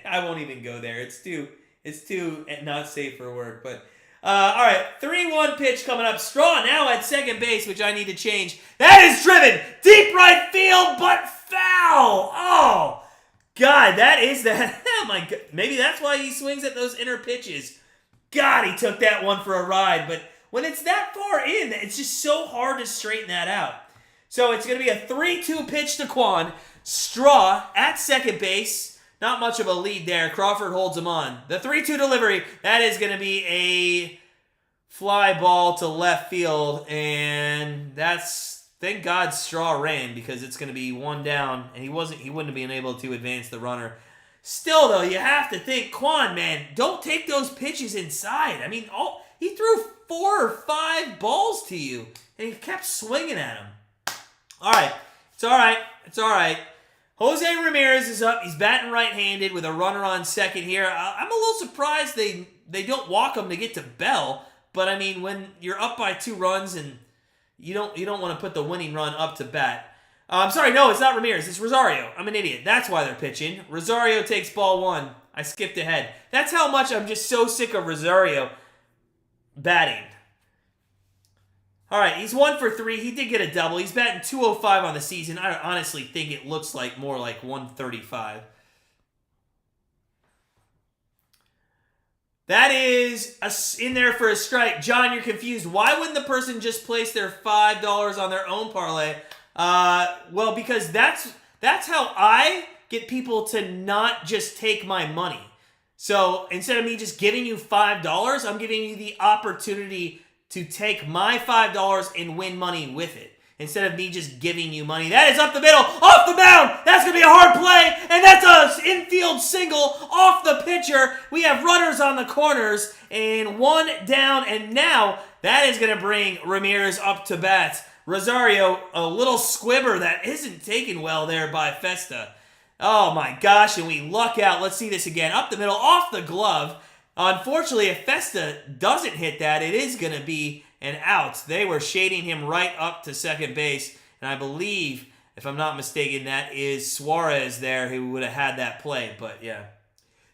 I won't even go there. It's too not safe for work. But all right, 3-1 pitch coming up. Straw now at second base, which I need to change. That is driven deep right field, but foul. Oh. God, that is that. Oh my God. Maybe that's why he swings at those inner pitches. God, he took that one for a ride. But when it's that far in, it's just so hard to straighten that out. So it's going to be a 3-2 pitch to Quan. Straw at second base. Not much of a lead there. Crawford holds him on. The 3-2 delivery, that is going to be a fly ball to left field. And that's... Thank God Straw ran because it's going to be 1 down, and he wouldn't have been able to advance the runner. Still, though, you have to think, Quan, man, don't take those pitches inside. I mean, he threw 4 or 5 balls to you, and he kept swinging at them. All right. It's all right. It's all right. Jose Ramirez is up. He's batting right-handed with a runner on second here. I'm a little surprised they don't walk him to get to Bell, but, I mean, when you're up by 2 runs and You don't want to put the winning run up to bat. I'm sorry, no, it's not Ramirez. It's Rosario. I'm an idiot. That's why they're pitching. Rosario takes ball 1. I skipped ahead. That's how much I'm just so sick of Rosario batting. All right, he's 1 for 3. He did get a double. He's batting .205 on the season. I honestly think it looks like more like 135. That is in there for a strike. John, you're confused. Why wouldn't the person just place their $5 on their own parlay? Well, because that's how I get people to not just take my money. So instead of me just giving you $5, I'm giving you the opportunity to take my $5 and win money with it. Instead of me just giving you money. That is up the middle, off the mound. That's going to be a hard play, and that's an infield single off the pitcher. We have runners on the corners, and 1 down, and now that is going to bring Ramirez up to bat. Rosario, a little squibber that isn't taken well there by Festa. Oh my gosh, and we luck out. Let's see this again. Up the middle, off the glove. Unfortunately, if Festa doesn't hit that, it is going to be an out. They were shading him right up to second base, and I believe, if I'm not mistaken, that is Suarez there who would have had that play, but yeah.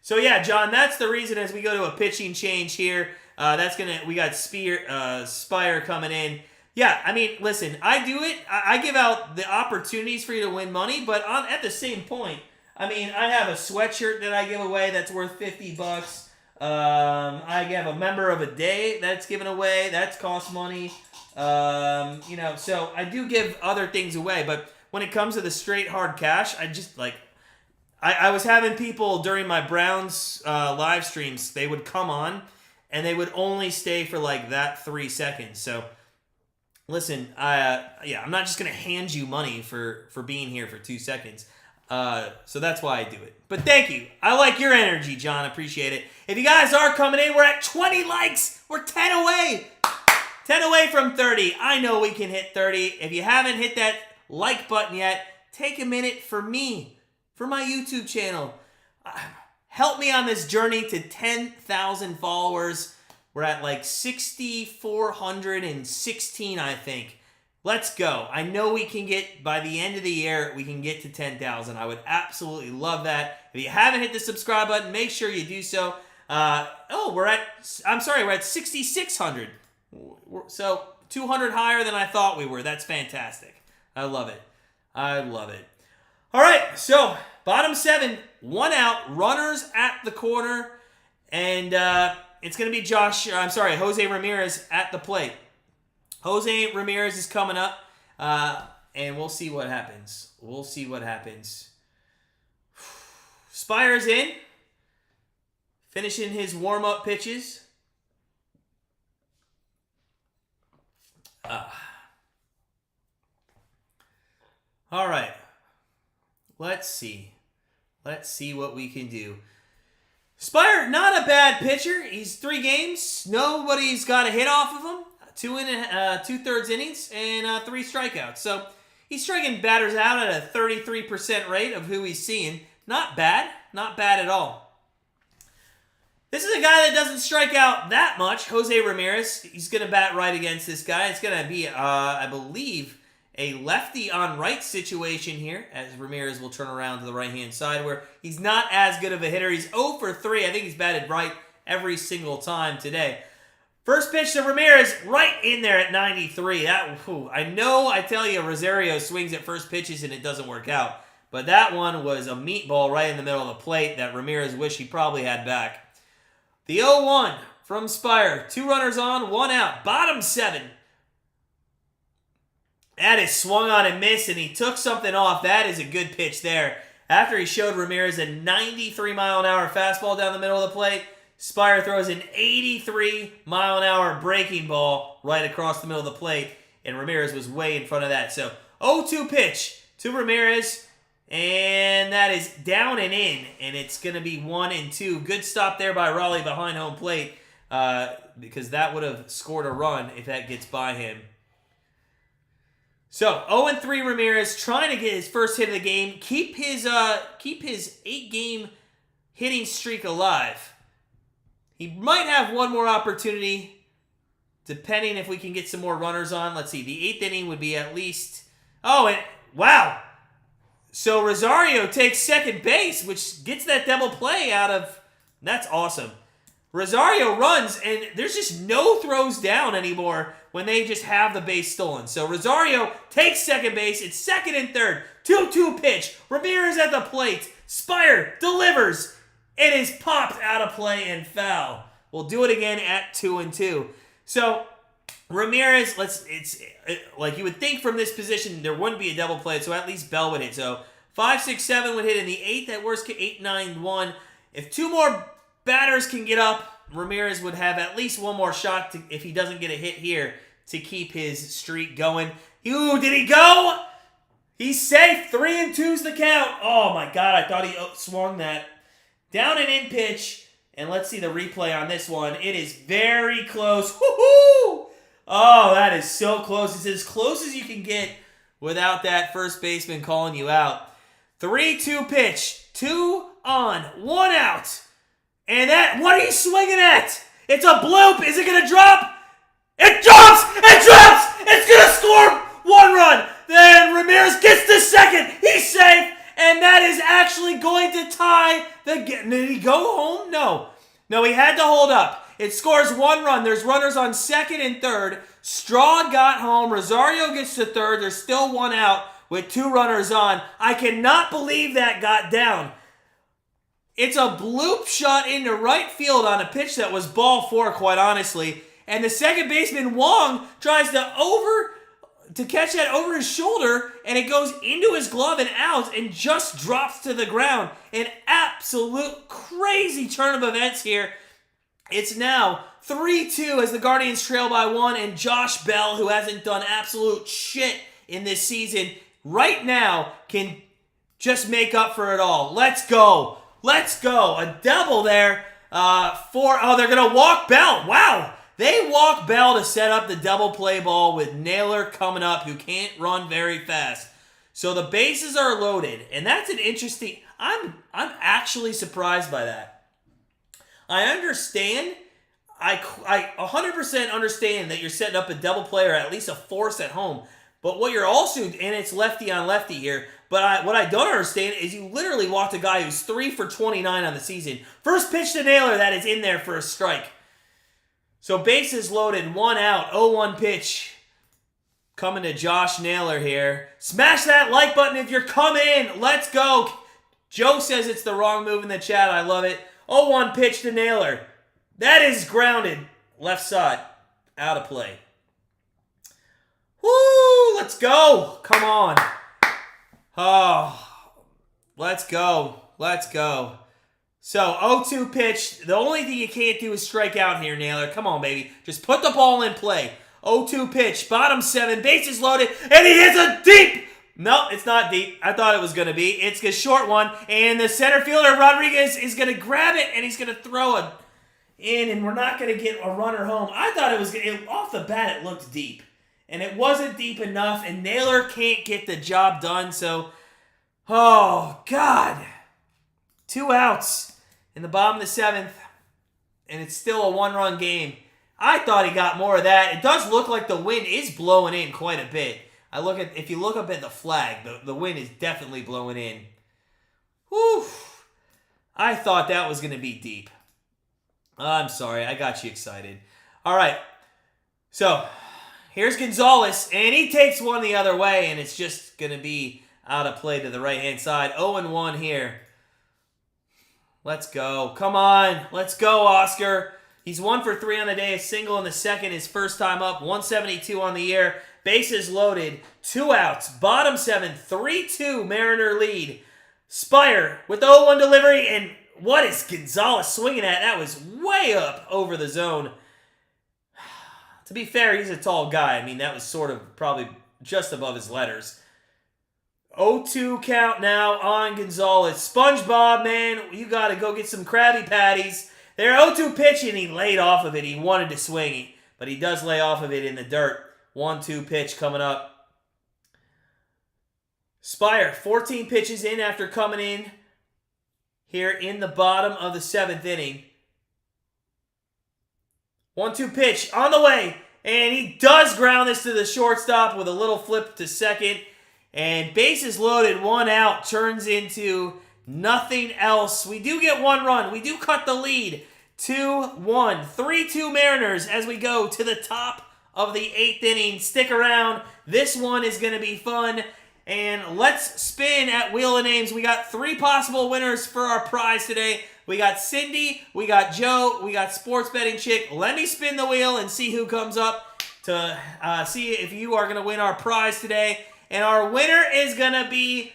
So yeah, John, that's the reason as we go to a pitching change here. We got Spire coming in. Yeah, I mean, listen, I do it. I give out the opportunities for you to win money, but at the same point, I mean, I have a sweatshirt that I give away that's worth $50. I have a member of a day that's given away. That's cost money. So I do give other things away, but when it comes to the straight hard cash, I just I was having people during my Browns live streams, they would come on and they would only stay for like that 3 seconds. So listen, I'm not just going to hand you money for being here for 2 seconds. So that's why I do it. But thank you. I like your energy, John. Appreciate it. If you guys are coming in, we're at 20 likes. We're 10 away. 10 away from 30. I know we can hit 30. If you haven't hit that like button yet, take a minute for me, for my YouTube channel. Help me on this journey to 10,000 followers. We're at like 6,416, I think. Let's go. I know we can get, by the end of the year, we can get to 10,000. I would absolutely love that. If you haven't hit the subscribe button, make sure you do so. We're at 6,600. So 200 higher than I thought we were. That's fantastic. I love it. I love it. All right, so bottom 7, 1 out, runners at the corner, and it's going to be Jose Ramirez at the plate. Jose Ramirez is coming up, and we'll see what happens. Spire's in, finishing his warm-up pitches. All right. Let's see what we can do. Spire, not a bad pitcher. He's 3 games. Nobody's got a hit off of him. 2 2/3 innings and 3 strikeouts. So he's striking batters out at a 33% rate of who he's seeing. Not bad. Not bad at all. This is a guy that doesn't strike out that much. Jose Ramirez. He's going to bat right against this guy. It's going to be, I believe, a lefty on right situation here, as Ramirez will turn around to the right-hand side, where he's not as good of a hitter. He's 0 for 3. I think he's batted right every single time today. First pitch to Ramirez, right in there at 93. I tell you, Rosario swings at first pitches and it doesn't work out. But that one was a meatball right in the middle of the plate that Ramirez wished he probably had back. The 0-1 from Spire. 2 runners on, 1 out. Bottom 7. That is swung on and missed, and he took something off. That is a good pitch there. After he showed Ramirez a 93-mile-an-hour fastball down the middle of the plate, Spire throws an 83-mile-an-hour breaking ball right across the middle of the plate, and Ramirez was way in front of that. So 0-2 pitch to Ramirez, and that is down and in, and it's going to be 1-2. Good stop there by Raleigh behind home plate, because that would have scored a run if that gets by him. So 0-3 Ramirez trying to get his first hit of the game, keep his 8-game hitting streak alive. He might have one more opportunity, depending if we can get some more runners on. Let's see, the 8th inning would be at least... wow! So Rosario takes second base, which gets that double play out of... That's awesome. Rosario runs, and there's just no throws down anymore when they just have the base stolen. So Rosario takes second base. It's 2nd and 3rd. 2-2 pitch. Ramirez at the plate. Spire delivers. It is popped out of play and foul. We'll do it again at 2-2. So Ramirez, like you would think from this position, there wouldn't be a double play, so at least Bell would hit. So 5, 6, 7 would hit in the 8th. At worst, 8, 9, 1. If 2 more batters can get up, Ramirez would have at least one more shot if he doesn't get a hit here to keep his streak going. Ooh, did he go? He's safe. 3-2's the count. Oh my God, I thought he swung that. Down and in pitch, and let's see the replay on this one. It is very close. Woo-hoo! Oh, that is so close. It's as close as you can get without that first baseman calling you out. 3-2 pitch. 2 on, 1 out. And what are you swinging at? It's a bloop. Is it going to drop? It drops! It drops! It's going to score 1 run. Then Ramirez gets to second. He's safe. And that is actually going to tie the game. Did he go home? No. No, he had to hold up. It scores 1 run. There's runners on second and third. Straw got home. Rosario gets to third. There's still 1 out with 2 runners on. I cannot believe that got down. It's a bloop shot into right field on a pitch that was ball 4, quite honestly. And the second baseman, Wong, tries to catch that over his shoulder, and it goes into his glove and out and just drops to the ground. An absolute crazy turn of events here. It's now 3-2 as the Guardians trail by 1, and Josh Bell, who hasn't done absolute shit in this season, right now can just make up for it all. Let's go. Let's go. A double there they're going to walk Bell. Wow. They walk Bell to set up the double play ball with Naylor coming up, who can't run very fast. So the bases are loaded, and that's an interesting... I'm actually surprised by that. I understand. I 100% understand that you're setting up a double play or at least a force at home. But what you're also... And it's lefty on lefty here. But what I don't understand is you literally walked a guy who's 3 for 29 on the season. First pitch to Naylor, that is in there for a strike. So bases loaded, 1 out, 0-1 pitch. Coming to Josh Naylor here. Smash that like button if you're coming in. Let's go. Joe says it's the wrong move in the chat. I love it. 0-1 pitch to Naylor. That is grounded. Left side. Out of play. Woo! Let's go. Come on. Oh. Let's go. Let's go. So, 0-2 pitch. The only thing you can't do is strike out here, Naylor. Come on, baby. Just put the ball in play. 0-2 pitch. Bottom 7. Bases loaded. And he hits a deep. No, it's not deep. I thought it was going to be. It's a short one. And the center fielder, Rodriguez, is going to grab it. And he's going to throw it in. And we're not going to get a runner home. I thought it was... Off the bat, it looked deep. And it wasn't deep enough. And Naylor can't get the job done. So, oh, God. 2 outs in the bottom of the 7th, and it's still a 1-run game. I thought he got more of that. It does look like the wind is blowing in quite a bit. If you look up at the flag, the wind is definitely blowing in. Whew. I thought that was going to be deep. I'm sorry, I got you excited. All right, so here's Gonzalez, and he takes one the other way, and it's just going to be out of play to the right-hand side. 0-1 here. Let's go. Come on. Let's go, Oscar. He's 1 for 3 on the day. A single in the second. His first time up. 172 on the year. Bases loaded. 2 outs. Bottom 7. 3-2 Mariner lead. Spire with the 0-1 delivery. And what is Gonzalez swinging at? That was way up over the zone. To be fair, he's a tall guy. I mean, that was sort of probably just above his letters. 0-2 count now on Gonzalez. SpongeBob, man, you got to go get some Krabby Patties. They're 0-2 pitch, and he laid off of it. He wanted to swing, but he does lay off of it in the dirt. 1-2 pitch coming up. Spire, 14 pitches in after coming in here in the bottom of the 7th inning. 1-2 pitch on the way, and he does ground this to the shortstop with a little flip to second. And bases loaded, 1 out, turns into nothing else. We do get 1 run. We do cut the lead. 2-1. 3-2 Mariners as we go to the top of the 8th inning. Stick around. This one is going to be fun. And let's spin at Wheel of Names. We got 3 possible winners for our prize today. We got Cindy, we got Joe, we got Sports Betting Chick. Let me spin the wheel and see who comes up to see if you are going to win our prize today. And our winner is going to be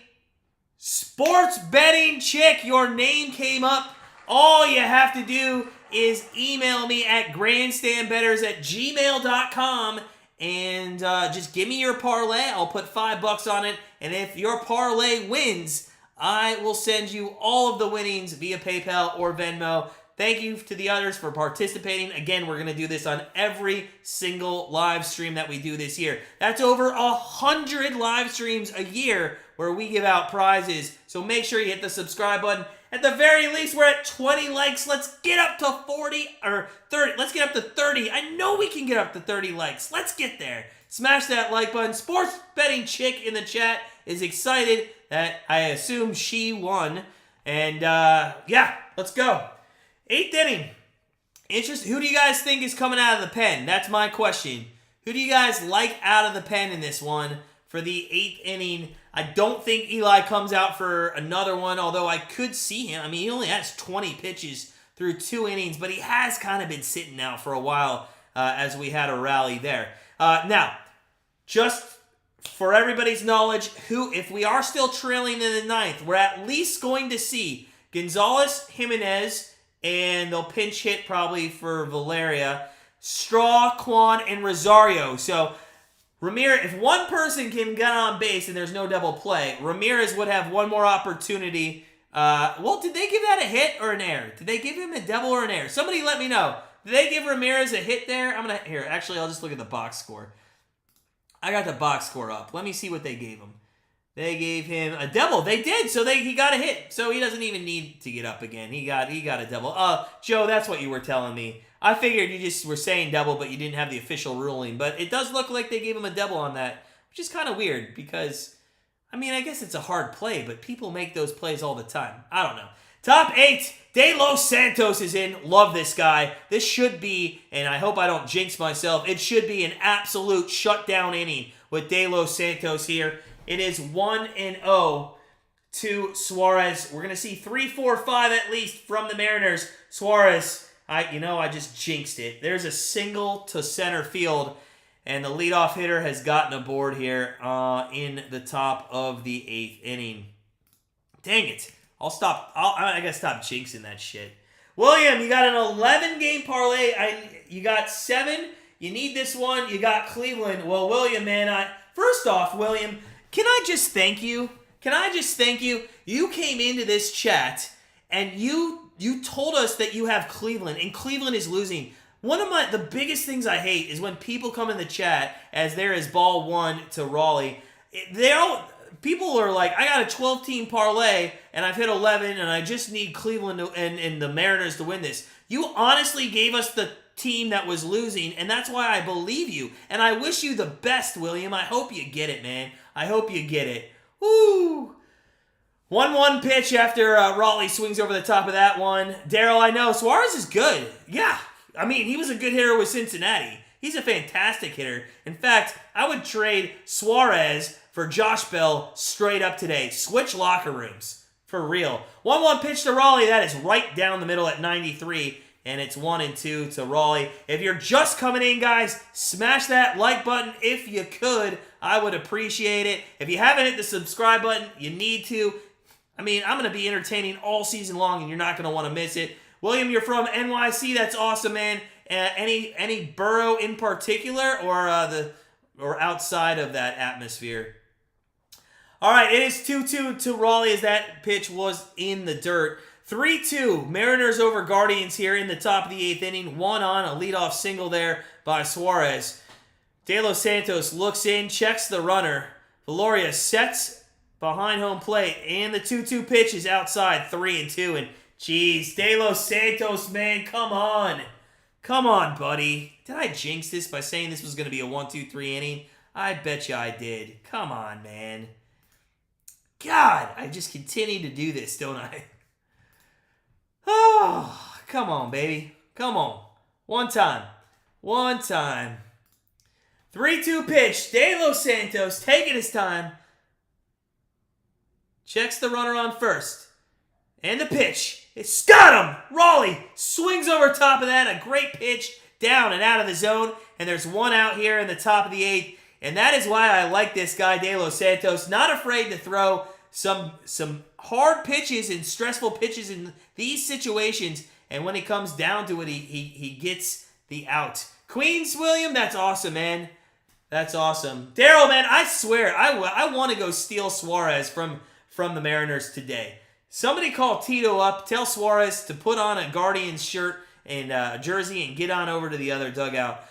Sports Betting Chick. Your name came up. All you have to do is email me at grandstandbettors@gmail.com and just give me your parlay. I'll put $5 on it. And if your parlay wins, I will send you all of the winnings via PayPal or Venmo. Thank you to the others for participating. Again, we're going to do this on every single live stream that we do this year. That's over 100 live streams a year where we give out prizes. So make sure you hit the subscribe button. At the very least, we're at 20 likes. Let's get up to 40 or 30. Let's get up to 30. I know we can get up to 30 likes. Let's get there. Smash that like button. Sports betting chick in the chat is excited that I assume she won. And yeah, let's go. 8th inning. Who do you guys think is coming out of the pen? That's my question. Who do you guys like out of the pen in this one for the 8th inning? I don't think Eli comes out for another one, although I could see him. I mean, he only has 20 pitches through 2 innings, but he has kind of been sitting now for a while as we had a rally there. Now, just for everybody's knowledge, if we are still trailing in the 9th, we're at least going to see Gonzalez, Jimenez, and they'll pinch hit probably for Valeria, Straw, Quan, and Rosario. So Ramirez, if one person can get on base and there's no double play, Ramirez would have one more opportunity. Well, did they give that a hit or an error? Did they give him a double or an error? Somebody let me know. Did they give Ramirez a hit there? Actually, I'll just look at the box score. I got the box score up. Let me see what they gave him. They gave him a double. They did, so he got a hit. So he doesn't even need to get up again. He got a double. Joe, that's what you were telling me. I figured you just were saying double, but you didn't have the official ruling. But it does look like they gave him a double on that, which is kind of weird because, I mean, I guess it's a hard play, but people make those plays all the time. I don't know. Top 8, De Los Santos is in. Love this guy. This should be, and I hope I don't jinx myself, it should be an absolute shutdown inning with De Los Santos here. It is 1-0 to Suarez. We're going to see 3, 4, 5 at least from the Mariners. Suarez, I just jinxed it. There's a single to center field, and the leadoff hitter has gotten aboard here in the top of the 8th inning. Dang it. I gotta stop jinxing that shit. William, you got an 11-game parlay. You got 7. You need this one. You got Cleveland. Well, William, man, first off, William, can I just thank you? You came into this chat, and you told us that you have Cleveland, and Cleveland is losing. One of the biggest things I hate is when people come in the chat as there is ball 1 to Raleigh. People are like, I got a 12-team parlay, and I've hit 11, and I just need Cleveland and the Mariners to win this. You honestly gave us the team that was losing, and that's why I believe you. And I wish you the best, William. I hope you get it, man. I hope you get it. Woo! 1-1 pitch after Raleigh swings over the top of that one. Daryl, I know. Suarez is good. Yeah. I mean, he was a good hitter with Cincinnati. He's a fantastic hitter. In fact, I would trade Suarez for Josh Bell straight up today. Switch locker rooms. For real. 1-1 pitch to Raleigh. That is right down the middle at 93. And it's 1-2 to Raleigh. If you're just coming in, guys, smash that like button if you could. I would appreciate it. If you haven't hit the subscribe button, you need to. I mean, I'm going to be entertaining all season long, and you're not going to want to miss it. William, you're from NYC. That's awesome, man. Any borough in particular, or outside of that atmosphere? All right, it is 2-2 to Raleigh as that pitch was in the dirt. 3-2, Mariners over Guardians here in the top of the 8th inning. 1 on, a leadoff single there by Suarez. De Los Santos looks in, checks the runner. Valeria sets behind home plate, and the 2-2 pitch is outside, 3-2. And geez, De Los Santos, man, come on. Come on, buddy. Did I jinx this by saying this was going to be a 1-2-3 inning? I bet you I did. Come on, man. God, I just continue to do this, don't I? Oh, come on, baby. Come on. One time. 3-2 pitch. De Los Santos taking his time. Checks the runner on first. And the pitch. It's got him! Raleigh swings over top of that. A great pitch down and out of the zone. And there's 1 out here in the top of the 8th. And that is why I like this guy, De Los Santos. Not afraid to throw some hard pitches and stressful pitches in these situations. And when it comes down to it, he gets the out. Queens, William, that's awesome, man. That's awesome. Daryl, man, I swear, I want to go steal Suarez from the Mariners today. Somebody call Tito up. Tell Suarez to put on a Guardians shirt and jersey and get on over to the other dugout.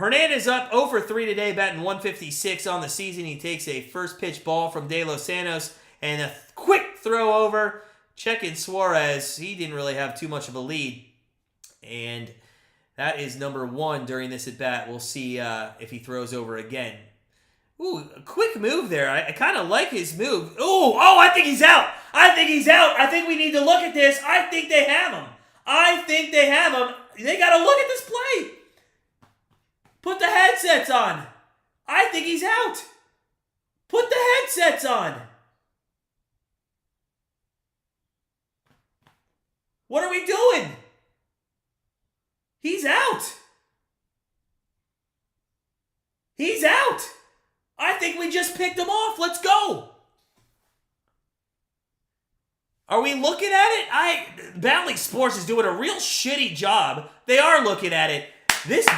Hernandez up 0 for 3 today, batting 156 on the season. He takes a first pitch ball from De Los Santos and a quick throw over. Checking Suarez. He didn't really have too much of a lead. And that is number 1 during this at-bat. We'll see if he throws over again. Ooh, a quick move there. I kind of like his move. Ooh, I think he's out. I think we need to look at this. I think they have him. They got to look at this play. Put the headsets on. I think he's out. Put the headsets on. What are we doing? He's out. He's out. I think we just picked him off. Let's go. Are we looking at it? Battle Sports is doing a real shitty job. They are looking at it.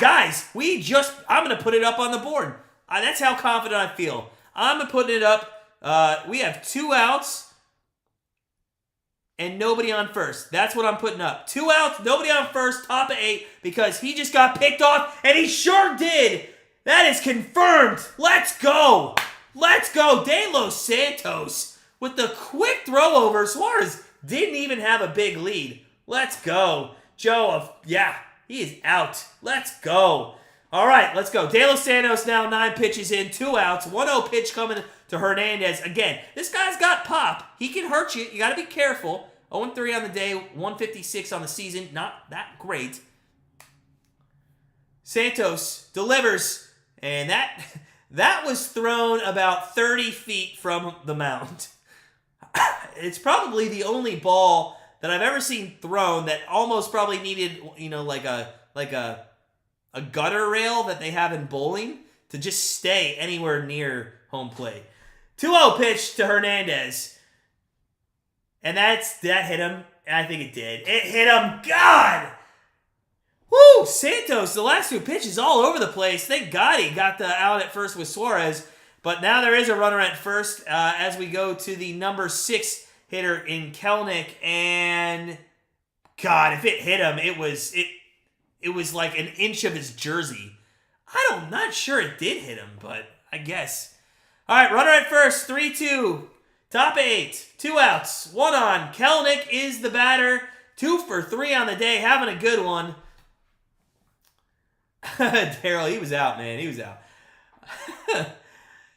Guys, I'm going to put it up on the board. That's how confident I feel. I'm putting it up. We have 2 outs and nobody on first. That's what I'm putting up. 2 outs, nobody on first, top of 8, because he just got picked off, and he sure did. That is confirmed. Let's go. De Los Santos with the quick throw over. Suarez didn't even have a big lead. Let's go. Joe, he is out. Let's go. All right, let's go. De Los Santos now 9 pitches in, 2 outs, 1-0 pitch coming to Hernandez. Again, this guy's got pop. He can hurt you. You got to be careful. 0-3 on the day, 156 on the season. Not that great. Santos delivers, and that was thrown about 30 feet from the mound. It's probably the only ball that I've ever seen thrown that almost probably needed, like a gutter rail that they have in bowling to just stay anywhere near home plate. 2-0 pitch to Hernandez. And that hit him. I think it did. It hit him. God! Woo! Santos, the last 2 pitches all over the place. Thank God he got the out at first with Suarez. But now there is a runner at first as we go to the number 6 hitter in Kelenic. And God, if it hit him, it was like an inch of his jersey. I'm not sure it did hit him, but I guess. All right, runner at first, 3-2. Top 8, 2 outs, 1 on. Kelenic is the batter. 2 for 3 on the day, having a good one. Darryl, he was out, man. He was out.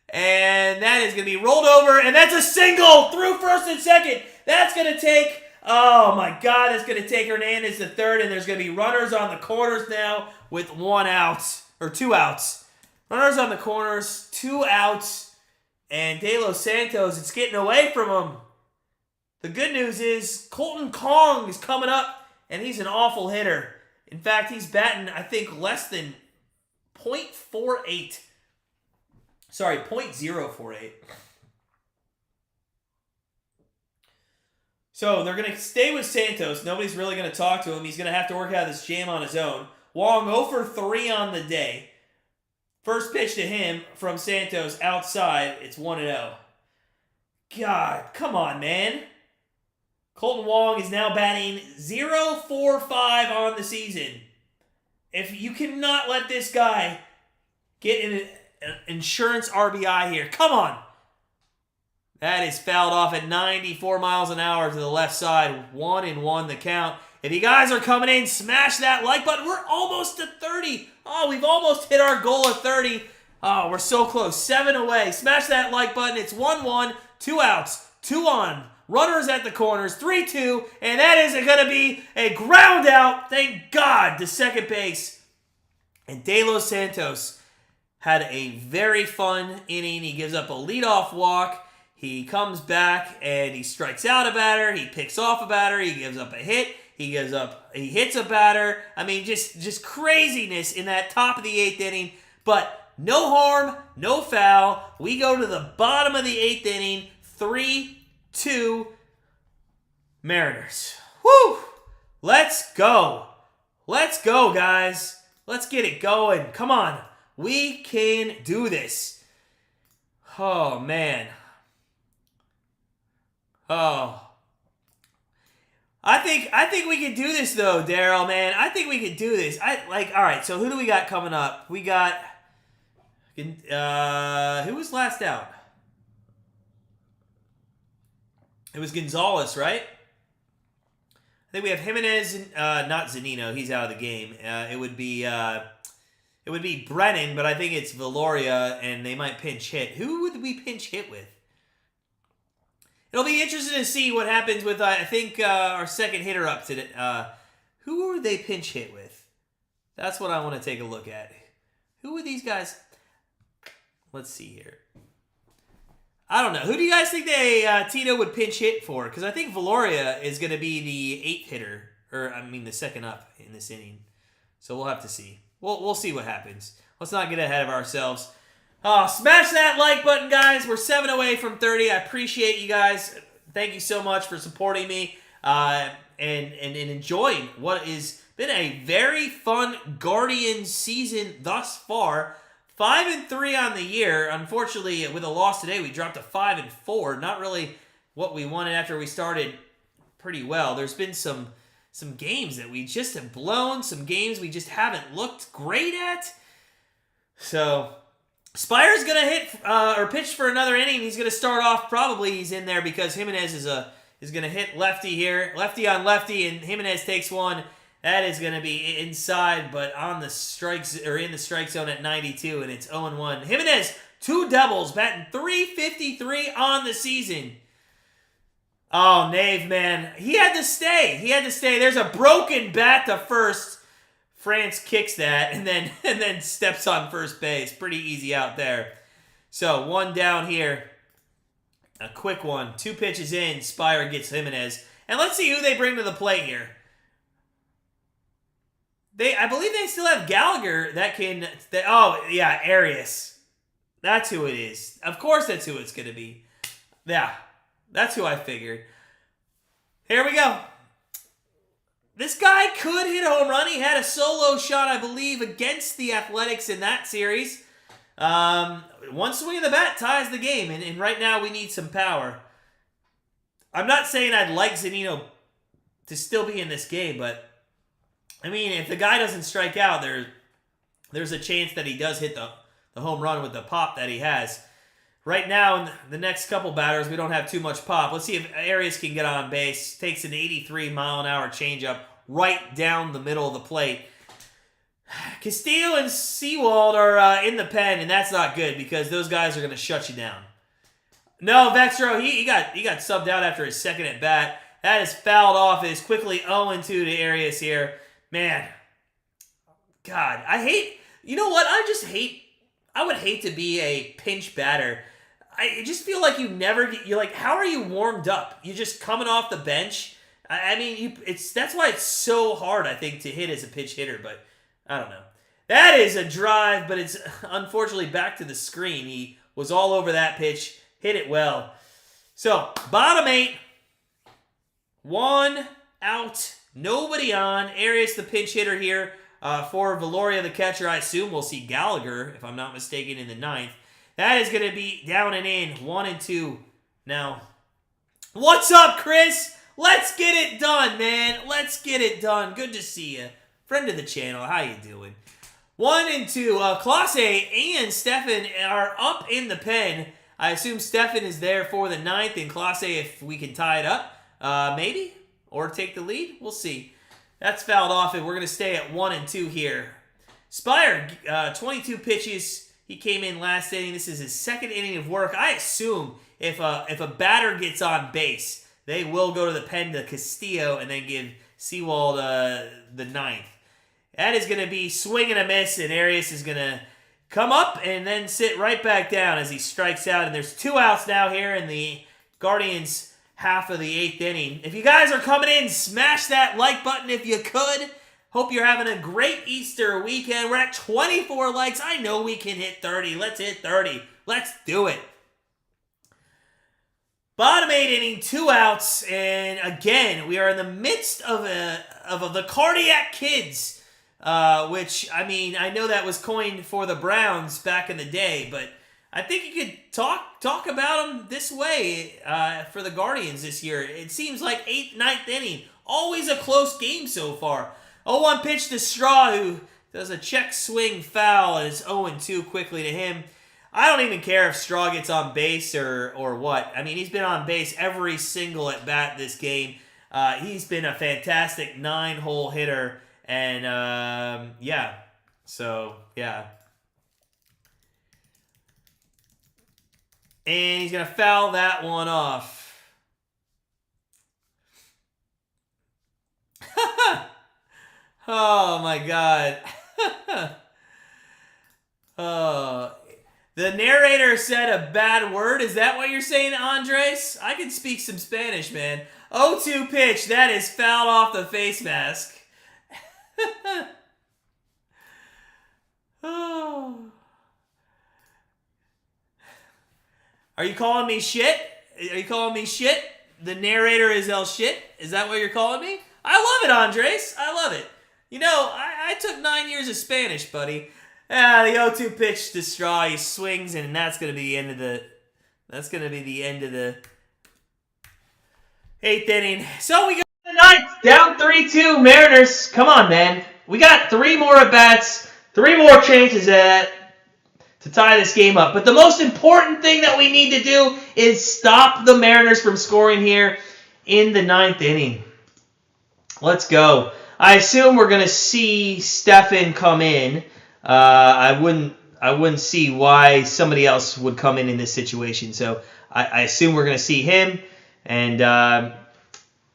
And that is going to be rolled over, and that's a single through first and second. That's going to take, oh my God, that's going to take Hernandez to third, and there's going to be runners on the corners now with 1 out, or 2 outs. Runners on the corners, 2 outs. And De Los Santos, it's getting away from him. The good news is Colton Kong is coming up, and he's an awful hitter. In fact, he's batting, I think, less than .48. Sorry, .048. So they're going to stay with Santos. Nobody's really going to talk to him. He's going to have to work out this jam on his own. Wong 0 for 3 on the day. First pitch to him from Santos outside. It's 1-0. God, come on, man. Colton Wong is now batting .045 on the season. If you cannot let this guy get an insurance RBI here. Come on. That is fouled off at 94 miles an hour to the left side. 1-1 the count. If you guys are coming in, smash that like button. We're almost to 30. Oh, we've almost hit our goal of 30. Oh, we're so close. 7 away. Smash that like button. It's 1-1, 2 outs, 2 on. Runners at the corners, 3-2, and that is going to be a ground out, thank God, to second base. And De Los Santos had a very fun inning. He gives up a leadoff walk. He comes back and he strikes out a batter. He picks off a batter. He gives up a hit. He hits a batter. I mean, just craziness in that top of the 8th inning. But no harm, no foul. We go to the bottom of the 8th inning, 3-2 Mariners. Woo! Let's go. Let's go, guys. Let's get it going. Come on. We can do this. Oh, man. Oh. I think we could do this though, Daryl, man. I think we could do this. All right, so who do we got coming up? We got who was last out? It was Gonzalez, right? I think we have Jimenez, not Zunino. He's out of the game. It would be Brennan, but I think it's Valoria, and they might pinch hit. Who would we pinch hit with? It'll be interesting to see what happens with, I think, our second hitter up today. Who would they pinch hit with? That's what I want to take a look at. Who are these guys? Let's see here. I don't know. Who do you guys think Tito would pinch hit for? Because I think Valoria is going to be the 8th hitter, or I mean the second up in this inning. So we'll have to see. We'll see what happens. Let's not get ahead of ourselves. Smash that like button, guys. We're 7 away from 30. I appreciate you guys. Thank you so much for supporting me and enjoying what has been a very fun Guardians season thus far. 5-3 on the year. Unfortunately, with a loss today, we dropped to 5-4. Not really what we wanted after we started pretty well. There's been some games that we just have blown, some games we just haven't looked great at. So Spire's going to hit or pitch for another inning. He's going to start off. Probably he's in there because Jimenez is going to hit lefty here. Lefty on lefty, and Jimenez takes one. That is going to be inside, but on the strikes or in the strike zone at 92, and it's 0-1. Jimenez, 2 doubles, batting .353 on the season. Oh, Nave, man. He had to stay. There's a broken bat to first. France kicks that and then steps on first base. Pretty easy out there. So 1 down here. A quick one. 2 pitches in. Spire gets Jimenez. And let's see who they bring to the plate here. I believe they still have Gallagher Arias. That's who it is. Of course that's who it's going to be. Yeah, that's who I figured. Here we go. This guy could hit a home run. He had a solo shot, I believe, against the Athletics in that series. One swing of the bat ties the game, and right now we need some power. I'm not saying I'd like Zunino to still be in this game, but I mean, if the guy doesn't strike out, there's a chance that he does hit the home run with the pop that he has. Right now, in the next couple batters, we don't have too much pop. Let's see if Arias can get on base. Takes an 83-mile-an-hour changeup right down the middle of the plate. Castillo and Sewald are in the pen, and that's not good because those guys are going to shut you down. No, Vexro, he got subbed out after his second at bat. That is fouled off. It is quickly 0-2 to Arias here. Man, God, you know what? I would hate to be a pinch batter. I just feel like you're like, how are you warmed up? You're just coming off the bench. I mean, that's why it's so hard, I think, to hit as a pinch hitter, but I don't know. That is a drive, but it's unfortunately back to the screen. He was all over that pitch, hit it well. So, bottom 8, 1 out, nobody on. Arias, the pinch hitter here. For Valoria, the catcher, I assume we'll see Gallagher, if I'm not mistaken, in the 9th. That is going to be down and in, 1-2. Now, what's up, Chris? Let's get it done, man. Let's get it done. Good to see you. Friend of the channel, how you doing? 1-2. Clase and Stefan are up in the pen. I assume Stefan is there for the 9th, and Clase, if we can tie it up, maybe, or take the lead. We'll see. That's fouled off, and we're going to stay at 1-2 here. Spire, 22 pitches. He came in last inning. This is his second inning of work. I assume if a batter gets on base, they will go to the pen to Castillo and then give Sewald the 9th. That is going to be swing and a miss, and Arias is going to come up and then sit right back down as he strikes out. And there's 2 outs now here in the Guardians' half of the 8th inning. If you guys are coming in, smash that like button if you could. Hope you're having a great Easter weekend. We're at 24 likes. I know we can hit 30. Let's hit 30. Let's do it. Bottom 8 inning, 2 outs, and again, we are in the midst of the Cardiac Kids, which, I mean, I know that was coined for the Browns back in the day, but I think you could talk about him this way for the Guardians this year. It seems like 8th, 9th inning, always a close game so far. 0-1 pitch to Straw, who does a check swing foul, and it's 0-2 quickly to him. I don't even care if Straw gets on base or what. I mean, he's been on base every single at bat this game. He's been a fantastic 9-hole hitter, and yeah. So yeah. And he's going to foul that one off. Oh, my God. Oh, the narrator said a bad word. Is that what you're saying, Andres? I can speak some Spanish, man. 0-2 pitch. That is fouled off the face mask. Oh. Are you calling me shit? Are you calling me shit? The narrator is El Shit? Is that what you're calling me? I love it, Andres. I love it. You know, I took 9 years of Spanish, buddy. The 0-2 pitch to Straw. He swings, and that's going to be the end of the... That's going to be the end of the 8th inning. So we go to the 9th. Down 3-2. Mariners. Come on, man. We got 3 more at-bats. 3 more chances to tie this game up. But the most important thing that we need to do is stop the Mariners from scoring here in the 9th inning. Let's go. I assume we're going to see Stephan come in. I wouldn't see why somebody else would come in this situation. So I assume we're going to see him. And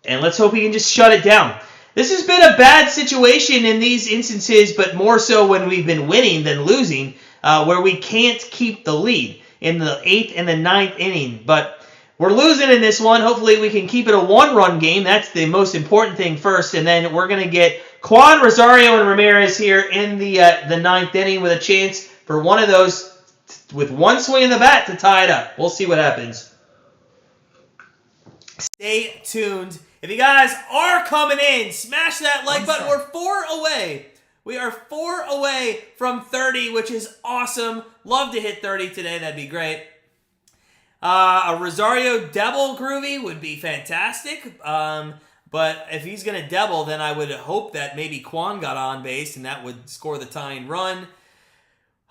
let's hope he can just shut it down. This has been a bad situation in these instances, but more so when we've been winning than losing, where we can't keep the lead in the 8th and the 9th inning. But we're losing in this one. Hopefully we can keep it a 1-run game. That's the most important thing first. And then we're going to get Quan, Rosario, and Ramirez here in the 9th inning with a chance for one of those with one swing in the bat to tie it up. We'll see what happens. Stay tuned. If you guys are coming in, smash that like button. We're 4 away. We are 4 away from 30, which is awesome. Love to hit 30 today. That'd be great. A Rosario double groovy would be fantastic. But if he's going to double, then I would hope that maybe Quan got on base, and that would score the tying run.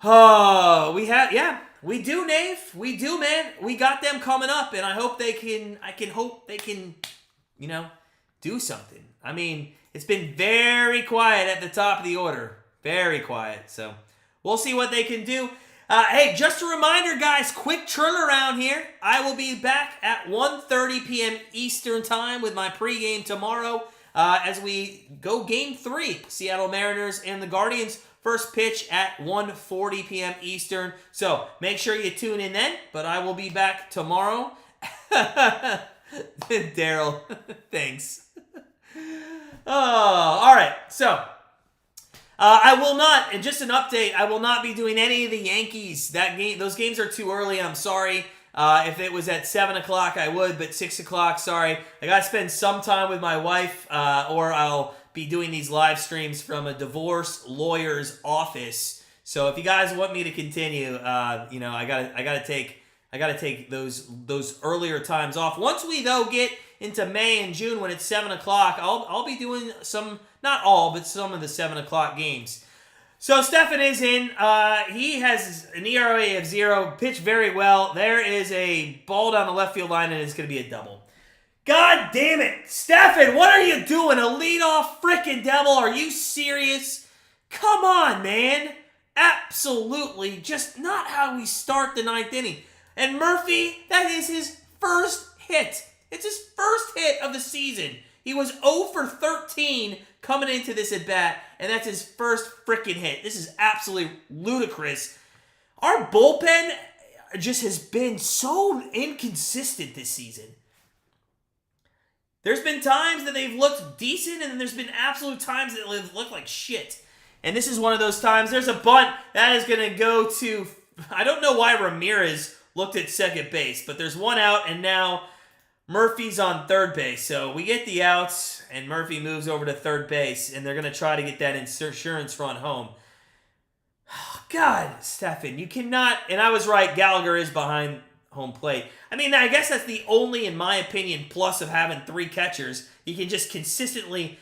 Oh, we do, Nave. We do, man. We got them coming up, and I hope they can, do something. I mean, it's been very quiet at the top of the order. Very quiet. So we'll see what they can do. Hey, just a reminder, guys, quick turnaround here. I will be back at 1:30 p.m. Eastern Time with my pregame tomorrow as we go Game 3. Seattle Mariners and the Guardians. First pitch at 1:40 p.m. Eastern. So make sure you tune in then, but I will be back tomorrow. Daryl, thanks. Oh, all right. So I will not, and just an update, I will not be doing any of the Yankees. Those games are too early. I'm sorry. If it was at 7 o'clock, I would, but 6 o'clock, sorry. I got to spend some time with my wife, or I'll be doing these live streams from a divorce lawyer's office. So if you guys want me to continue, I gotta take those earlier times off. Once we though get into May and June when it's 7 o'clock, I'll be doing some, not all, but some of the 7 o'clock games. So Stephan is in. He has an ERA of 0, pitched very well. There is a ball down the left field line, and it's going to be a double. God damn it. Stephan, what are you doing? A leadoff freaking double? Are you serious? Come on, man. Absolutely just not how we start the 9th inning. And Murphy, that is his first hit. It's his first hit of the season. He was 0 for 13 coming into this at-bat, and that's his first freaking hit. This is absolutely ludicrous. Our bullpen just has been so inconsistent this season. There's been times that they've looked decent, and then there's been absolute times that they've looked like shit. And this is one of those times. There's a bunt that is going to go to... I don't know why Ramirez looked at second base, but there's one out, and now Murphy's on third base. So we get the outs, and Murphy moves over to third base, and they're going to try to get that insurance run home. God, Stefan, you cannot. And I was right. Gallagher is behind home plate. I mean, I guess that's the only, in my opinion, plus of having 3 catchers. You can just consistently,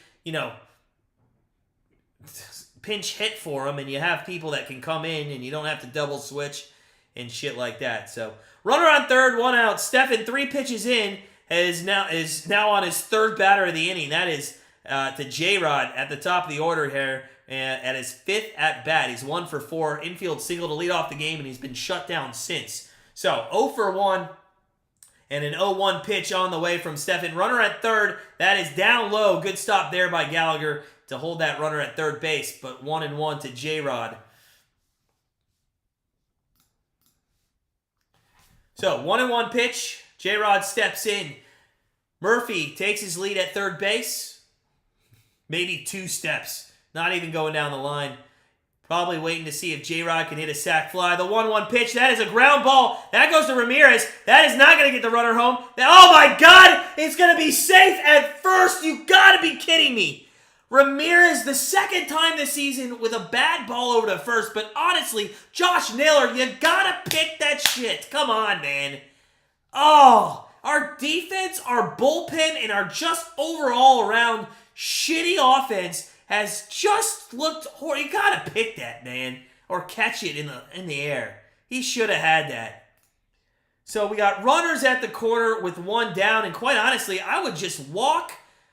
pinch hit for them, and you have people that can come in, and you don't have to double switch and shit like that. So, runner on third, 1 out. Stefan, 3 pitches in, is now on his 3rd batter of the inning. That is to J-Rod at the top of the order here. At his 5th at bat. He's 1 for 4. Infield single to lead off the game, and he's been shut down since. So, 0 for 1. And an 0-1 pitch on the way from Stefan. Runner at third. That is down low. Good stop there by Gallagher to hold that runner at third base. But 1-1 to J-Rod. So, 1-1 pitch. J-Rod steps in. Murphy takes his lead at third base. Maybe 2 steps. Not even going down the line. Probably waiting to see if J-Rod can hit a sac fly. The 1-1 pitch. That is a ground ball. That goes to Ramirez. That is not going to get the runner home. Oh my God! It's going to be safe at first. You got to be kidding me. Ramirez, the 2nd time this season with a bad ball over to first. But honestly, Josh Naylor, you got to pick that shit. Come on, man. Oh, our defense, our bullpen, and our just overall around shitty offense has just looked horrible. You gotta pick that, man, or catch it in the air. He should have had that. So we got runners at the corner with 1 down, and quite honestly, I would just walk.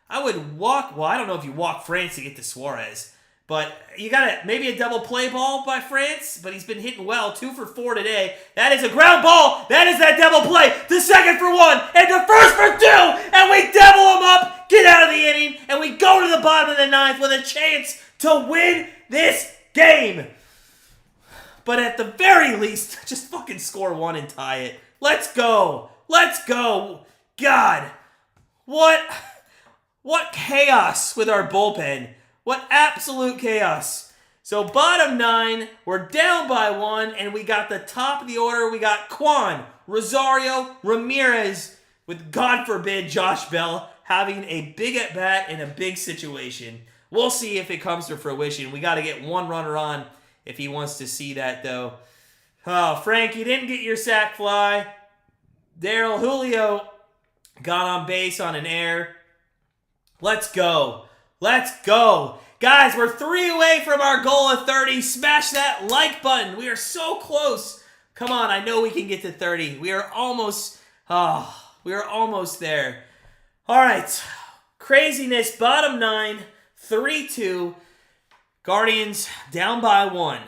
Well, I don't know if you walk France to get to Suarez, but you got maybe a double play ball by France, but he's been hitting well. 2 for 4 today. That is a ground ball. That is that double play. To second for 1, and to first for 2, and we double him up. Get out of the inning, and we go to the bottom of the 9th with a chance to win this game. But at the very least, just fucking score 1 and tie it. Let's go. Let's go. God, what chaos with our bullpen. What absolute chaos. So bottom 9, we're down by 1, and we got the top of the order. We got Quan, Rosario, Ramirez, with, God forbid, Josh Bell having a big at-bat in a big situation. We'll see if it comes to fruition. We got to get 1 runner on if he wants to see that, though. Oh, Frank, you didn't get your sac fly. Daryl Julio got on base on an error. Let's go. Let's go. Guys, we're 3 away from our goal of 30. Smash that like button. We are so close. Come on, I know we can get to 30. We are almost there. All right, craziness, bottom 9, 3-2. Guardians down by 1.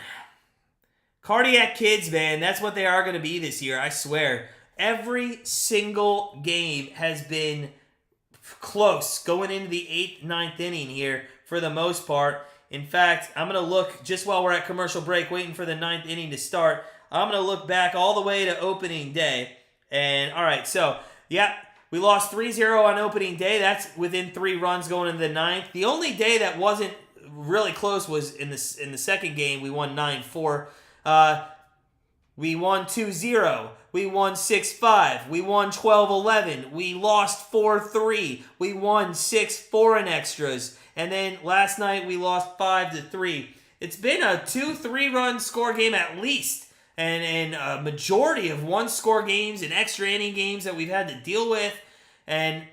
Cardiac kids, man, that's what they are going to be this year, I swear. Every single game has been close going into the 8th, 9th inning here for the most part. In fact, I'm going to look, just while we're at commercial break, waiting for the 9th inning to start, I'm going to look back all the way to opening day. And, all right, so, yeah. We lost 3-0 on opening day. That's within 3 runs going into the 9th. The only day that wasn't really close was in the second game. We won 9-4. We won 2-0. We won 6-5. We won 12-11. We lost 4-3. We won 6-4 in extras. And then last night we lost 5-3. It's been a 2-3 run score game at least. And a majority of 1-score games and extra inning games that we've had to deal with. And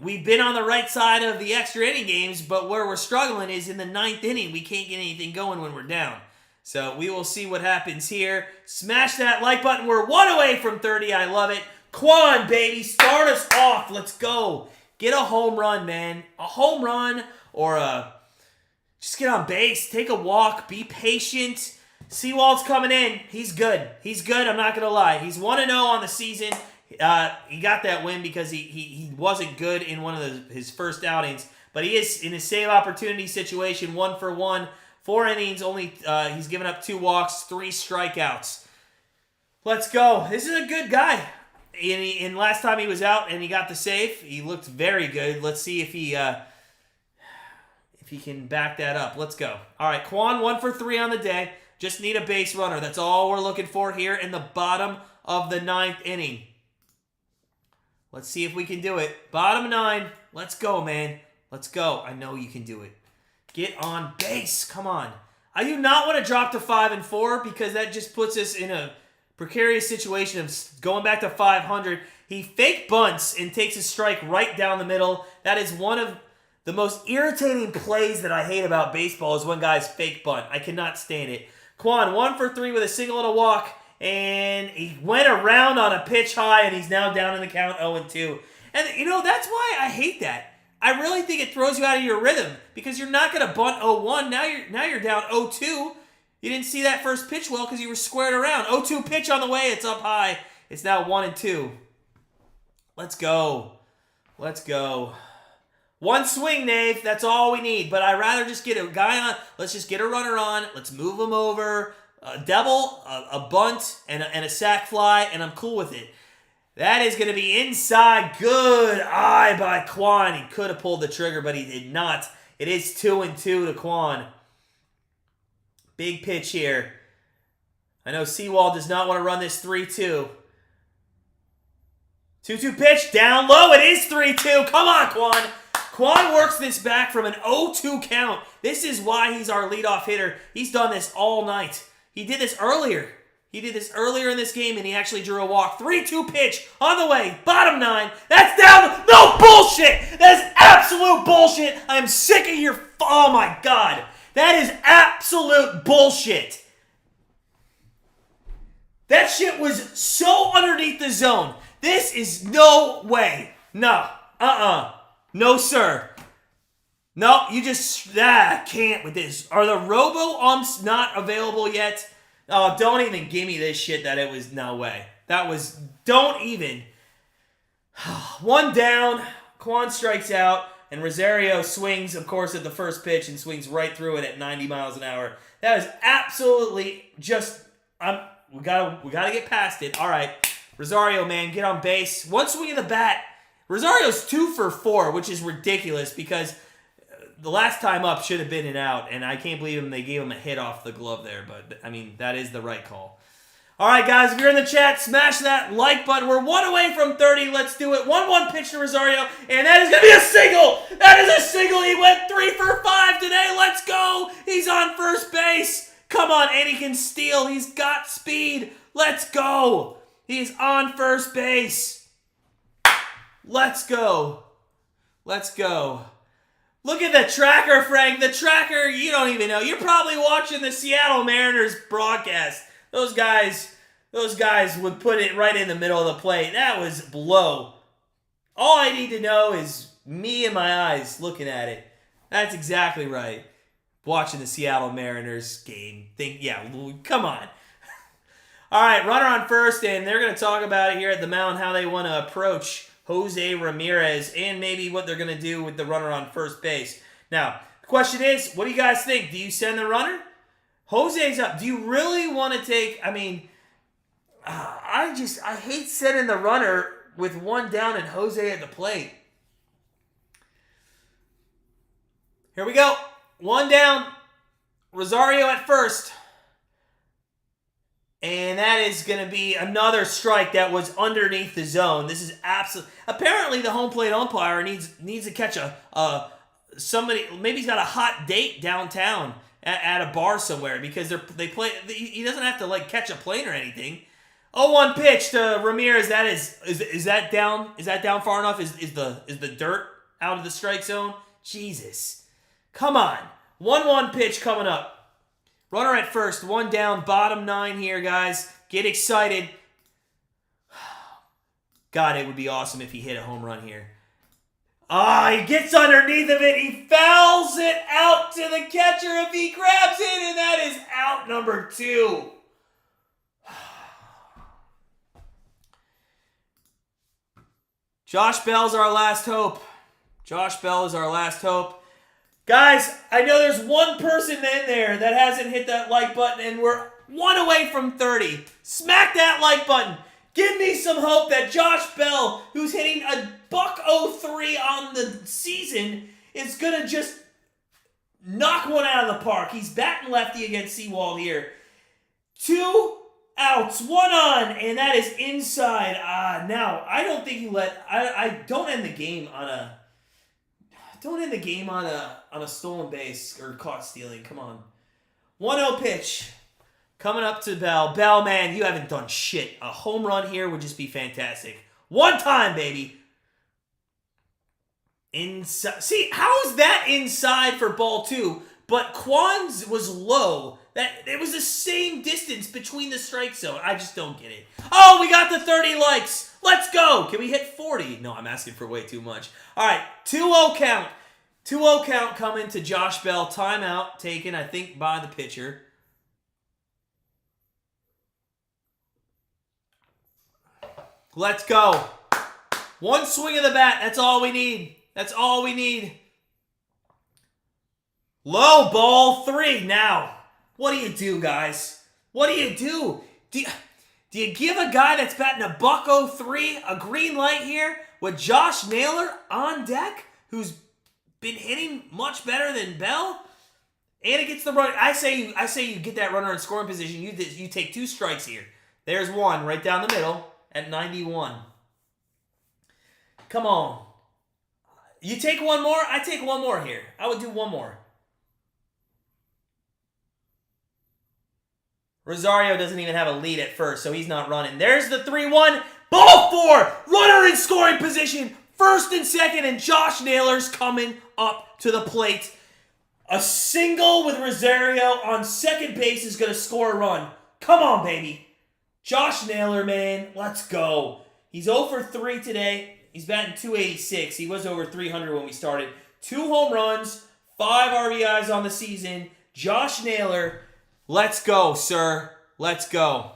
we've been on the right side of the extra inning games, but where we're struggling is in the 9th inning. We can't get anything going when we're down. So we will see what happens here. Smash that like button. We're 1 away from 30. I love it. Quan, baby, start us off. Let's go. Get a home run, man. A home run or just get on base. Take a walk. Be patient. Seawald's coming in. He's good. He's good. I'm not going to lie. He's 1-0 on the season. He got that win because he wasn't good in one of his first outings. But he is in a save opportunity situation, 1 for 1. 4 innings, only he's given up 2 walks, 3 strikeouts. Let's go. This is a good guy. And last time he was out and he got the save, he looked very good. Let's see if he can back that up. Let's go. All right, Quan, 1 for 3 on the day. Just need a base runner. That's all we're looking for here in the bottom of the 9th inning. Let's see if we can do it. Bottom 9. Let's go, man. Let's go. I know you can do it. Get on base. Come on. I do not want to drop to 5-4 because that just puts us in a precarious situation of going back to 500. He fake bunts and takes a strike right down the middle. That is one of the most irritating plays that I hate about baseball is when guys fake bunt. I cannot stand it. Quan, 1 for 3 with a single and a walk, and he went around on a pitch high, and he's now down in the count 0-2. And, that's why I hate that. I really think it throws you out of your rhythm because you're not going to bunt 0-1. Now you're down 0-2. You didn't see that first pitch well because you were squared around. 0-2 pitch on the way. It's up high. It's now 1-2. Let's go. Let's go. One swing, Nave. That's all we need. But I'd rather just get a guy on. Let's just get a runner on. Let's move him over. A double, a bunt, and a sac fly, and I'm cool with it. That is going to be inside. Good eye by Quan. He could have pulled the trigger, but he did not. It is 2-2 to Quan. Big pitch here. I know Civale does not want to run this 3-2. 2-2 pitch, down low. It is 3-2. Come on, Quan. Quan works this back from an 0-2 count. This is why he's our leadoff hitter. He's done this all night. He did this earlier. He did this earlier in this game, and he actually drew a walk. 3-2 pitch on the way. Bottom 9. That's down. No bullshit. That is absolute bullshit. I am sick of your... Oh, my God. That is absolute bullshit. That shit was so underneath the zone. This is no way. No. No, sir. No, you just... I can't with this. Are the robo-umps not available yet? Oh, don't even give me this shit that it was... No way. That was... Don't even. One down. Quan strikes out. And Rosario swings, of course, at the first pitch and swings right through it at 90 miles an hour. That is absolutely just... We gotta get past it. All right. Rosario, man, get on base. One swing of the bat. Rosario's 2 for 4, which is ridiculous because the last time up should have been an out, and I can't believe they gave him a hit off the glove there, but, I mean, that is the right call. All right, guys, if you're in the chat, smash that like button. We're 1 away from 30. Let's do it. 1-1 pitch to Rosario, and that is going to be a single. That is a single. He went 3 for 5 today. Let's go. He's on first base. Come on, and he can steal. He's got speed. Let's go. He's on first base. Let's go. Let's go. Look at the tracker, Frank. The tracker, you don't even know. You're probably watching the Seattle Mariners broadcast. Those guys would put it right in the middle of the plate. That was blow. All I need to know is me and my eyes looking at it. That's exactly right. Watching the Seattle Mariners game. Come on. All right, runner on first, and they're going to talk about it here at the mound, how they want to approach Jose Ramirez and maybe what they're going to do with the runner on first base. Now, the question is, what do you guys think? Do you send the runner? Jose's up. Do you really want to take... I mean, I hate sending the runner with 1 down and Jose at the plate. Here we go. 1 down. Rosario at first. And that is going to be another strike that was underneath the zone. This is absolute. Apparently, the home plate umpire needs to catch somebody. Maybe he's got a hot date downtown at a bar somewhere because they play. He doesn't have to catch a plane or anything. 0-1 pitch to Ramirez. That is that down? Is that down far enough? Is the dirt out of the strike zone? Jesus, come on. 1-1 pitch coming up. Runner at first, 1 down, bottom 9 here, guys. Get excited. God, it would be awesome if he hit a home run here. He gets underneath of it. He fouls it out to the catcher if he grabs it, and that is out number 2. Josh Bell's our last hope. Josh Bell is our last hope. Guys, I know there's one person in there that hasn't hit that like button, and we're 1 away from 30. Smack that like button. Give me some hope that Josh Bell, who's hitting a $103 on the season, is going to just knock one out of the park. He's batting lefty against Civale here. 2 outs, 1 on, and that is inside. Now, I don't think you don't end the game on a... Don't end the game on a stolen base or caught stealing. Come on. 1-0 pitch. Coming up to Bell. Bell, man, you haven't done shit. A home run here would just be fantastic. One time, baby. Inside. See, how is that inside for ball 2? But Quan's was low. It was the same distance between the strike zone. I just don't get it. Oh, we got the 30 likes. Let's go. Can we hit 40? No, I'm asking for way too much. All right, 2-0 count. 2-0 count coming to Josh Bell. Timeout taken, I think, by the pitcher. Let's go. One swing of the bat. That's all we need. That's all we need. Low, ball 3. Now, what do you do, guys? What do you do? Do you give a guy that's batting a $103 a green light here with Josh Naylor on deck, who's been hitting much better than Bell? And it gets the run. I say you get that runner in scoring position. You take 2 strikes here. There's one right down the middle at 91. Come on. You take one more? I take one more here. I would do one more. Rosario doesn't even have a lead at first, so he's not running. There's the 3-1. Ball 4. Runner in scoring position. First and second, and Josh Naylor's coming up to the plate. A single with Rosario on second base is going to score a run. Come on, baby. Josh Naylor, man. Let's go. He's 0 for 3 today. He's batting .286. He was over 300 when we started. 2 home runs, 5 RBIs on the season. Josh Naylor, let's go, sir. Let's go.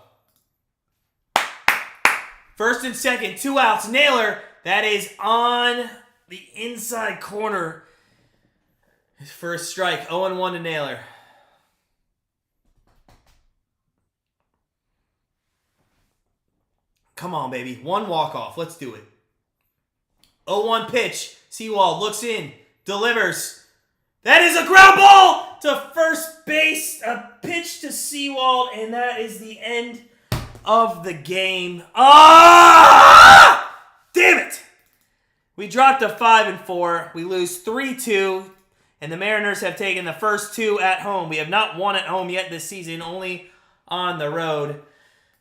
First and second, 2 outs. Naylor, that is on the inside corner. His first strike, 0-1 to Naylor. Come on, baby. 1 walk-off. Let's do it. 0-1 pitch. Sewald looks in. Delivers. That is a ground ball to first base. A pitch to Sewald, and that is the end of the game. Ah! Damn it! We dropped to 5-4. We lose 3-2. And the Mariners have taken the first 2 at home. We have not won at home yet this season, only on the road.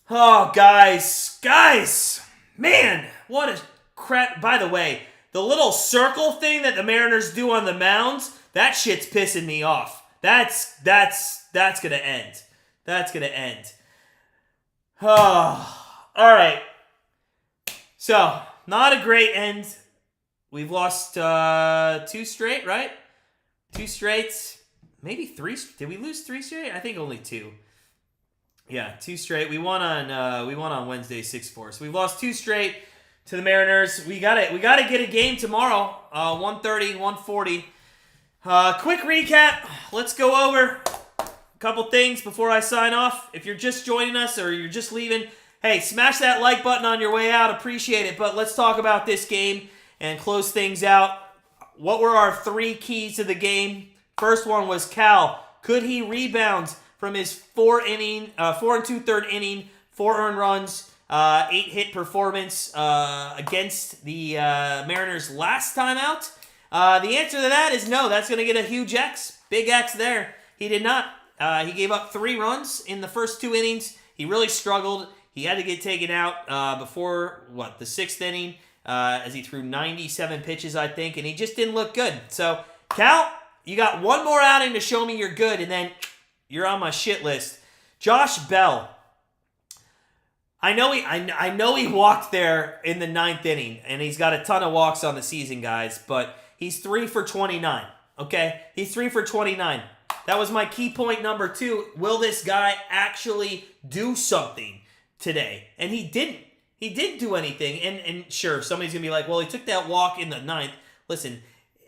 Oh, guys, man, what a crap. By the way, the little circle thing that the Mariners do on the mounds, that shit's pissing me off. That's going to end. That's going to end. Oh, all right. So, not a great end. We've lost 2 straight, right? 2 straight. Maybe 3. Did we lose 3 straight? I think only 2. Yeah, 2 straight. We won on Wednesday 6-4. So we've lost 2 straight to the Mariners. We got to get a game tomorrow. 1:30, 1:40. Quick recap. Let's go over a couple things before I sign off. If you're just joining us or you're just leaving, hey, smash that like button on your way out. Appreciate it. But let's talk about this game and close things out. What were our 3 keys to the game? First one was Cal. Could he rebound from his 4 2/3 inning, 4 earned runs, 8 hit performance against the Mariners last time out? The answer to that is no. That's going to get a huge X. Big X there. He did not. He gave up 3 runs in the first 2 innings. He really struggled. He had to get taken out before, the 6th inning, as he threw 97 pitches, I think, and he just didn't look good. So, Cal, you got one more outing to show me you're good, and then you're on my shit list. Josh Bell. I know he walked there in the 9th inning, and he's got a ton of walks on the season, guys, but he's 3 for 29, okay? He's 3 for 29. That was my key point number 2. Will this guy actually do something today? And he didn't. He didn't do anything. And sure, somebody's going to be like, well, he took that walk in the 9th. Listen,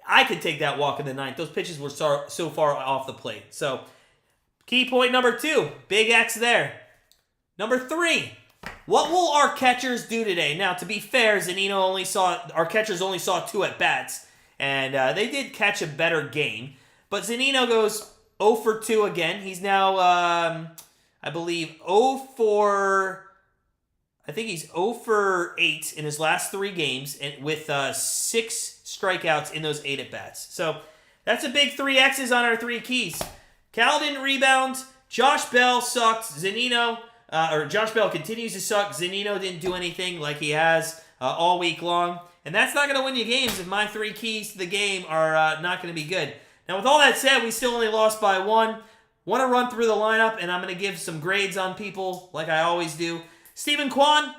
I could take that walk in the 9th. Those pitches were so far off the plate. So, key point number 2, big X there. Number 3, what will our catchers do today? Now, to be fair, our catchers only saw 2 at-bats, and they did catch a better game. But Zunino goes 0 for 2 again. He's now, I believe, 0 for 8 in his last 3 games, and with 6 strikeouts in those 8 at-bats. So, that's a big 3 X's on our 3 keys. Cal didn't rebound. Josh Bell sucked. Josh Bell continues to suck. Zunino didn't do anything like he has all week long. And that's not going to win you games if my 3 keys to the game are not going to be good. Now, with all that said, we still only lost by 1. Want to run through the lineup, and I'm going to give some grades on people like I always do. Stephen Kwan,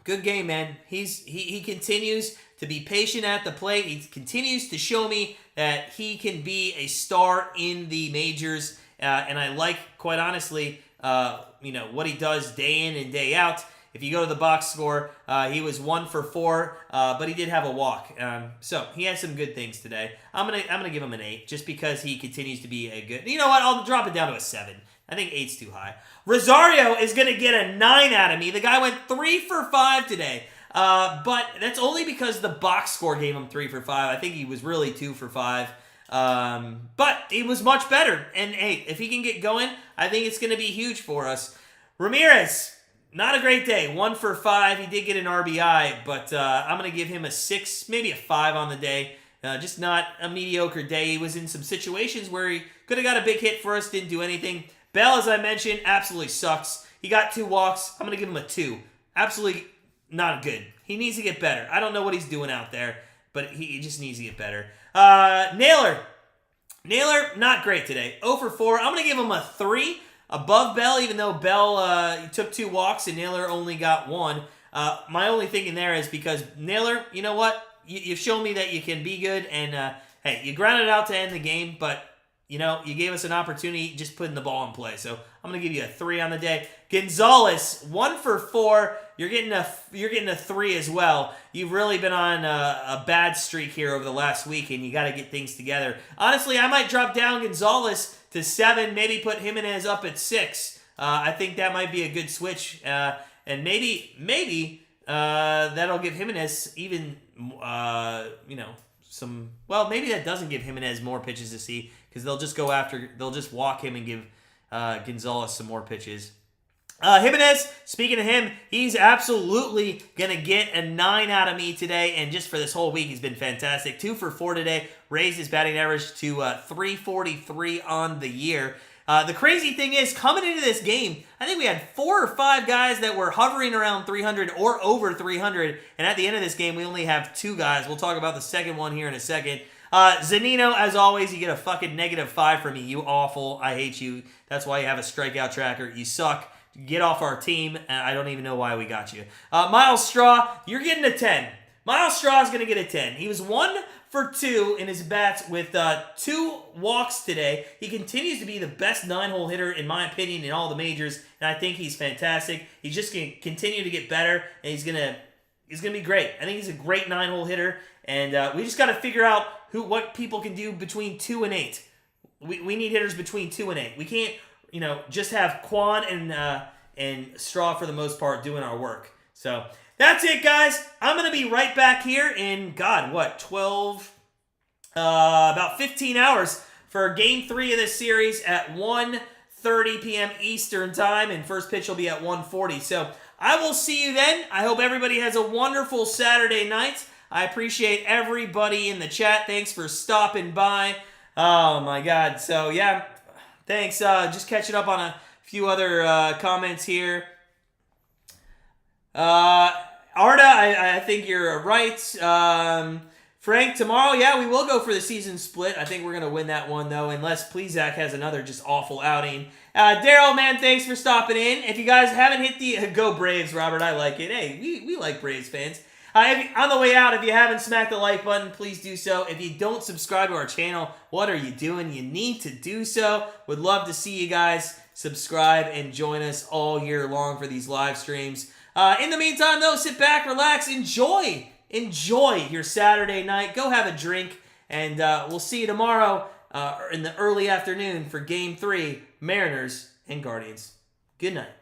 good game, man. He continues to be patient at the plate. He continues to show me that he can be a star in the majors. And I like, quite honestly, what he does day in and day out. If you go to the box score, he was 1 for 4, but he did have a walk. So he has some good things today. I'm gonna give him an 8 just because he continues to be a good. You know what? I'll drop it down to a 7. I think 8's too high. Rosario is gonna get a 9 out of me. The guy went 3 for 5 today. But that's only because the box score gave him 3 for 5. I think he was really 2 for 5. But he was much better. And hey, if he can get going, I think it's going to be huge for us. Ramirez, not a great day. 1 for 5. He did get an RBI, but I'm going to give him a 6, maybe a 5 on the day. Just not a mediocre day. He was in some situations where he could have got a big hit for us, didn't do anything. Bell, as I mentioned, absolutely sucks. He got 2 walks. I'm going to give him a 2. Absolutely not good. He needs to get better. I don't know what he's doing out there, but he just needs to get better. Naylor, not great today. 0 for 4. I'm going to give him a 3 above Bell, even though Bell took 2 walks and Naylor only got 1. My only thinking there is because Naylor, you know what? You've shown me that you can be good, and hey, you grounded out to end the game, but you gave us an opportunity just putting the ball in play. So I'm going to give you a 3 on the day. Gonzalez, 1 for 4. You're getting a 3 as well. You've really been on a bad streak here over the last week, and you got to get things together. Honestly, I might drop down Gonzalez to 7, maybe put Jimenez up at 6. I think that might be a good switch, and maybe that'll give Jimenez even some. Well, maybe that doesn't give Jimenez more pitches to see because they'll just walk him and give Gonzalez some more pitches. Jimenez, speaking of him, he's absolutely going to get a 9 out of me today, and just for this whole week, he's been fantastic. 2 for 4 today, raised his batting average to 343 on the year. The crazy thing is, coming into this game, I think we had 4 or 5 guys that were hovering around 300 or over 300, and at the end of this game, we only have 2 guys. We'll talk about the second one here in a second. Zunino, as always, you get a fucking -5 from me. You awful. I hate you. That's why you have a strikeout tracker. You suck. Get off our team, and I don't even know why we got you. Miles Straw, you're getting a 10. Miles Straw is going to get a 10. He was 1 for 2 in his bats with 2 walks today. He continues to be the best 9-hole hitter, in my opinion, in all the majors, and I think he's fantastic. He's just going to continue to get better, and he's going to be great. I think he's a great 9-hole hitter, and we just got to figure out what people can do between 2 and 8. We need hitters between 2 and 8. We can't just have Quan and Straw for the most part doing our work. So that's it, guys. I'm going to be right back here in, about 15 hours for Game 3 of this series at 1:30 p.m. Eastern Time, and first pitch will be at 1:40. So I will see you then. I hope everybody has a wonderful Saturday night. I appreciate everybody in the chat. Thanks for stopping by. Oh, my God. So, yeah. Thanks. Just catching up on a few other comments here. Arda, I think you're right. Frank, tomorrow, yeah, we will go for the season split. I think we're going to win that one, though, unless Plesac has another just awful outing. Daryl, man, thanks for stopping in. If you guys haven't hit the... Go Braves, Robert. I like it. Hey, we like Braves fans. On the way out, if you haven't smacked the like button, please do so. If you don't subscribe to our channel, what are you doing? You need to do so. Would love to see you guys subscribe and join us all year long for these live streams. In the meantime, though, sit back, relax, enjoy your Saturday night. Go have a drink, and we'll see you tomorrow in the early afternoon for Game 3, Mariners and Guardians. Good night.